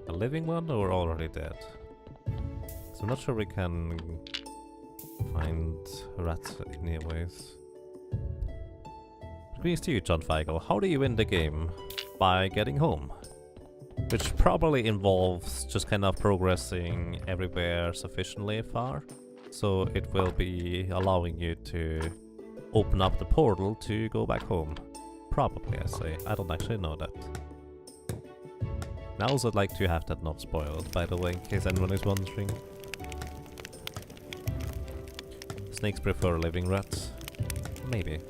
A living one or already dead? So I'm not sure we can find rats anyways. Greetings to you, John Feigl. How do you win the game? By getting home. Which probably involves just kind of progressing everywhere sufficiently far. So it will be allowing you to open up the portal to go back home. Probably, I say. I don't actually know that. I also like to have that not spoiled, by the way, in case anyone is wondering. Snakes prefer living rats. Maybe.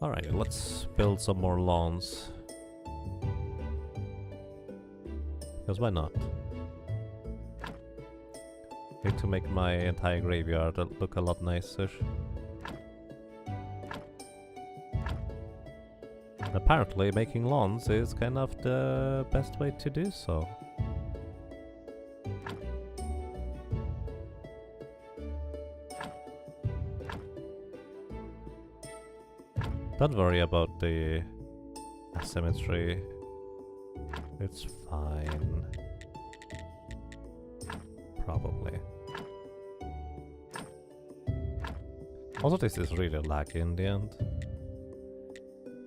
Alright, let's build some more lawns. Because why not? Need to make my entire graveyard look a lot nicer. Apparently making lawns is kind of the best way to do so. Don't worry about the asymmetry. It's fine. Probably. Also, this is really laggy in the end.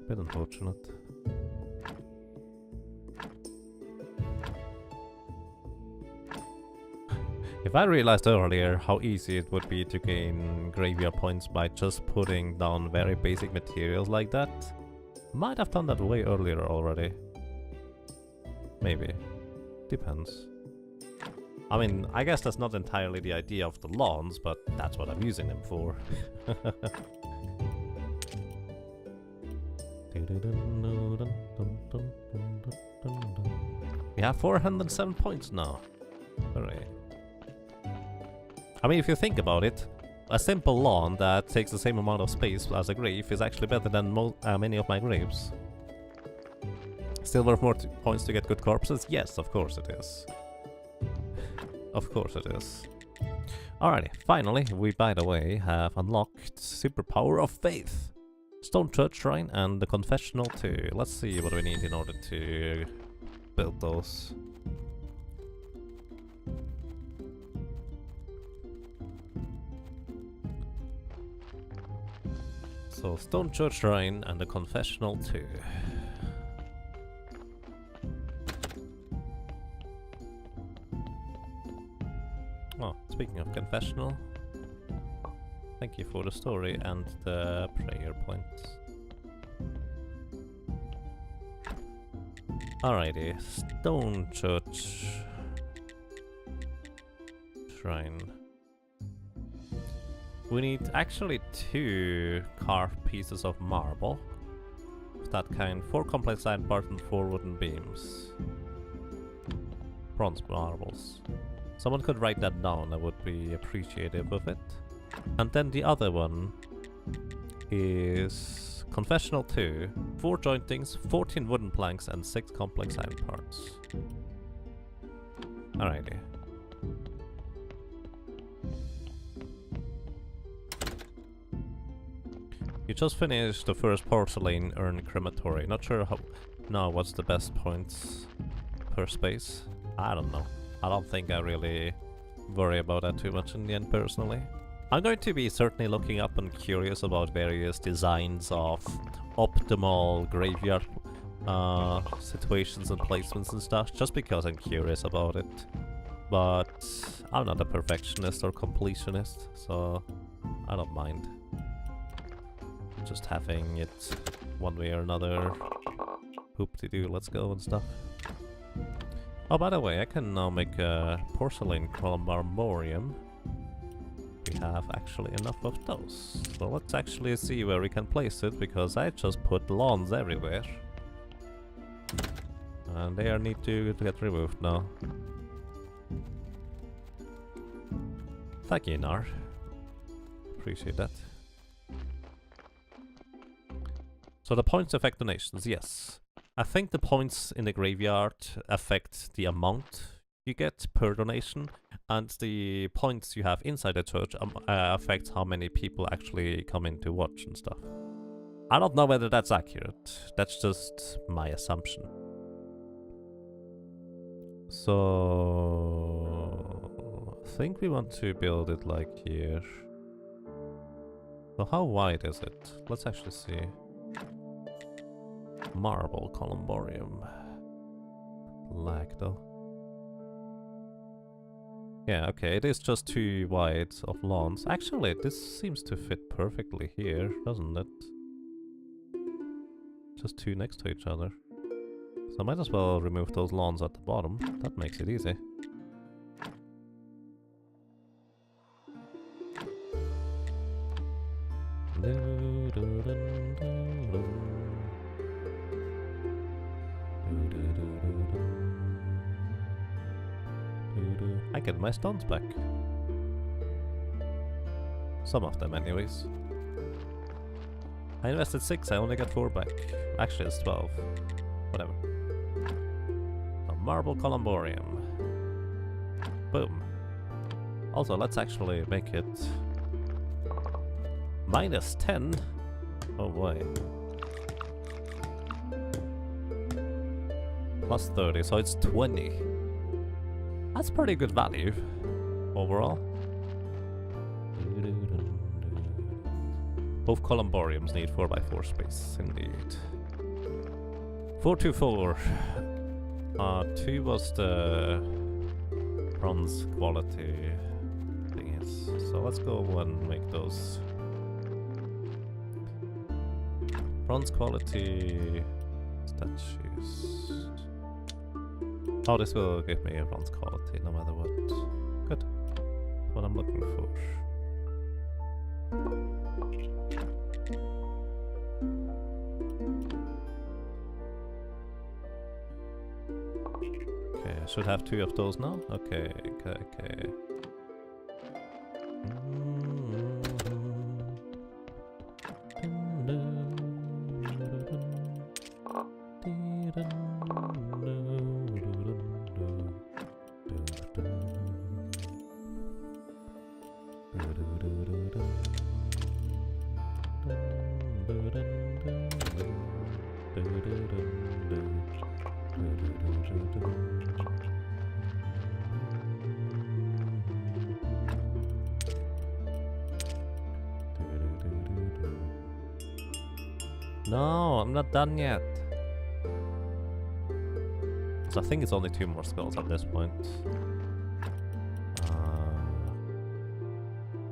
Bit unfortunate. If I realized earlier how easy it would be to gain graveyard points by just putting down very basic materials like that, might have done that way earlier already. Maybe. Depends. I mean, I guess that's not entirely the idea of the lawns, but that's what I'm using them for. We have 407 points now. Hooray. I mean, if you think about it, a simple lawn that takes the same amount of space as a grave is actually better than many of my graves. Still worth more points to get good corpses? Yes, of course it is. Of course it is. Alrighty, finally, we, by the way, have unlocked Superpower of Faith, Stone Church Shrine, and the Confessional too. Let's see what we need in order to build those. So, Stone Church Shrine and the Confessional too. Oh, speaking of Confessional, thank you for the story and the prayer points. Alrighty, Stone Church Shrine. We need actually 2 carved pieces of marble of that kind, 4 complex iron parts and 4 wooden beams. Bronze marbles. Someone could write that down, I would be appreciative of it. And then the other one is Confessional 2, 4 jointings, 14 wooden planks and 6 complex iron parts. Alrighty. You just finished the first porcelain urn crematory. Not sure how now what's the best points per space. I don't know. I don't think I really worry about that too much in the end personally. I'm going to be certainly looking up and curious about various designs of optimal graveyard situations and placements and stuff, just because I'm curious about it. But I'm not a perfectionist or completionist, so I don't mind. Just having it one way or another. Hoop-de-doo, let's go and stuff. Oh, by the way, I can now make a porcelain columbarium. We have actually enough of those. So let's actually see where we can place it, because I just put lawns everywhere. And they need to get removed now. Thank you, Nar. Appreciate that. So the points affect donations, yes. I think the points in the graveyard affect the amount you get per donation, and the points you have inside the church affects how many people actually come in to watch and stuff. I don't know whether that's accurate. That's just my assumption. So I think we want to build it like here. So how wide is it? Let's actually see. Marble columbarium. Lag though. Yeah, okay, it is just too wide of lawns. Actually, this seems to fit perfectly here, doesn't it? Just two next to each other. So I might as well remove those lawns at the bottom. That makes it easy. I get my stones back. Some of them anyways. I invested 6, I only got 4 back. Actually it's 12. Whatever. A marble columbarium. Boom. Also, let's actually make it -10. Oh boy. +30, so it's 20. That's pretty good value overall. Both columbariums need 4x4 space, indeed. 424. 2 was the bronze quality thingies. So let's go and make those bronze quality statues. Oh, this will give me a bronze quality no matter what. Good. That's what I'm looking for. Okay, I should have 2 of those now. Okay, okay. No, I'm not done yet. So I think it's only 2 more skulls at this point.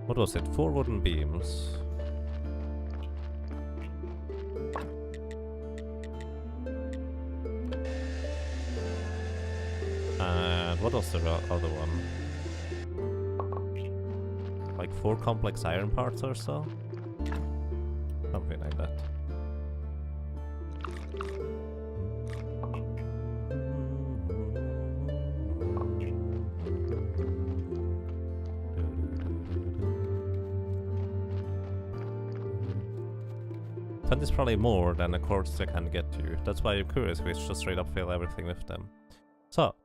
What was it? 4 wooden beams. And what was the other one? Like 4 complex iron parts or so? Something like that. That is probably more than the quartz I can get to. That's why I'm curious, we just straight up fill everything with them. So,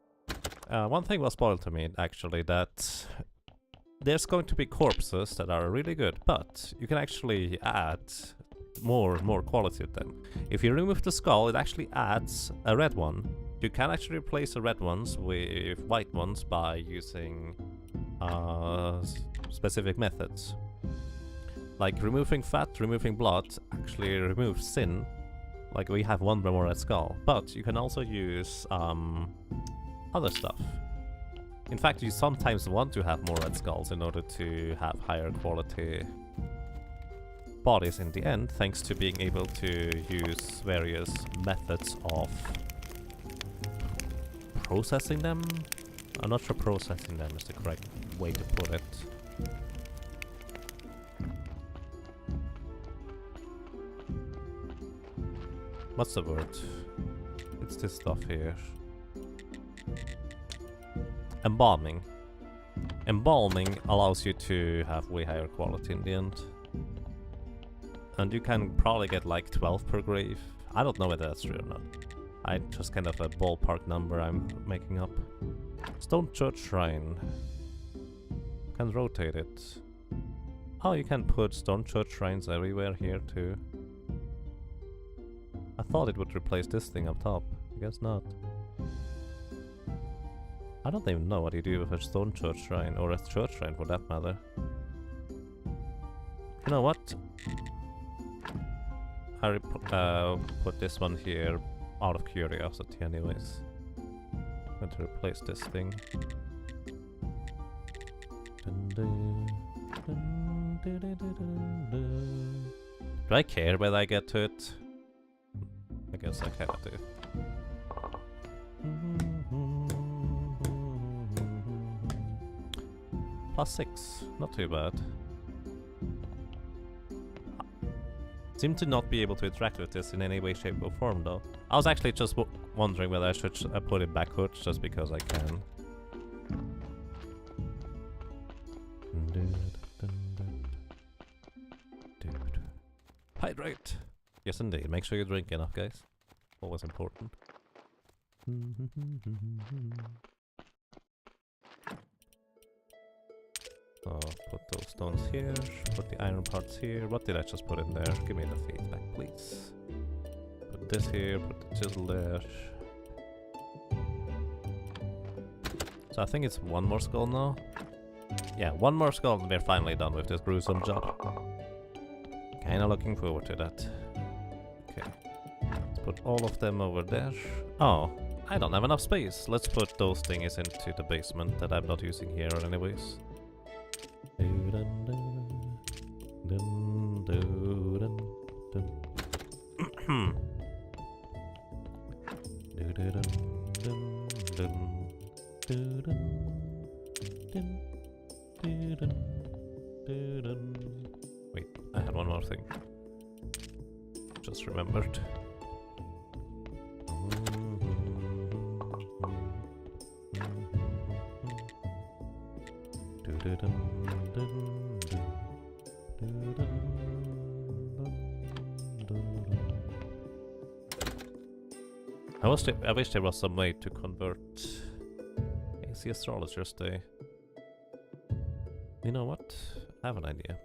one thing was spoiled to me, actually, that there's going to be corpses that are really good, but you can actually add more quality to them. If you remove the skull, it actually adds a red one. You can actually replace the red ones with white ones by using specific methods. Like removing fat, removing blood actually removes sin. Like we have 1 more red skull. But you can also use other stuff. In fact, you sometimes want to have more red skulls in order to have higher quality bodies in the end, thanks to being able to use various methods of processing them. I'm not sure processing them is the correct way to put it. What's the word? It's this stuff here. Embalming. Embalming allows you to have way higher quality in the end. And you can probably get like 12 per grave. I don't know whether that's true or not. I just kind of a ballpark number I'm making up. Stone Church Shrine. Can rotate it. Oh, you can put Stone Church Shrines everywhere here too. I thought it would replace this thing up top. I guess not. I don't even know what you do with a Stone Church Shrine, or a Church Shrine for that matter. You know what? I put this one here out of curiosity anyways. I'm going to replace this thing. Do I care whether I get to it? I guess I kinda do. +6, not too bad. Seem to not be able to interact with this in any way, shape or form though. I was actually just wondering whether I should put it backwards just because I can. Hydrate! Yes indeed, make sure you drink enough guys. Always important. So, put those stones here, put the iron parts here. What did I just put in there? Give me the feedback, please. Put this here, put the chisel there. So I think it's one more skull now. Yeah, one more skull and we're finally done with this gruesome job. Kinda looking forward to that. Okay. Let's put all of them over there. Oh, I don't have enough space. Let's put those thingies into the basement that I'm not using here anyways. Wait, I had one more thing. Just remembered. I wish there was some way to convert AC Astrologer's Day. You know what? I have an idea.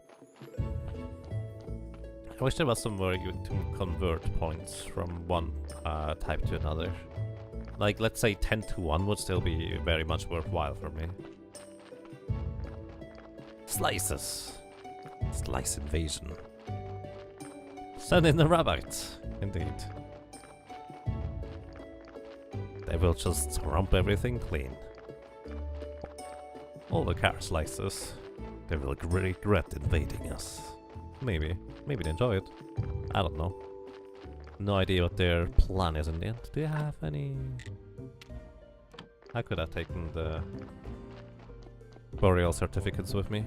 I wish there was some way to convert points from one type to another. Like, let's say 10 to 1 would still be very much worthwhile for me. Slices! Slice invasion. Send in the rabbits! Indeed. They will just rump everything clean. All the car slices. They will regret invading us. Maybe. Maybe they enjoy it. I don't know. No idea what their plan is in the end. Do you have any... I could have taken the burial certificates with me.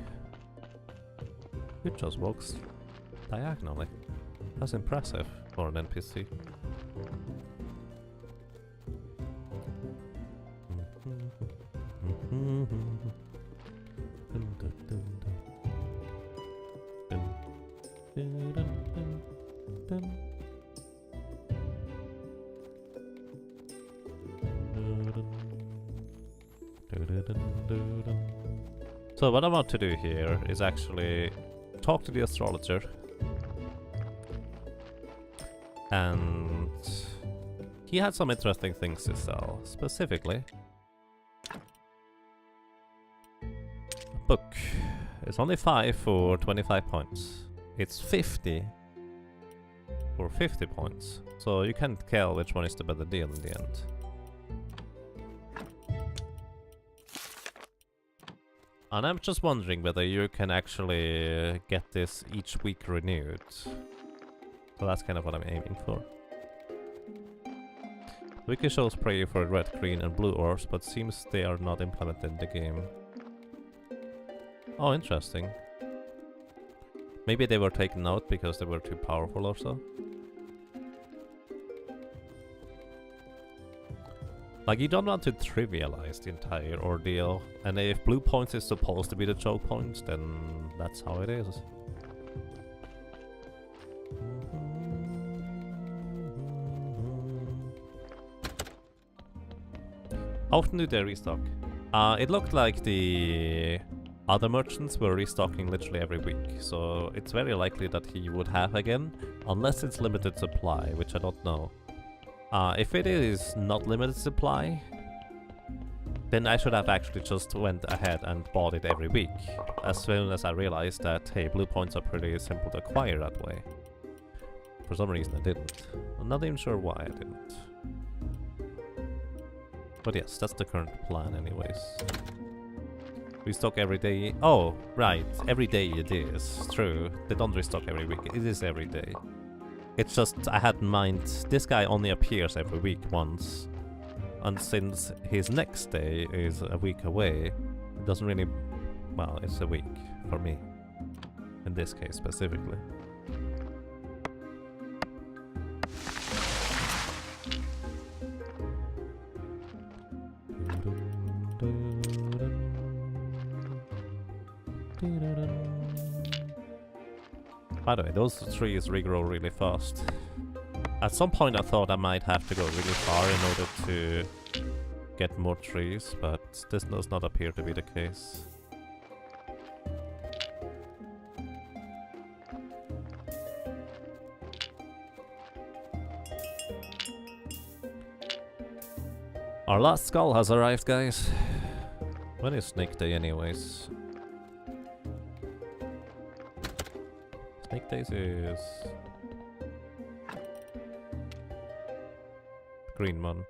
It just walks diagonally. That's impressive for an NPC. So what I want to do here is actually talk to the astrologer, and he had some interesting things to sell. Specifically, a book. It's only 5 for 25 points. It's 50 for 50 points. So you can't tell which one is the better deal in the end. And I'm just wondering whether you can actually get this each week renewed. So that's kind of what I'm aiming for. Wiki shows pray for red, green and blue orbs, but seems they are not implemented in the game. Oh, interesting. Maybe they were taken out because they were too powerful or so. Like, you don't want to trivialize the entire ordeal, and if blue points is supposed to be the choke points, then that's how it is. How often do they restock? It looked like the other merchants were restocking literally every week, so it's very likely that he would have again, unless it's limited supply, which I don't know. If it is not limited supply, then I should have actually just went ahead and bought it every week, as soon as I realized that, hey, blue points are pretty simple to acquire that way. For some reason I didn't. I'm not even sure why I didn't. But yes, that's the current plan anyways. Restock every day. Oh, right. Every day it is. True. They don't restock every week. It is every day. It's just, I had in mind, this guy only appears every week once. And since his next day is a week away, it doesn't really... Well, it's a week for me. In this case specifically. By the way, those trees regrow really fast. At some point I thought I might have to go really far in order to get more trees, but this does not appear to be the case. Our last skull has arrived, guys. When is Snake Day anyways? Snake Days is... green one.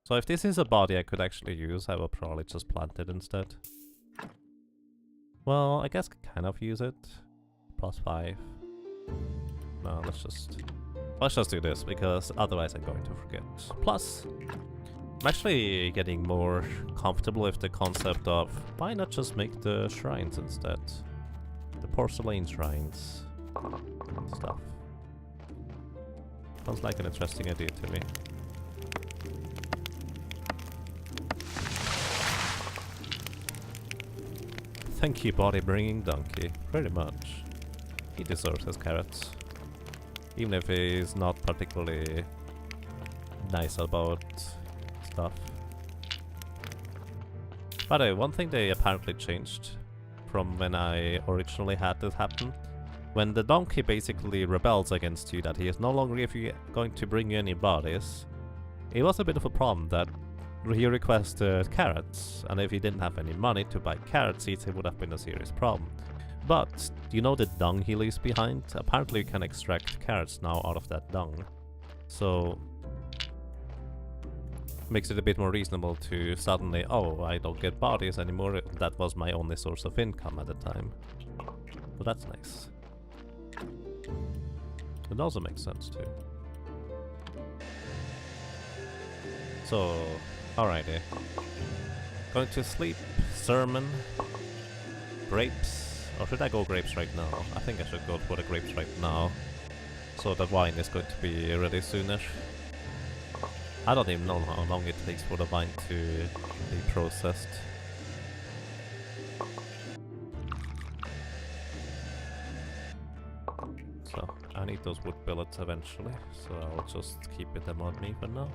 So if this is a body I could actually use, I will probably just plant it instead. Well, I guess I can kind of use it. +5. No, let's just do this, because otherwise I'm going to forget. Plus, I'm actually getting more comfortable with the concept of why not just make the shrines instead? The porcelain shrines and stuff. Sounds like an interesting idea to me. Thank you, body bringing donkey. Pretty much. He deserves his carrots. Even if he's not particularly nice about stuff. By the way, one thing they apparently changed from when I originally had this happen. When the donkey basically rebels against you that he is no longer going to bring you any bodies, it was a bit of a problem that he requested carrots, and if he didn't have any money to buy carrot seeds, it would have been a serious problem. But, you know the dung he leaves behind? Apparently you can extract carrots now out of that dung. So, makes it a bit more reasonable to suddenly, oh, I don't get bodies anymore, that was my only source of income at the time. So that's nice. It also makes sense too. So, alrighty. Going to sleep, sermon, grapes. Or should I go grapes right now? I think I should go for the grapes right now. So the wine is going to be ready soonish. I don't even know how long it takes for the wine to be processed. So, I need those wood billets eventually, so I'll just keep them on me for now.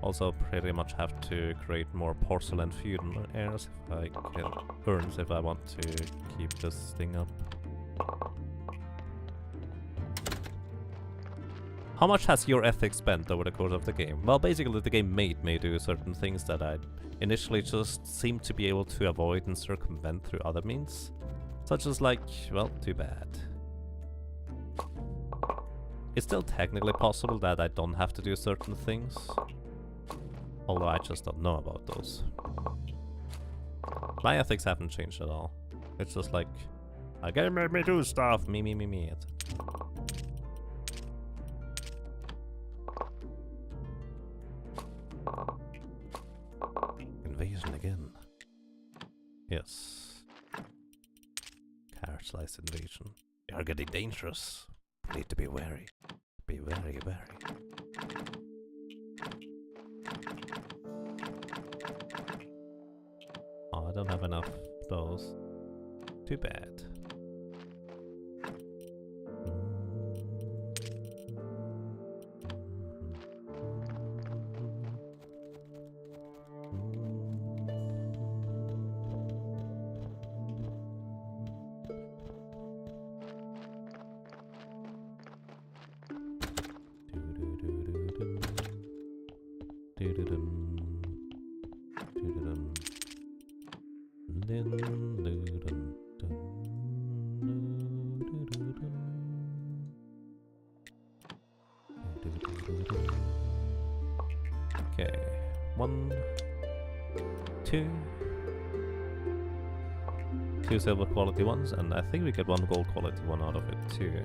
Also pretty much have to create more porcelain fusion airs if I can, urns if I want to keep this thing up. How much has your ethics spent over the course of the game? Well, basically the game made me do certain things that I initially just seemed to be able to avoid and circumvent through other means. Such as like, well, too bad. It's still technically possible that I don't have to do certain things. Although I just don't know about those. My ethics haven't changed at all. It's just like, a game made me do stuff, me. Invasion again. Yes. Carrot slice invasion. They are getting dangerous. Need to be wary. Be very wary. Oh, I don't have enough of those. Too bad. Okay, 1, 2, 2 silver quality ones, and I think we get 1 gold quality one out of it too.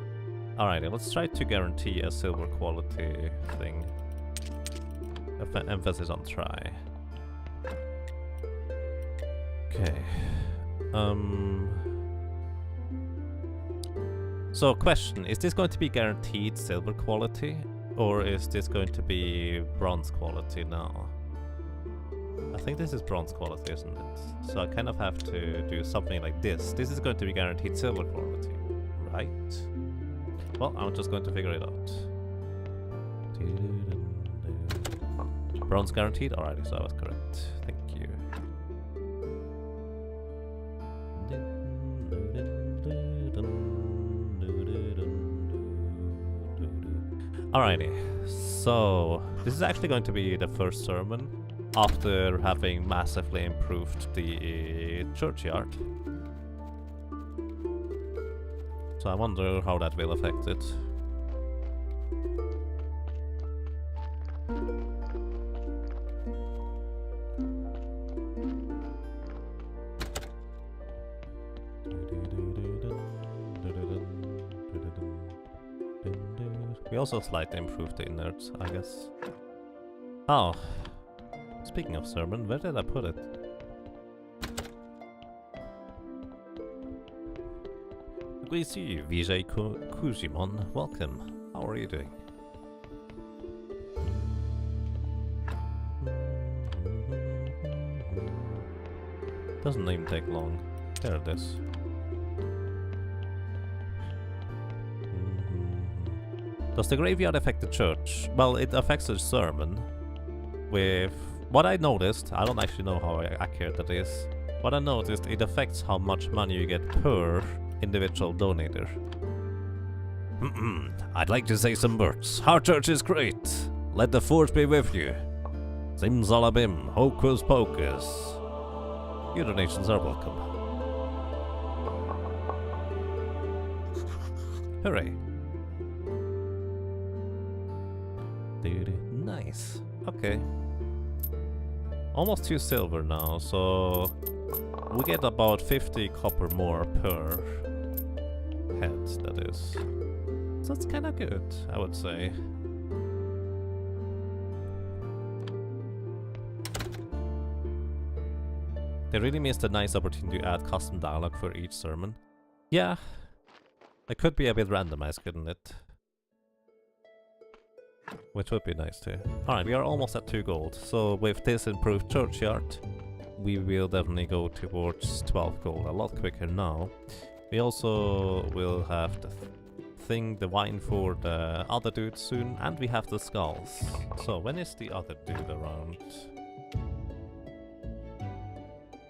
Alrighty, let's try to guarantee a silver quality thing. Emphasis on try. Okay. So question, is this going to be guaranteed silver quality? Or is this going to be bronze quality now? I think this is bronze quality, isn't it? So I kind of have to do something like this. This is going to be guaranteed silver quality, right? Well, I'm just going to figure it out. Bronze guaranteed? Alrighty, so I was correct. Thank you. Alrighty, so this is actually going to be the first sermon after having massively improved the churchyard. So I wonder how that will affect it. We also slightly improved the innards, I guess. Oh, speaking of sermon, where did I put it? We see you, Vijay Kujimon. Welcome. How are you doing? Doesn't even take long. There it is. Does the graveyard affect the church? Well, it affects the sermon. With what I noticed, I don't actually know how accurate that is. What I noticed, it affects how much money you get per individual donator. I'd like to say some words. Our church is great. Let the force be with you. Simsalabim, hocus pocus. Your donations are welcome. Hooray. Nice. Okay. Almost 2 silver now, so we get about 50 copper more per head, that is. So it's kind of good, I would say. They really missed a nice opportunity to add custom dialogue for each sermon. Yeah, it could be a bit randomized, couldn't it? Which would be nice too. Alright, we are almost at 2 gold, so with this improved churchyard, we will definitely go towards 12 gold a lot quicker now. We also will have the thing, the wine for the other dude soon, and we have the skulls. So when is the other dude around?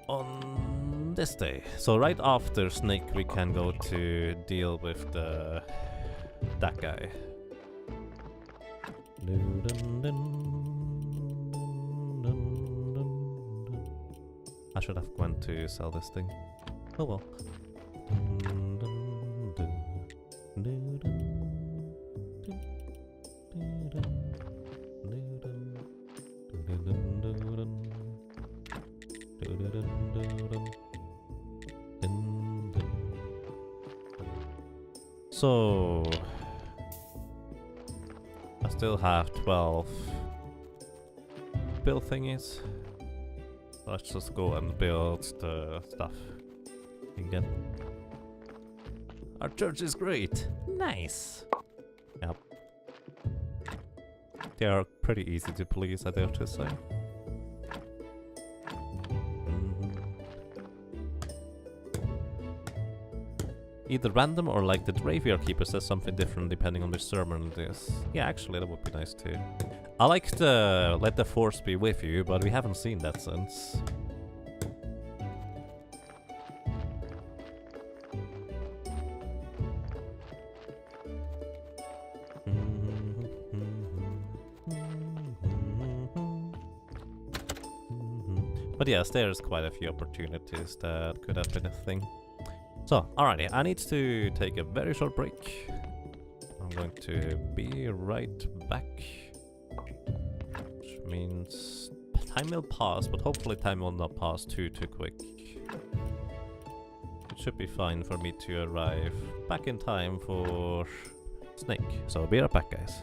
On this day. So right after Snake we can go to deal with that guy. I should have went to sell this thing. Oh well. So I still have 12 build thingies. Let's just go and build the stuff again. Our church is great. Nice. Yep. They are pretty easy to please, I dare to say. Either random or like the graveyard keeper says something different depending on which sermon it is. Yeah, actually that would be nice too. I like the let the force be with you, but we haven't seen that since. But yes, there's quite a few opportunities that could have been a thing. So, alrighty, I need to take a very short break. I'm going to be right back. Which means time will pass, but hopefully time will not pass too quick. It should be fine for me to arrive back in time for Snake. So I'll be right back, guys.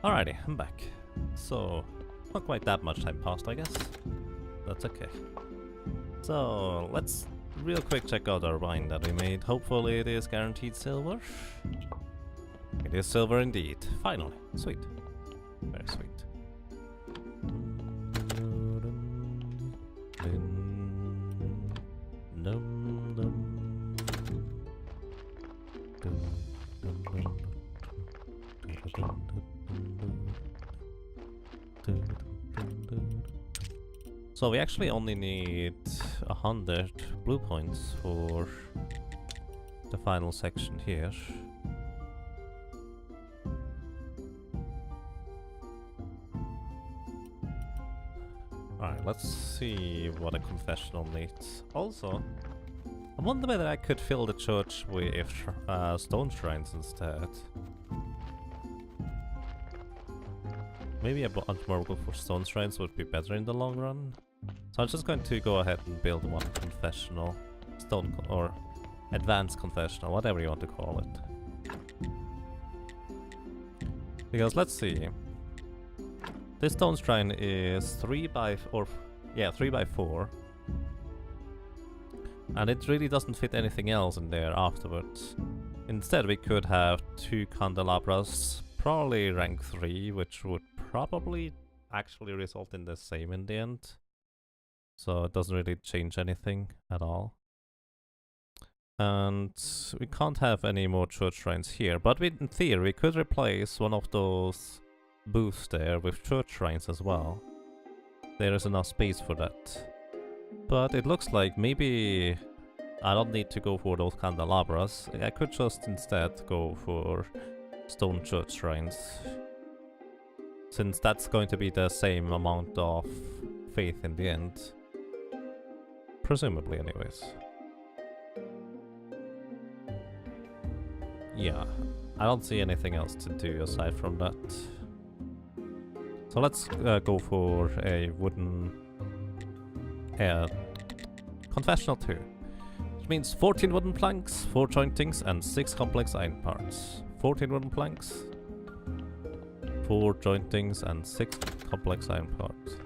Alrighty, I'm back. So, not quite that much time passed, I guess. That's okay. So, let's real quick check out our wine that we made. Hopefully it is guaranteed silver. It is silver indeed. Finally. Sweet. Very sweet. So we actually only need 100 blue points for the final section here. Alright, let's see what a confessional needs. Also, I wonder whether I could fill the church with stone shrines instead. Maybe a bunch more for stone shrines would be better in the long run. So I'm just going to go ahead and build one confessional, or advanced confessional, whatever you want to call it. Because let's see, this stone shrine is 3 by 4, and it really doesn't fit anything else in there afterwards. Instead, we could have 2 candelabras, probably rank 3, which would probably actually result in the same in the end. So it doesn't really change anything at all. And we can't have any more church shrines here, but in theory we could replace one of those booths there with church shrines as well. There is enough space for that. But it looks like maybe I don't need to go for those candelabras. I could just instead go for stone church shrines, since that's going to be the same amount of faith in the end. Presumably, anyways. Yeah, I don't see anything else to do aside from that. So let's go for a wooden confessional 2. Which means 14 wooden planks, 4 jointings, and 6 complex iron parts. 14 wooden planks, 4 jointings, and 6 complex iron parts.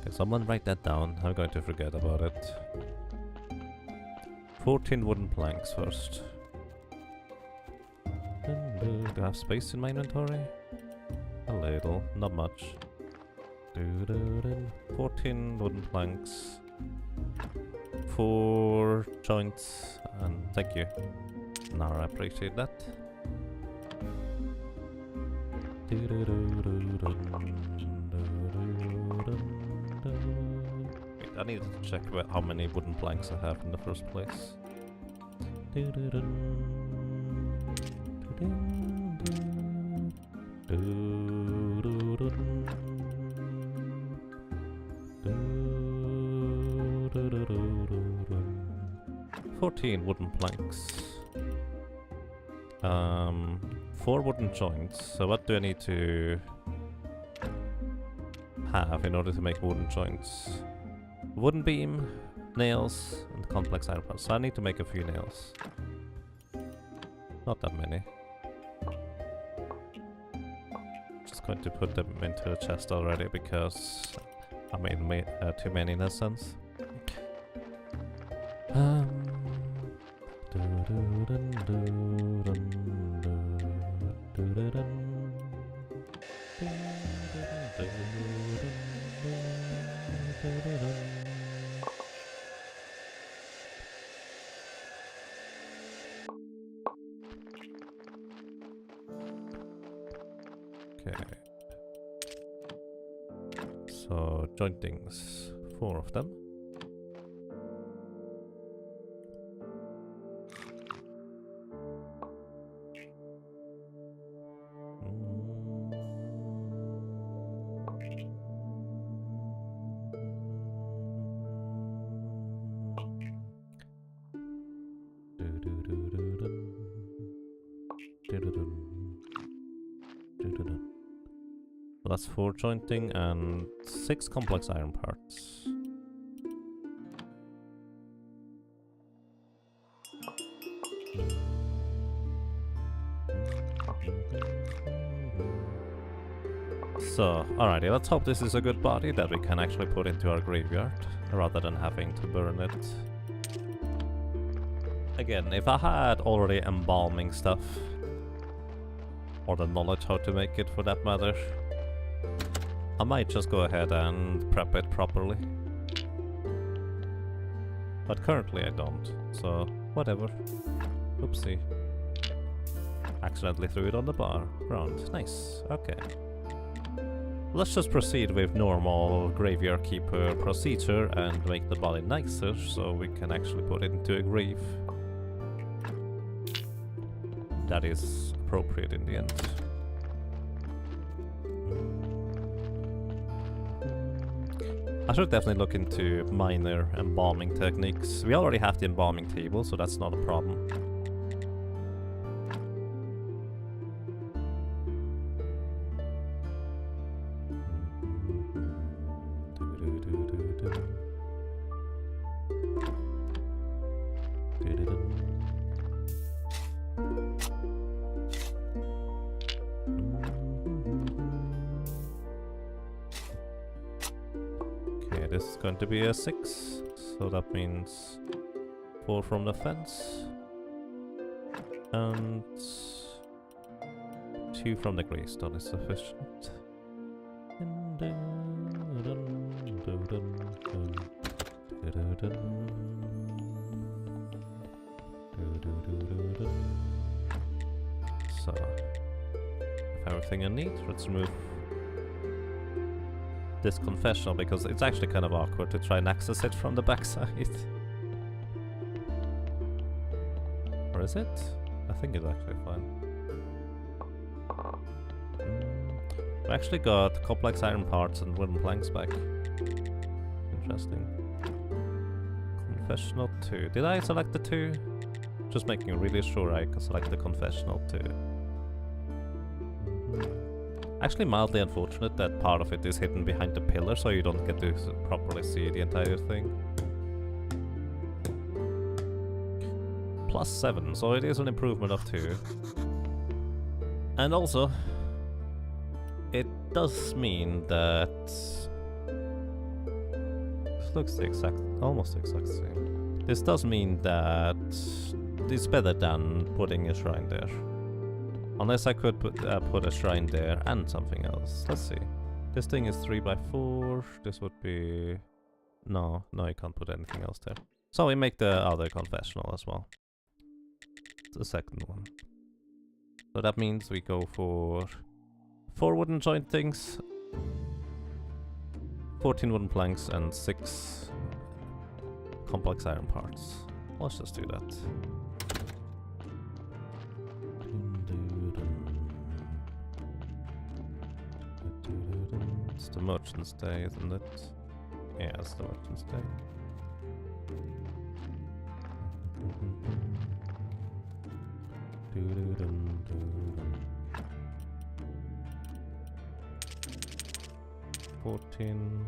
Can someone write that down? I'm going to forget about it. 14 wooden planks first. Do I have space in my inventory? A little, not much. 14 wooden planks, 4 joints, and thank you. Now I appreciate that. I needed to check how many wooden planks I have in the first place. "14 wooden planks. 4 wooden joints. So what do I need to have in order to make wooden joints? Wooden beam, nails, and complex iron parts. So I need to make a few nails. Not that many. Just going to put them into the chest already because I made too many in that sense. Okay. So jointings, 4 of them. So that's 4 jointing and 6 complex iron parts. So, alrighty, let's hope this is a good body that we can actually put into our graveyard, rather than having to burn it. Again, if I had already embalming stuff, or the knowledge how to make it for that matter, I might just go ahead and prep it properly. But currently I don't, so whatever. Oopsie. Accidentally threw it on the ground. Nice, okay. Let's just proceed with normal graveyard keeper procedure and make the body nicer so we can actually put it into a grave that is appropriate in the end. I should definitely look into minor embalming techniques. We already have the embalming table, so that's not a problem. Okay, this is going to be a 6, so that means 4 from the fence and 2 from the gravestone is sufficient. So, with everything I need, let's remove this confessional because it's actually kind of awkward to try and access it from the backside. Or is it? I think it's actually fine. We actually got complex iron parts and wooden planks back. Interesting. Confessional 2. Did I select the 2? Just making really sure I can select the confessional 2. Actually mildly unfortunate that part of it is hidden behind the pillar so you don't get to properly see the entire thing. +7, so it is an improvement of 2. And also, it does mean that this looks the exact, almost the exact same. This does mean that it's better than putting a shrine there. Unless I could put a shrine there and something else. Let's see. This thing is 3x4. This would be... No, you can't put anything else there. So we make the other confessional as well. The second one. So that means we go for 4 wooden jointings, 14 wooden planks, and 6 complex iron parts. Let's just do that. It's the Merchant's Day, isn't it? Yeah, it's the Merchant's Day. 14.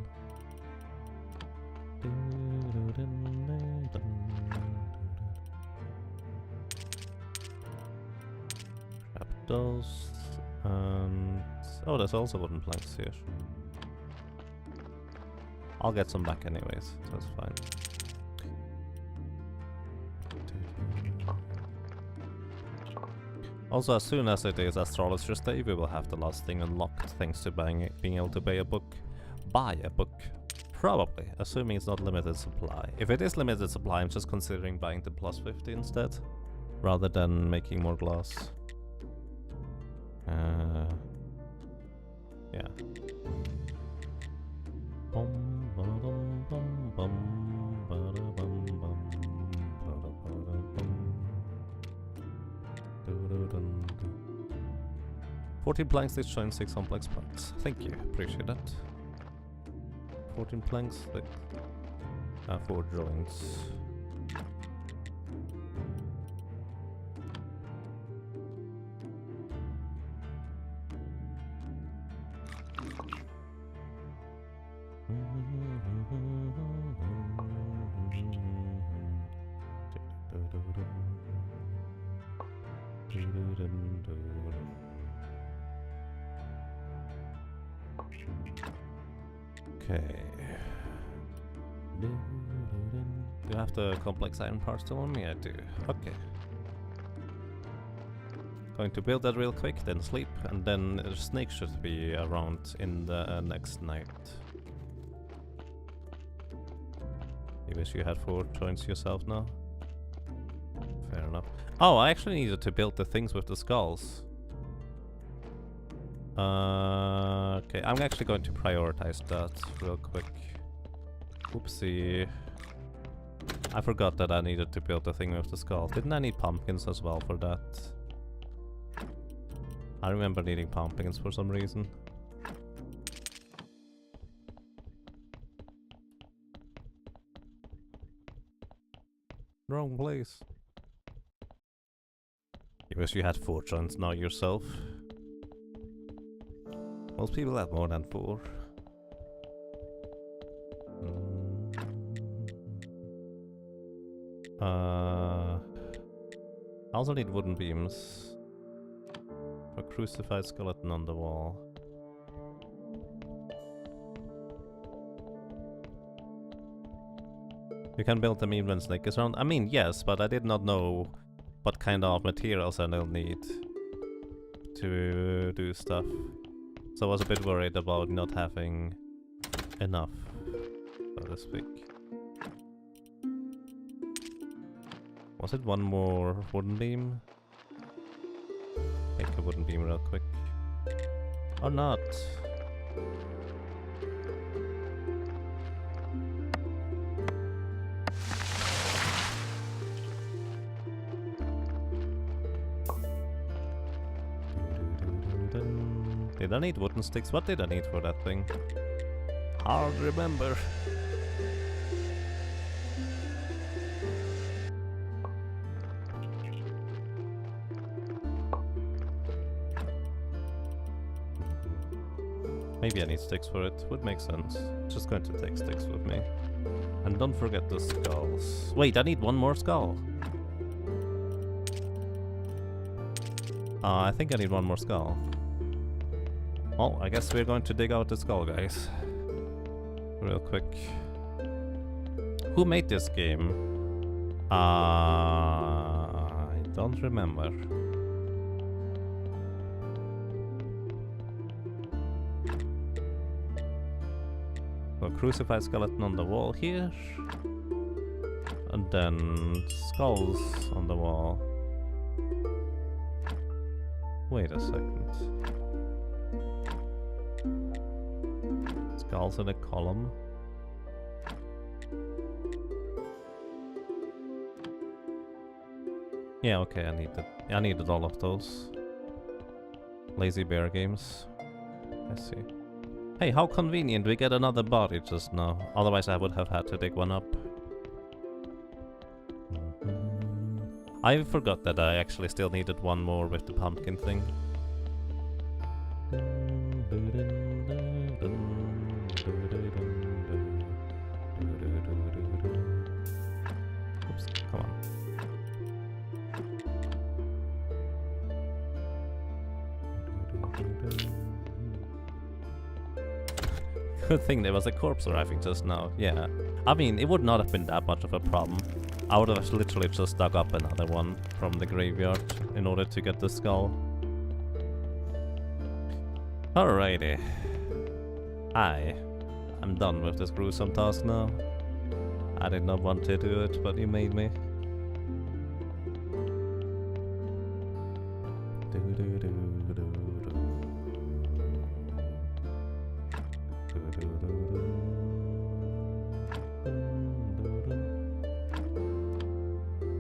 Grab those. And oh, there's also wooden planks here. I'll get some back anyways, so that's fine. Also, as soon as it is Astrologer's Day, we will have the last thing unlocked thanks to being able to buy a book. Probably, assuming it's not limited supply. If it is limited supply, I'm just considering buying the plus 50 instead, rather than making more glass. Yeah. Bum, 14 planks, each showing 6 complex parts. Thank you, appreciate that. 14 planks, like 4 joints. Okay. Do you have the complex iron parts still on me? I do. Okay. Going to build that real quick, then sleep, and then the snake should be around in the next night. You wish you had 4 joints yourself now? Fair enough. Oh, I actually needed to build the things with the skulls. Okay, I'm actually going to prioritize that real quick. Oopsie. I forgot that I needed to build the thing with the skull. Didn't I need pumpkins as well for that? I remember needing pumpkins for some reason. Wrong place. You wish you had 4 joints now yourself. Most people have more than 4. I also need wooden beams. A crucified skeleton on the wall. You can build them even when Snake is around. I mean, yes, but I did not know what kind of materials I'll need to do stuff. So I was a bit worried about not having enough, so to speak. Was it one more wooden beam? Make a wooden beam real quick. Or not. Did I need wooden sticks? What did I need for that thing? Hard to remember. Maybe I need sticks for it. Would make sense. Just going to take sticks with me. And don't forget the skulls. Wait, I need one more skull. I think I need one more skull. Well, I guess we're going to dig out the skull, guys. Real quick. Who made this game? I don't remember. So, crucified skeleton on the wall here. And then skulls on the wall. Wait a second. Skulls in a column. Yeah, okay, I needed all of those. Lazy bear games. I see. Hey, how convenient, we get another body just now. Otherwise I would have had to dig one up. I forgot that I actually still needed one more with the pumpkin thing. Oops, come on. Good thing there was a corpse arriving just now, yeah. I mean, it would not have been that much of a problem. I would have literally just dug up another one from the graveyard in order to get the skull. Alrighty. I'm done with this gruesome task now. I did not want to do it, but you made me.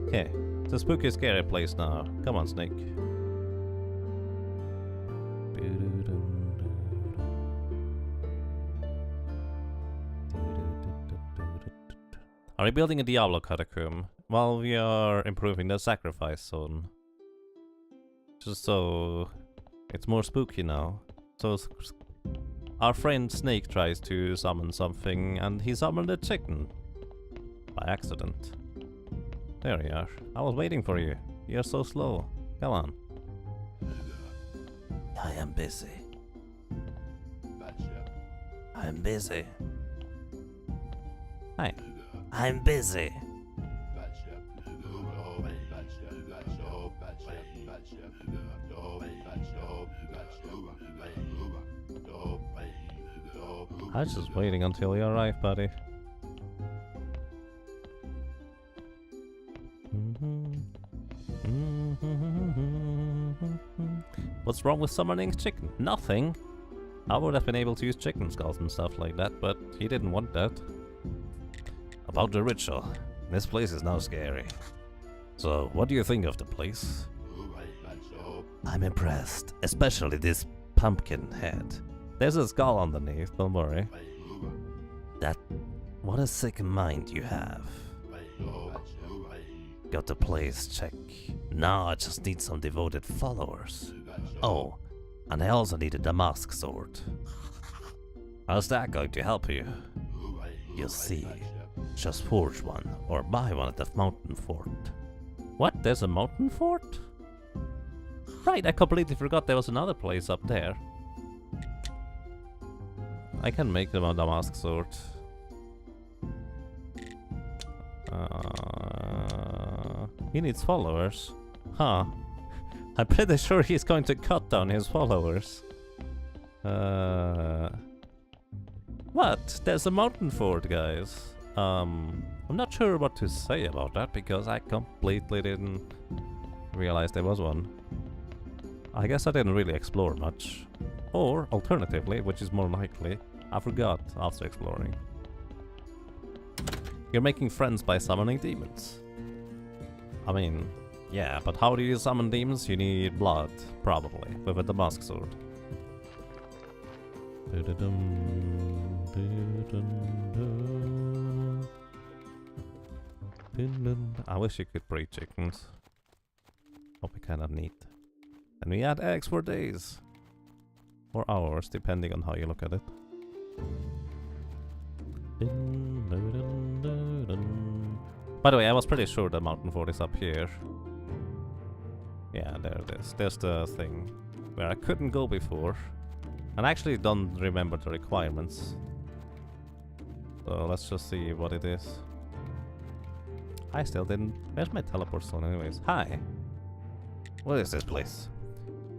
Okay, it's a spooky, scary place now. Come on, Snake. Are we building a Diablo catacomb while we are improving the sacrifice zone? Just so it's more spooky now. So our friend Snake tries to summon something and he summoned a chicken. By accident. There you are. I was waiting for you. You're so slow. Come on. I am busy. I'm busy. Hi. I'm busy. I was just waiting until you arrive, buddy. What's wrong with summoning chicken? Nothing. I would have been able to use chicken skulls and stuff like that, but he didn't want that. About the ritual. This place is now scary. So, what do you think of the place? I'm impressed, especially this pumpkin head. There's a skull underneath, don't worry. What a sick mind you have. Got the place check. Now I just need some devoted followers. Oh, and I also need a Damask sword. How's that going to help you? You'll see. Just forge one, or buy one at the mountain fort. What? There's a mountain fort? Right, I completely forgot there was another place up there. I can make them a Damask sword. He needs followers. Huh. I'm pretty sure he's going to cut down his followers. What? There's a mountain fort, guys. I'm not sure what to say about that because I completely didn't realize there was one. I guess I didn't really explore much. Or, alternatively, which is more likely, I forgot after exploring. You're making friends by summoning demons. I mean, yeah, but how do you summon demons? You need blood, probably, with a Damask sword. I wish you could breed chickens. Hope we kinda neat. And we had eggs for days. Or hours, depending on how you look at it. By the way, I was pretty sure the mountain fort is up here. Yeah, there it is. There's the thing where I couldn't go before. And I actually don't remember the requirements. So let's just see what it is. I still didn't. Where's my teleport zone anyways? Hi. What is this place?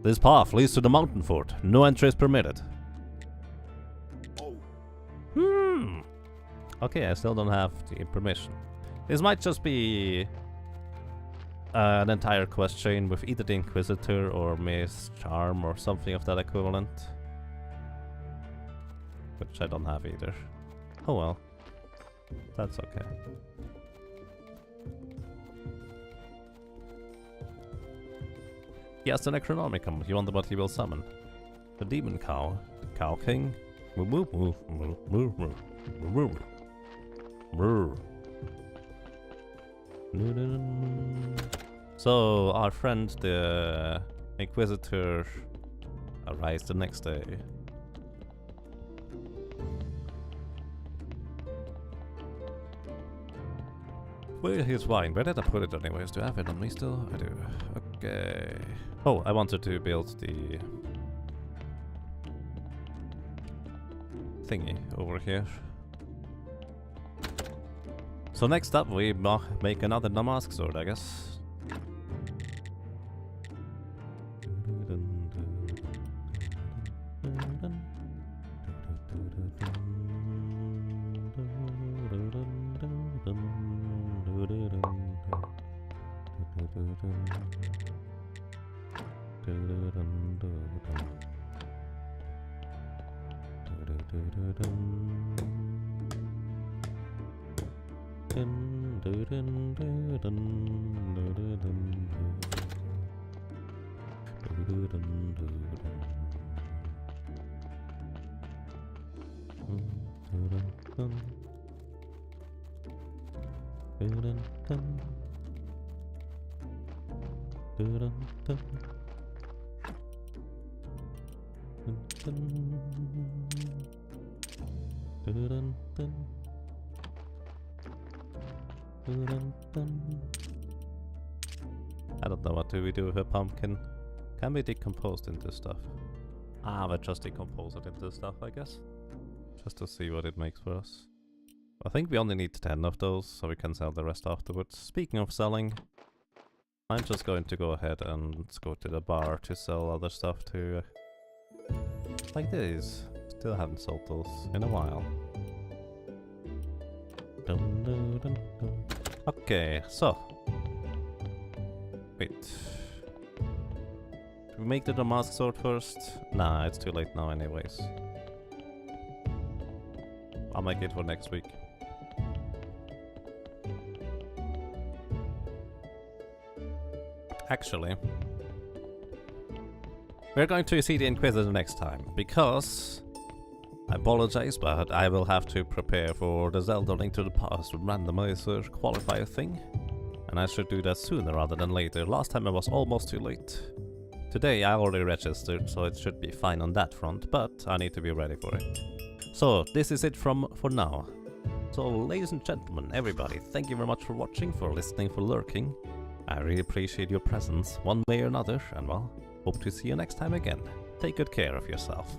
This path leads to the mountain fort. No entry is permitted. Okay, I still don't have the permission. This might just be an entire quest chain with either the Inquisitor or Maze Charm or something of that equivalent. Which I don't have either. Oh well. That's okay. Yes, the Necronomicon. You wonder what he will summon. The Demon Cow. The Cow King. So, our friend, the Inquisitor, arrives the next day. Where his wine? Where did I put it anyways? Do I have it on me still? I do. Okay. Oh, I wanted to build the thingy over here. So next up we make another Damask sword, I guess. I don't know, what do we do with a pumpkin? Can we decompose into stuff? Ah, but just decompose it into stuff, I guess. Just to see what it makes for us. I think we only need 10 of those, so we can sell the rest afterwards. Speaking of selling, I'm just going to go ahead and go to the bar to sell other stuff too. Like these. Still haven't sold those in a while. Dun, dun, dun, dun. Okay, so. Wait. Should we make the Damask sword first? Nah, it's too late now anyways. I'll make it for next week. Actually, we're going to see the Inquisitor next time, because I apologize, but I will have to prepare for the Zelda Link to the Past randomizer qualifier thing, and I should do that sooner rather than later. Last time I was almost too late. Today I already registered, so it should be fine on that front, but I need to be ready for it. So this is it for now. So ladies and gentlemen, everybody, thank you very much for watching, for listening, for lurking. I really appreciate your presence one way or another, and well, hope to see you next time again. Take good care of yourself.